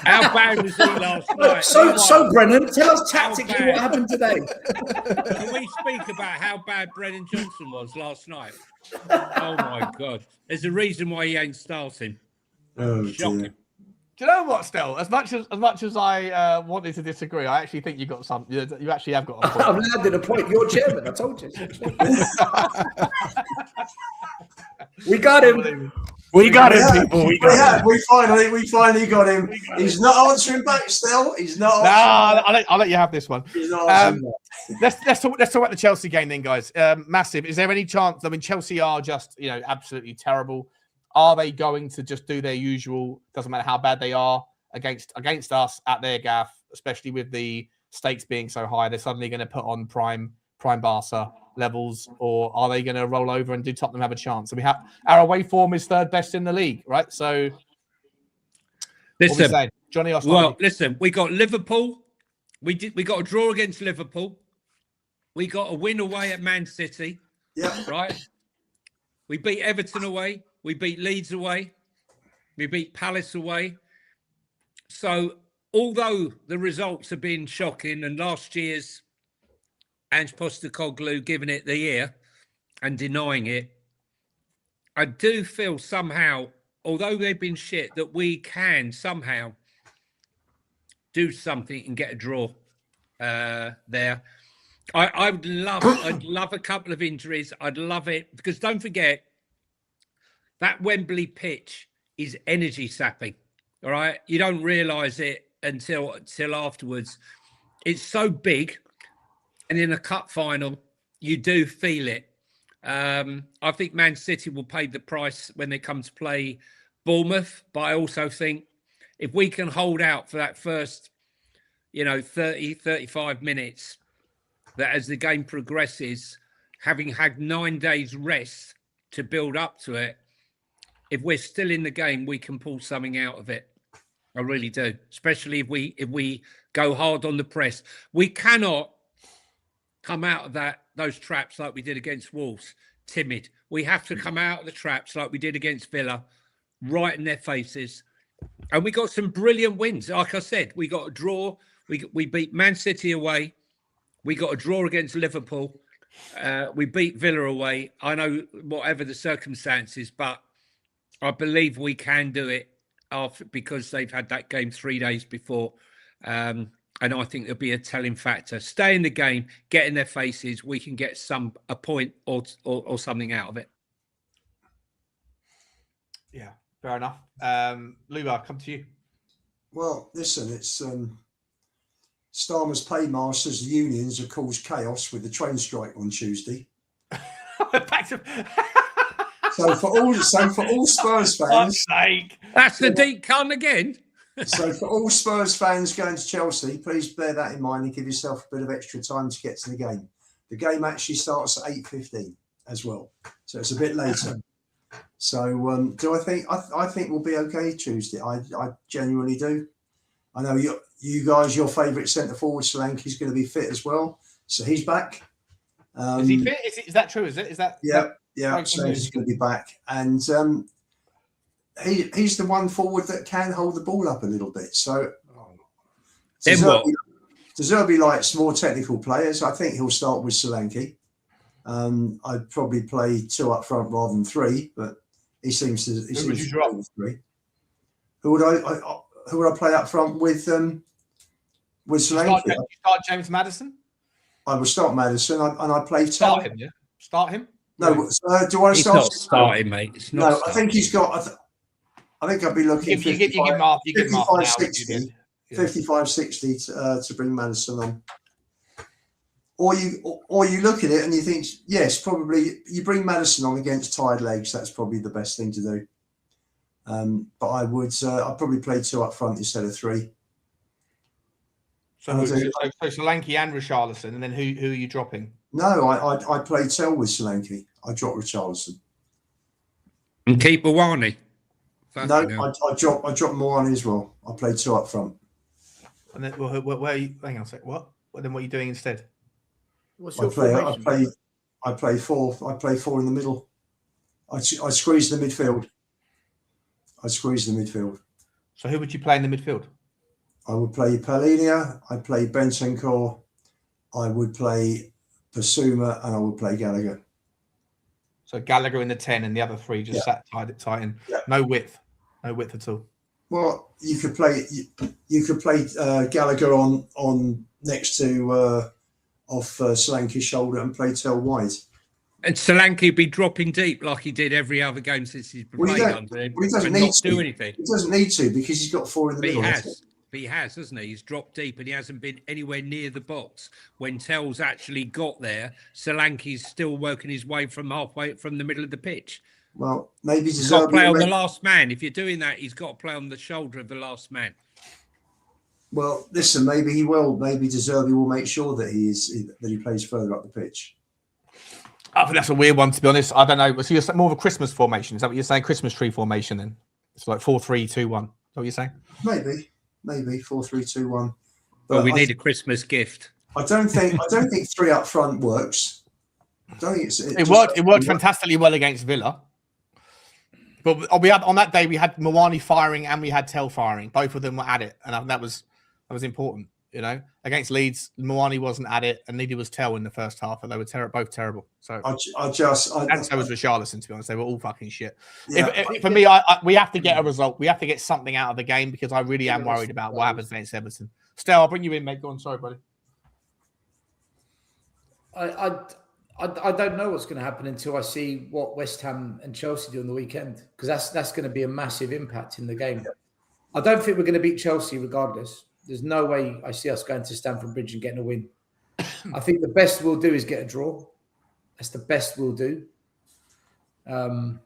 How bad was he last night? So Brennan, tell us tactically bad? what happened today. Can we speak about how bad Brennan Johnson was last night? Oh my God! There's a reason why he ain't starting. Oh, Shocking. dear. do you know what, Stel? As much as I wanted to disagree, I actually think you got some. You actually have got a point. I've landed a point. You're chairman. I told you. We got him. We got Yeah, it, people. we finally got him. He's not answering back still. He's not. No, answering I'll let you have this one. back. He's not answering back. Let's talk about the Chelsea game then, guys. Massive. Is there any chance? I mean, Chelsea are just absolutely terrible. Are they going to just do their usual? Doesn't matter how bad they are against us at their gaff, especially with the stakes being so high. They're suddenly going to put on prime Barca levels, or are they going to roll over and do Tottenham have a chance? So our away form is third best in the league, right? So, Listen, Johnny, listen, we got Liverpool. We got a draw against Liverpool. We got a win away at Man City. Yeah. Right? We beat Everton away. We beat Leeds away. We beat Palace away. So although the results have been shocking and last year's Ange Postecoglou giving it the ear and denying it, I do feel somehow, although they've been shit, that we can somehow do something and get a draw there. I'd love a couple of injuries. I'd love it because don't forget that Wembley pitch is energy sapping. All right, you don't realise it until afterwards. It's so big, and in a cup final, you do feel it. I think Man City will pay the price when they come to play Bournemouth, but I also think if we can hold out for that first, 30, 35 minutes, that as the game progresses, having had 9 days rest to build up to it, if we're still in the game, we can pull something out of it. I really do, especially if we go hard on the press. We cannot come out of those traps like we did against Wolves, timid. We have to come out of the traps like we did against Villa, right in their faces. And we got some brilliant wins. Like I said, we got a draw. We beat Man City away. We got a draw against Liverpool. We beat Villa away. I know whatever the circumstances, but I believe we can do it because they've had that game 3 days before. And I think there'll be a telling factor. Stay in the game, get in their faces. We can get a point or something out of it. Yeah, fair enough. Lou, I'll come to you. Well, listen, it's Starmer's paymasters, the unions, have caused chaos with the train strike on Tuesday. Back to... So for all Spurs fans, That's the deep cunt again. So for all Spurs fans going to Chelsea, please bear that in mind and give yourself a bit of extra time to get to the game. The game actually starts at 8:15 as well, so it's a bit later. So do I think we'll be okay Tuesday? I genuinely do. I know you guys, your favourite centre forward Solanke is going to be fit as well, so he's back. Is he fit? Is that true? Is it? Is that? Yeah. So he's going to be back, and he's the one forward that can hold the ball up a little bit. So Deserby likes more technical players. I think he'll start with Solanke. I'd probably play 2 up front rather than 3, but he seems to. Who would you drop? 3. Who would I play up front with? With Solanke. You start James Maddison. I would start Maddison, and I play. Start him. Yeah. Start him. No, do I start? He's not starting, mate. It's not. No, I think he's got. I think I'd be looking. You give Mark 60, 55-60 to bring Maddison on. Or you look at it and you think, yes, probably you bring Maddison on against tired legs. That's probably the best thing to do. But I'd probably play 2 up front instead of 3. So Solanke and Richarlison, and then who are you dropping? No, I play Tell with Solanke. I drop Richarlison. And keep Awani. No, I drop Moani as well. I play 2 up front. And then where are you? Hang on a sec. What? Well, then what are you doing instead? What's your I play 4. I play 4 in the middle. I squeeze the midfield. So who would you play in the midfield? I would play Palhinha. I'd play Bentancur. I would play Basuma, and I would play Gallagher. So Gallagher in the 10 and the other 3 just sat tight in. Yeah. No width at all. Well, you could play Gallagher on next to off Solanke's shoulder and play Tell wide. And Solanke be dropping deep like he did every other game since he's played under him. He doesn't need to do anything. He doesn't need to because he's got 4 in the middle. He has, hasn't he? He's dropped deep and he hasn't been anywhere near the box. When Tell's actually got there, Solanke's still working his way from the middle of the pitch. Well, maybe he's got to play on the last man. If you're doing that, he's got to play on the shoulder of the last man. Well, listen, maybe he will. Maybe Deserby will make sure that he plays further up the pitch. I think that's a weird one, to be honest. I don't know. So you're more of a Christmas formation. Is that what you're saying? Christmas tree formation then? It's like 4-3-2-1. Is that what you're saying? Maybe 4-3-2-1. Well, we need a Christmas gift. I don't think 3 up front works. don't think It worked fantastically well against Villa. But we had on that day we had Mwani firing and we had Tell firing. Both of them were at it, and that was important. You know, against Leeds, Mwani wasn't at it, and neither was Tell in the first half, and they were both terrible. So and so was Richarlison. To be honest, they were all fucking shit. Yeah, For me, we have to get a result. We have to get something out of the game because I really am worried about what happens against Everton. Stel, I'll bring you in, mate. Go on, sorry, buddy. I don't know what's going to happen until I see what West Ham and Chelsea do on the weekend, because that's going to be a massive impact in the game. I don't think we're going to beat Chelsea regardless. There's no way I see us going to Stamford Bridge and getting a win. I think the best we'll do is get a draw. That's the best we'll do. I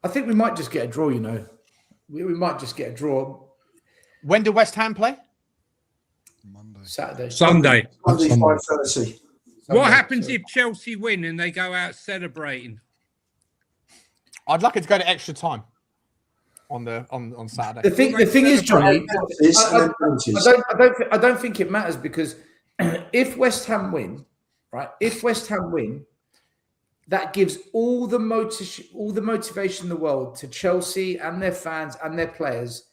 think we might just get a draw, you know. We might just get a draw. When do West Ham play? Monday. Sunday. 5:30. What happens if Chelsea win and they go out celebrating? I'd like it to go to extra time on Saturday. The thing is, Johnny, I don't think it matters, because if West Ham win, right? If West Ham win, that gives all the motivation in the world to Chelsea and their fans and their players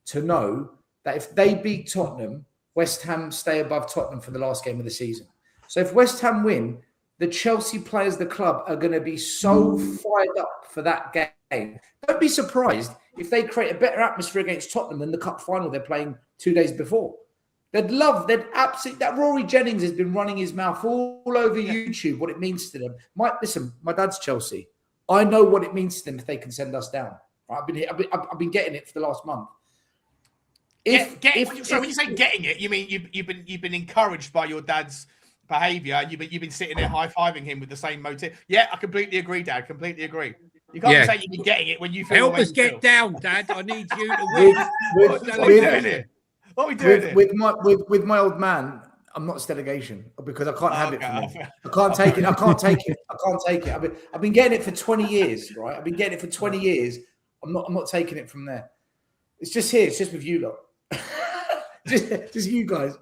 to know that if they beat Tottenham, West Ham stay above Tottenham for the last game of the season. So if West Ham win, the Chelsea players, the club, are going to be so fired up for that game. Don't be surprised if they create a better atmosphere against Tottenham than the cup final they're playing 2 days before. They'd absolutely, that Rory Jennings has been running his mouth all over YouTube, what it means to them. Listen, my dad's Chelsea. I know what it means to them if they can send us down. I've been getting it for the last month. So when you say getting it, you mean you've been encouraged by your dad's behaviour. You've been sitting there high-fiving him with the same motive. Yeah, I completely agree, Dad. Completely agree. You can't say you've been getting it when you feel. Help us get down, Dad. I need you to win. What are we doing here? What are we doing here? With my old man, I'm not Stelegation because I can't have it from him. I can't take it. I can't take it. I've been getting it for 20 years, right? I've been getting it for 20 years. I'm not taking it from there. It's just here. It's just with you lot. just you guys.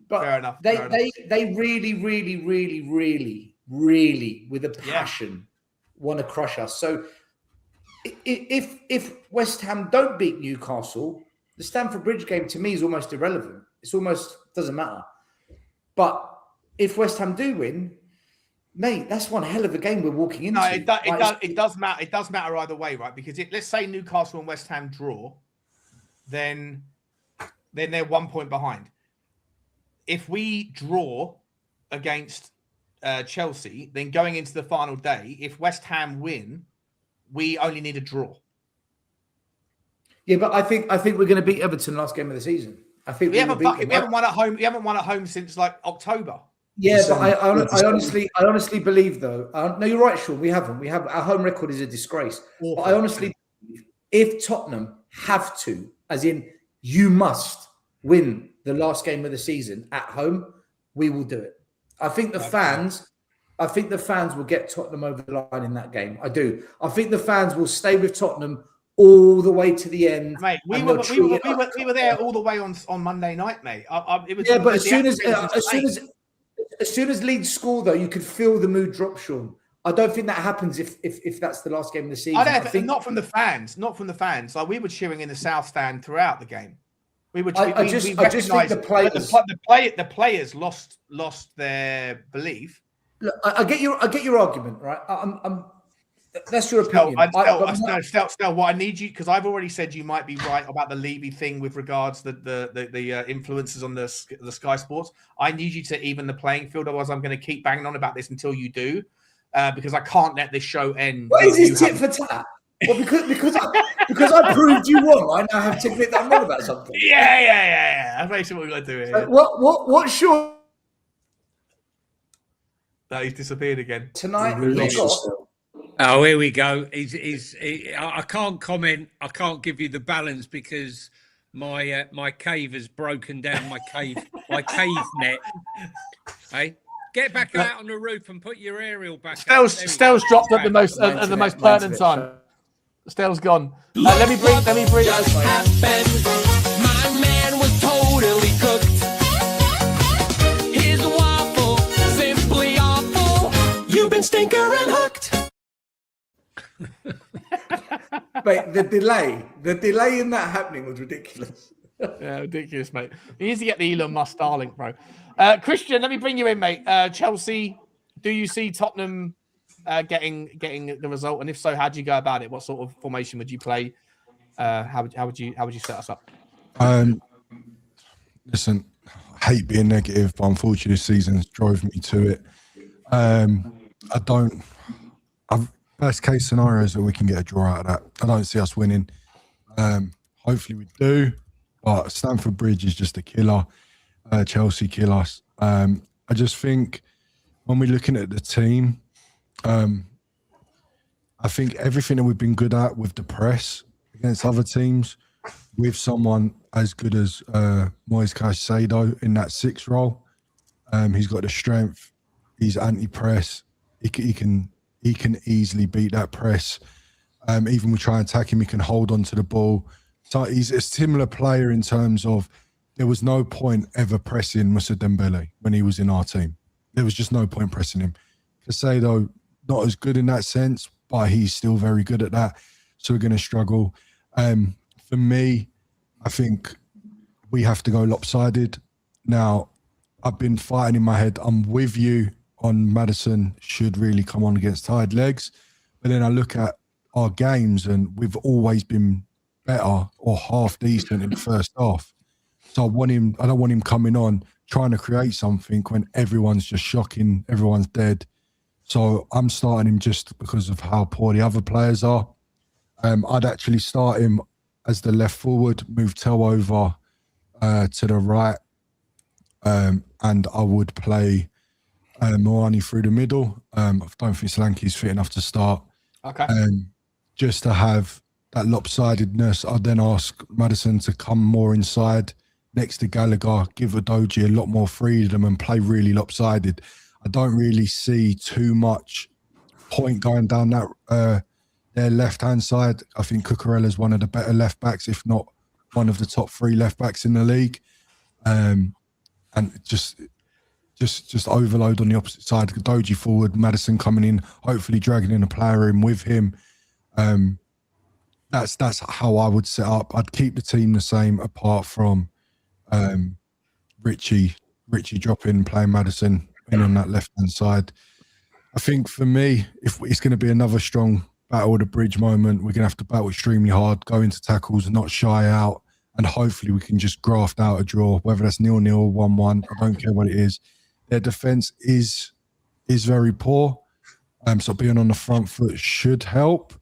But fair enough. They really, really, really, really, really, with a passion, want to crush us. So if West Ham don't beat Newcastle, the Stamford Bridge game to me is almost irrelevant. It's almost doesn't matter. But if West Ham do win, mate, that's one hell of a game we're walking into. No, it does matter. It does matter either way, right? Because let's say Newcastle and West Ham draw, then they're 1 point behind. If we draw against Chelsea, then going into the final day, if West Ham win, we only need a draw. Yeah, but I think we're going to beat Everton last game of the season. I think we haven't won at home. We haven't won at home since like October. Yeah, but I honestly believe though. No, you're right, Sean. We haven't. Our home record is a disgrace. Awful. But I honestly believe if Tottenham have to, as in you must win the last game of the season at home, we will do it. I think the fans will get Tottenham over the line in that game. I do. I think the fans will stay with Tottenham all the way to the end. Mate, we were there all the way on Monday night, mate. But as soon as Leeds score, though, you could feel the mood drop, Sean. I don't think that happens if that's the last game of the season. I think not from the fans. Not from the fans. Like we were cheering in the South Stand throughout the game. I just think the players lost their belief. Look, I get your argument, right? That's your opinion. Stel, what I need you, because I've already said you might be right about the Levy thing with regards to the influences on the Sky Sports. I need you to even the playing field, otherwise I'm going to keep banging on about this until you do, because I can't let this show end. What is this tit for tat? Well, because I proved you wrong, I now have to admit that I'm wrong about something. Yeah. That's basically what we're going to do here. What's your... No, he's disappeared again. Tonight, oh, here we go. I can't comment. I can't give you the balance because my cave has broken down. My cave net. Hey, get back out on the roof and put your aerial back. Stel's dropped at the most pertinent time. Stel's gone. Let me bring. Just happened. My man was totally cooked. His waffle simply Mate, the delay in that happening was ridiculous. Yeah, ridiculous, mate. He needs to get the Elon Musk Starlink, bro. Christian, let me bring you in, mate. Chelsea, do you see Tottenham getting the result? And if so, how do you go about it? What sort of formation would you play? How would you set us up? Listen, I hate being negative, but unfortunately, this season drove me to it. Best case scenario is that we can get a draw out of that. I don't see us winning. Hopefully we do, but Stamford Bridge is just a killer. Chelsea kill us. I just think when we're looking at the team, I think everything that we've been good at with the press against other teams, with someone as good as Moise Caicedo in that 6 role, he's got the strength. He's anti-press. He can easily beat that press. Even we try and attack him, he can hold on to the ball. So he's a similar player in terms of there was no point ever pressing Moussa Dembele when he was in our team. There was just no point pressing him. Caicedo, not as good in that sense, but he's still very good at that. So we're going to struggle. For me, I think we have to go lopsided. Now, I've been fighting in my head. I'm with you on Maddison should really come on against tired legs. But then I look at our games and we've always been better or half decent in the first half. So I don't want him coming on trying to create something when everyone's just shocking, everyone's dead. So I'm starting him just because of how poor the other players are. I'd actually start him as the left forward, move Tel over to the right, and I would play Moani through the middle. I don't think Solanke's fit enough to start. Okay. Just to have that lopsidedness, I'd then ask Maddison to come more inside next to Gallagher, give Udogie a lot more freedom and play really lopsided. I don't really see too much point going down that their left-hand side. I think Cucurella's one of the better left-backs, if not one of the top 3 left-backs in the league. And just overload on the opposite side. Udogie forward, Maddison coming in, hopefully dragging in a player in with him. That's how I would set up. I'd keep the team the same apart from Richie dropping, playing Maddison in on that left-hand side. I think for me, if it's going to be another strong battle of the bridge moment, we're going to have to battle extremely hard, go into tackles and not shy out, and hopefully we can just graft out a draw, whether that's 0-0 or 1-1. I don't care what it is. Their defence is very poor, so being on the front foot should help,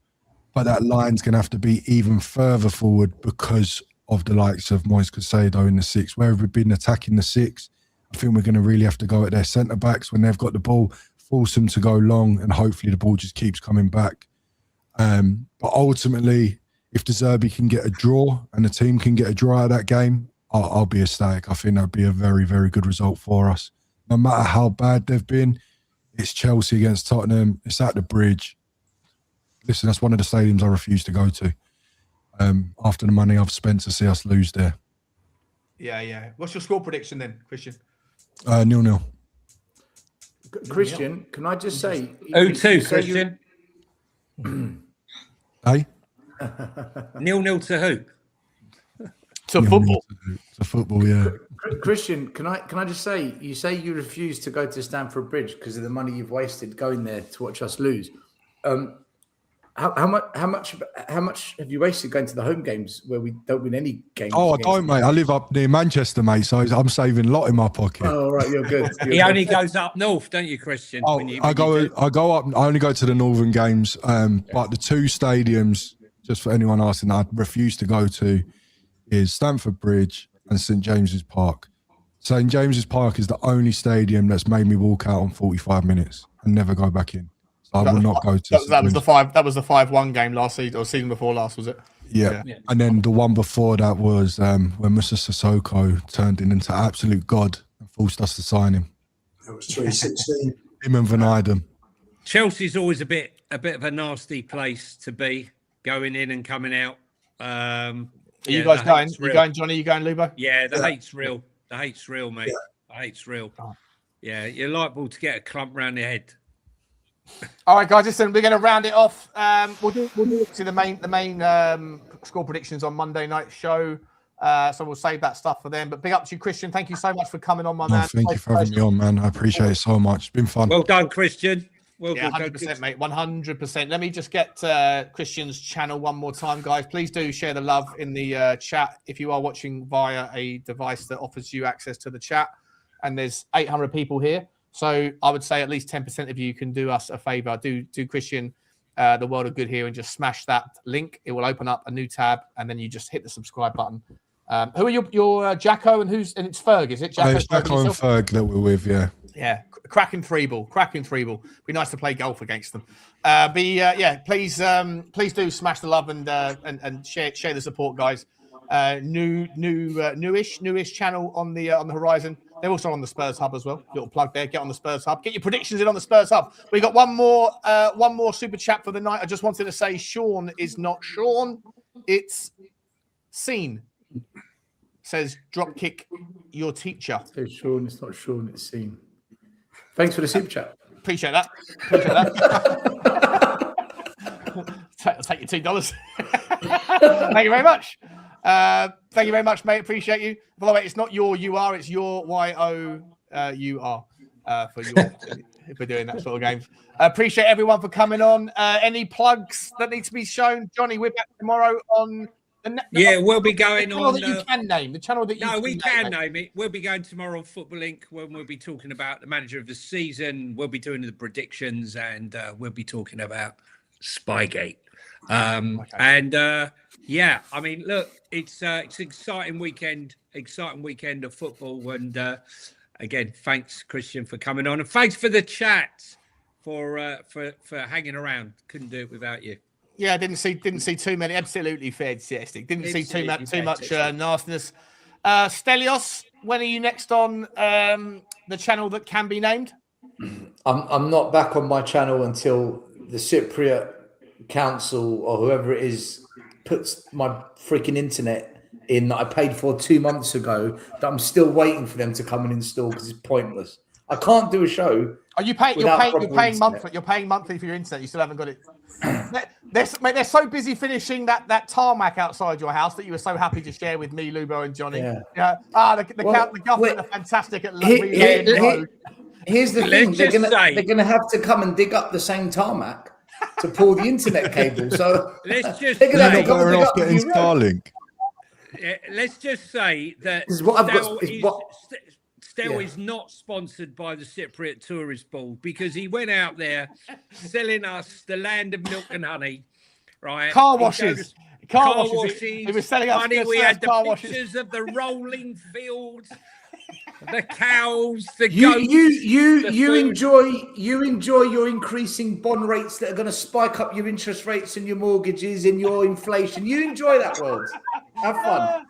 but that line's going to have to be even further forward because of the likes of Moise Caicedo in the 6. Where we've been attacking the 6, I think we're going to really have to go at their centre-backs when they've got the ball, force them to go long, and hopefully the ball just keeps coming back. But ultimately, if De Zerbi can get a draw and the team can get a draw out of that game, I'll be ecstatic. I think that'd be a very, very good result for us. No matter how bad they've been, it's Chelsea against Tottenham. It's at the Bridge. Listen, that's one of the stadiums I refuse to go to. After the money I've spent to see us lose there. Yeah. What's your score prediction then, Christian? 0-0. Christian, can I just say... 0-2, Christian. Hey? 0-0 to who? To football. To football, yeah. Christian, can I just say you refuse to go to Stamford Bridge because of the money you've wasted going there to watch us lose. How much have you wasted going to the home games where we don't win any games? Oh, I don't, mate. I live up near Manchester, mate, so I'm saving a lot in my pocket. Oh, right, you're good. He only goes up north, don't you, Christian? Oh, I go up. I only go to the northern games, but the 2 stadiums, just for anyone asking, I refuse to go to, is Stamford Bridge and St James's Park. St James's Park is the only stadium that's made me walk out on 45 minutes and never go back in. So I will not go to. That was the 5-1 game last season or season before last, was it? Yeah. And then the one before that was when Moussa Sissoko turned into absolute god and forced us to sign him. That was 2016. Him and Van Eyden. Chelsea's always a bit of a nasty place to be, going in and coming out. Are you guys going? You going, Johnny? You going, Lubo? Yeah, the hate's real. The hate's real, mate. The hate's real. Yeah, you're liable to get a clump round the head. All right, guys. Listen, we're going to round it off. We'll do to the main score predictions on Monday night show. So we'll save that stuff for them. But big up to you, Christian. Thank you so much for coming on, my man. Thank you for having me on, man. I appreciate it so much. It's been fun. Well done, Christian. Well Yeah, done. 100%, mate. 100%. Let me just get Christian's channel one more time, guys. Please do share the love in the chat if you are watching via a device that offers you access to the chat. And there's 800 people here. So I would say at least 10% of you can do us a favor. Do Christian the world of good here and just smash that link. It will open up a new tab and then you just hit the subscribe button. Who are your Jacko and it's Ferg, is it? It's Jacko and Ferg that we're with, yeah. Yeah, cracking three ball. Be nice to play golf against them. Please do smash the love and share the support, guys. Newish channel on the horizon. They're also on the Spurs Hub as well. Little plug there. Get on the Spurs Hub. Get your predictions in on the Spurs Hub. We got one more super chat for the night. I just wanted to say Sean is not Sean. It's Scene. Says drop kick your teacher. So Sean, it's not Sean, it's Scene. Thanks for the super chat. Appreciate that. I'll take your $2. Thank you very much. Thank you very much, mate. Appreciate you. By the way, it's not your UR, it's your YOUR for doing that sort of games. Appreciate everyone for coming on. Any plugs that need to be shown? Johnny, we're back tomorrow on we'll be going on. The channel that you we can name it. We'll be going tomorrow on Football Inc. when we'll be talking about the manager of the season. We'll be doing the predictions and we'll be talking about Spygate. Yeah, I mean, look, it's an exciting weekend of football. And again, thanks, Christian, for coming on, and thanks for the chat for hanging around. Couldn't do it without you. Yeah, I didn't see too many. Absolutely fantastic. Didn't see too much nastiness. Stelios, when are you next on the channel that can be named? I'm not back on my channel until the Cypriot Council or whoever it is puts my freaking internet in that I paid for 2 months ago. That I'm still waiting for them to come and install because it's pointless. I can't do a show. Are you paying? You're paying monthly. You're paying monthly for your internet. You still haven't got it. They're so busy finishing that tarmac outside your house that you were so happy to share with me, Lubo, and Johnny. Yeah. The government are fantastic at here's the thing: they're gonna have to come and dig up the same tarmac to pull the internet cable. So let's just they're better off getting Starlink. Let's just say that Stel is not sponsored by the Cypriot Tourist Board because he went out there selling us the land of milk and honey, right? Car washes. He was selling us honey. We had car the washes. pictures of the rolling fields, the cows, the goats. You food. enjoy your increasing bond rates that are going to spike up your interest rates and your mortgages and your inflation. You enjoy that world. Have fun.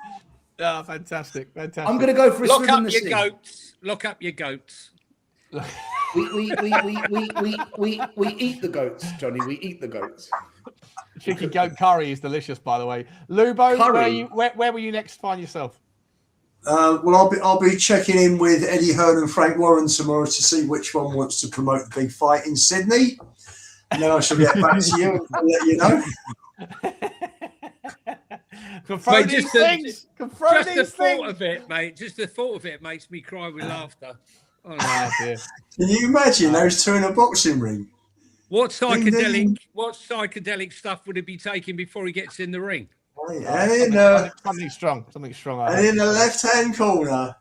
Oh, fantastic. I'm going to go for a swim in the sea. Lock up your goats. We eat the goats, Johnny. We eat the goats. Chicken goat curry is delicious, by the way. Lubo, where will you next find yourself? I'll be checking in with Eddie Hearn and Frank Warren tomorrow to see which one wants to promote the big fight in Sydney, and then I shall get back to you and let you know. Just the thought of it, mate. Just the thought of it makes me cry with laughter. Oh, dear. Can you imagine those two in a boxing ring? What psychedelic stuff would he be taking before he gets in the ring? Something strong. And in the left-hand corner,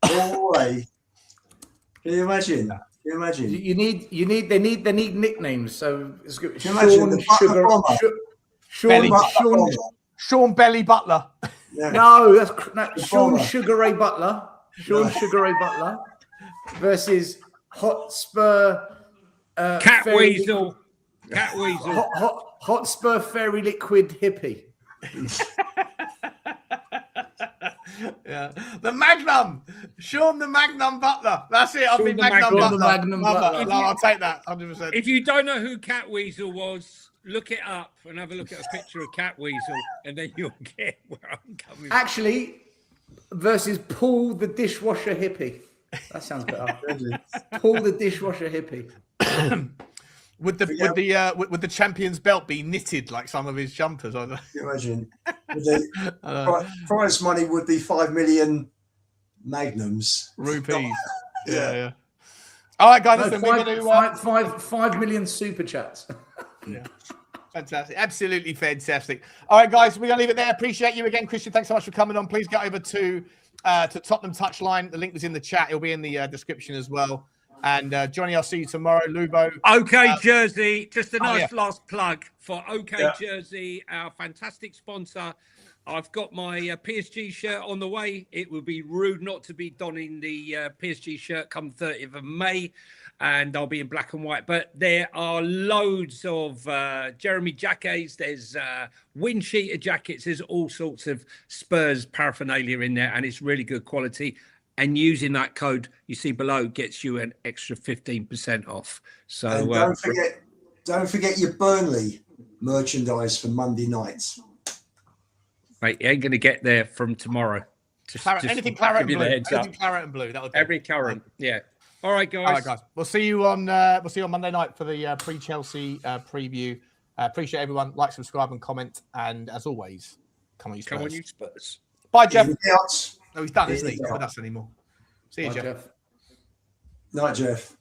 all the way. Can you imagine? They need nicknames. So it's good. Sean Belly Butler. Yeah. No, that's Sean Sugar Ray Butler. Sugar Ray Butler versus Hotspur. Cat Weasel. Hotspur Fairy Liquid Hippie. Yeah, the Magnum, Sean the Magnum Butler. That's it. I'll be Magnum Butler. No, I'll take that 100%. If you don't know who Cat Weasel was, look it up and have a look at a picture of Cat Weasel, and then you'll get where I'm coming from. Actually, versus Paul the Dishwasher Hippie. That sounds better. Paul the Dishwasher Hippie. Would the champion's belt be knitted like some of his jumpers? I don't know. Can you imagine? The prize money would be 5 million magnums. Rupees. Yeah. All right, guys. Listen, we're going to 5 million super chats. Yeah. Fantastic. Absolutely fantastic. All right, guys, we're going to leave it there. Appreciate you again, Christian. Thanks so much for coming on. Please get over to Tottenham Touchline. The link was in the chat. It'll be in the description as well. And Johnny, I'll see you tomorrow. Lubo. OK Jersey. Just a nice last plug for OK Jersey, our fantastic sponsor. I've got my PSG shirt on the way. It would be rude not to be donning the PSG shirt come 30th of May. And I'll be in black and white. But there are loads of Jeremy jackets. There's wind cheater jackets. There's all sorts of Spurs paraphernalia in there. And it's really good quality. And using that code you see below gets you an extra 15% off. So and don't forget your Burnley merchandise for Monday nights. Mate, you ain't going to get there from tomorrow. Anything claret and blue. Anything claret and blue. That'll do. Every current. Yeah. All right, guys. All right, guys. We'll see you on Monday night for the pre-Chelsea preview. Appreciate everyone. Like, subscribe, and comment. And as always, come on, you Spurs. Come on, you Spurs. Bye, Jeff. No, he's done, isn't he? He's not with us anymore. See you, Bye, Jeff. Night, Jeff.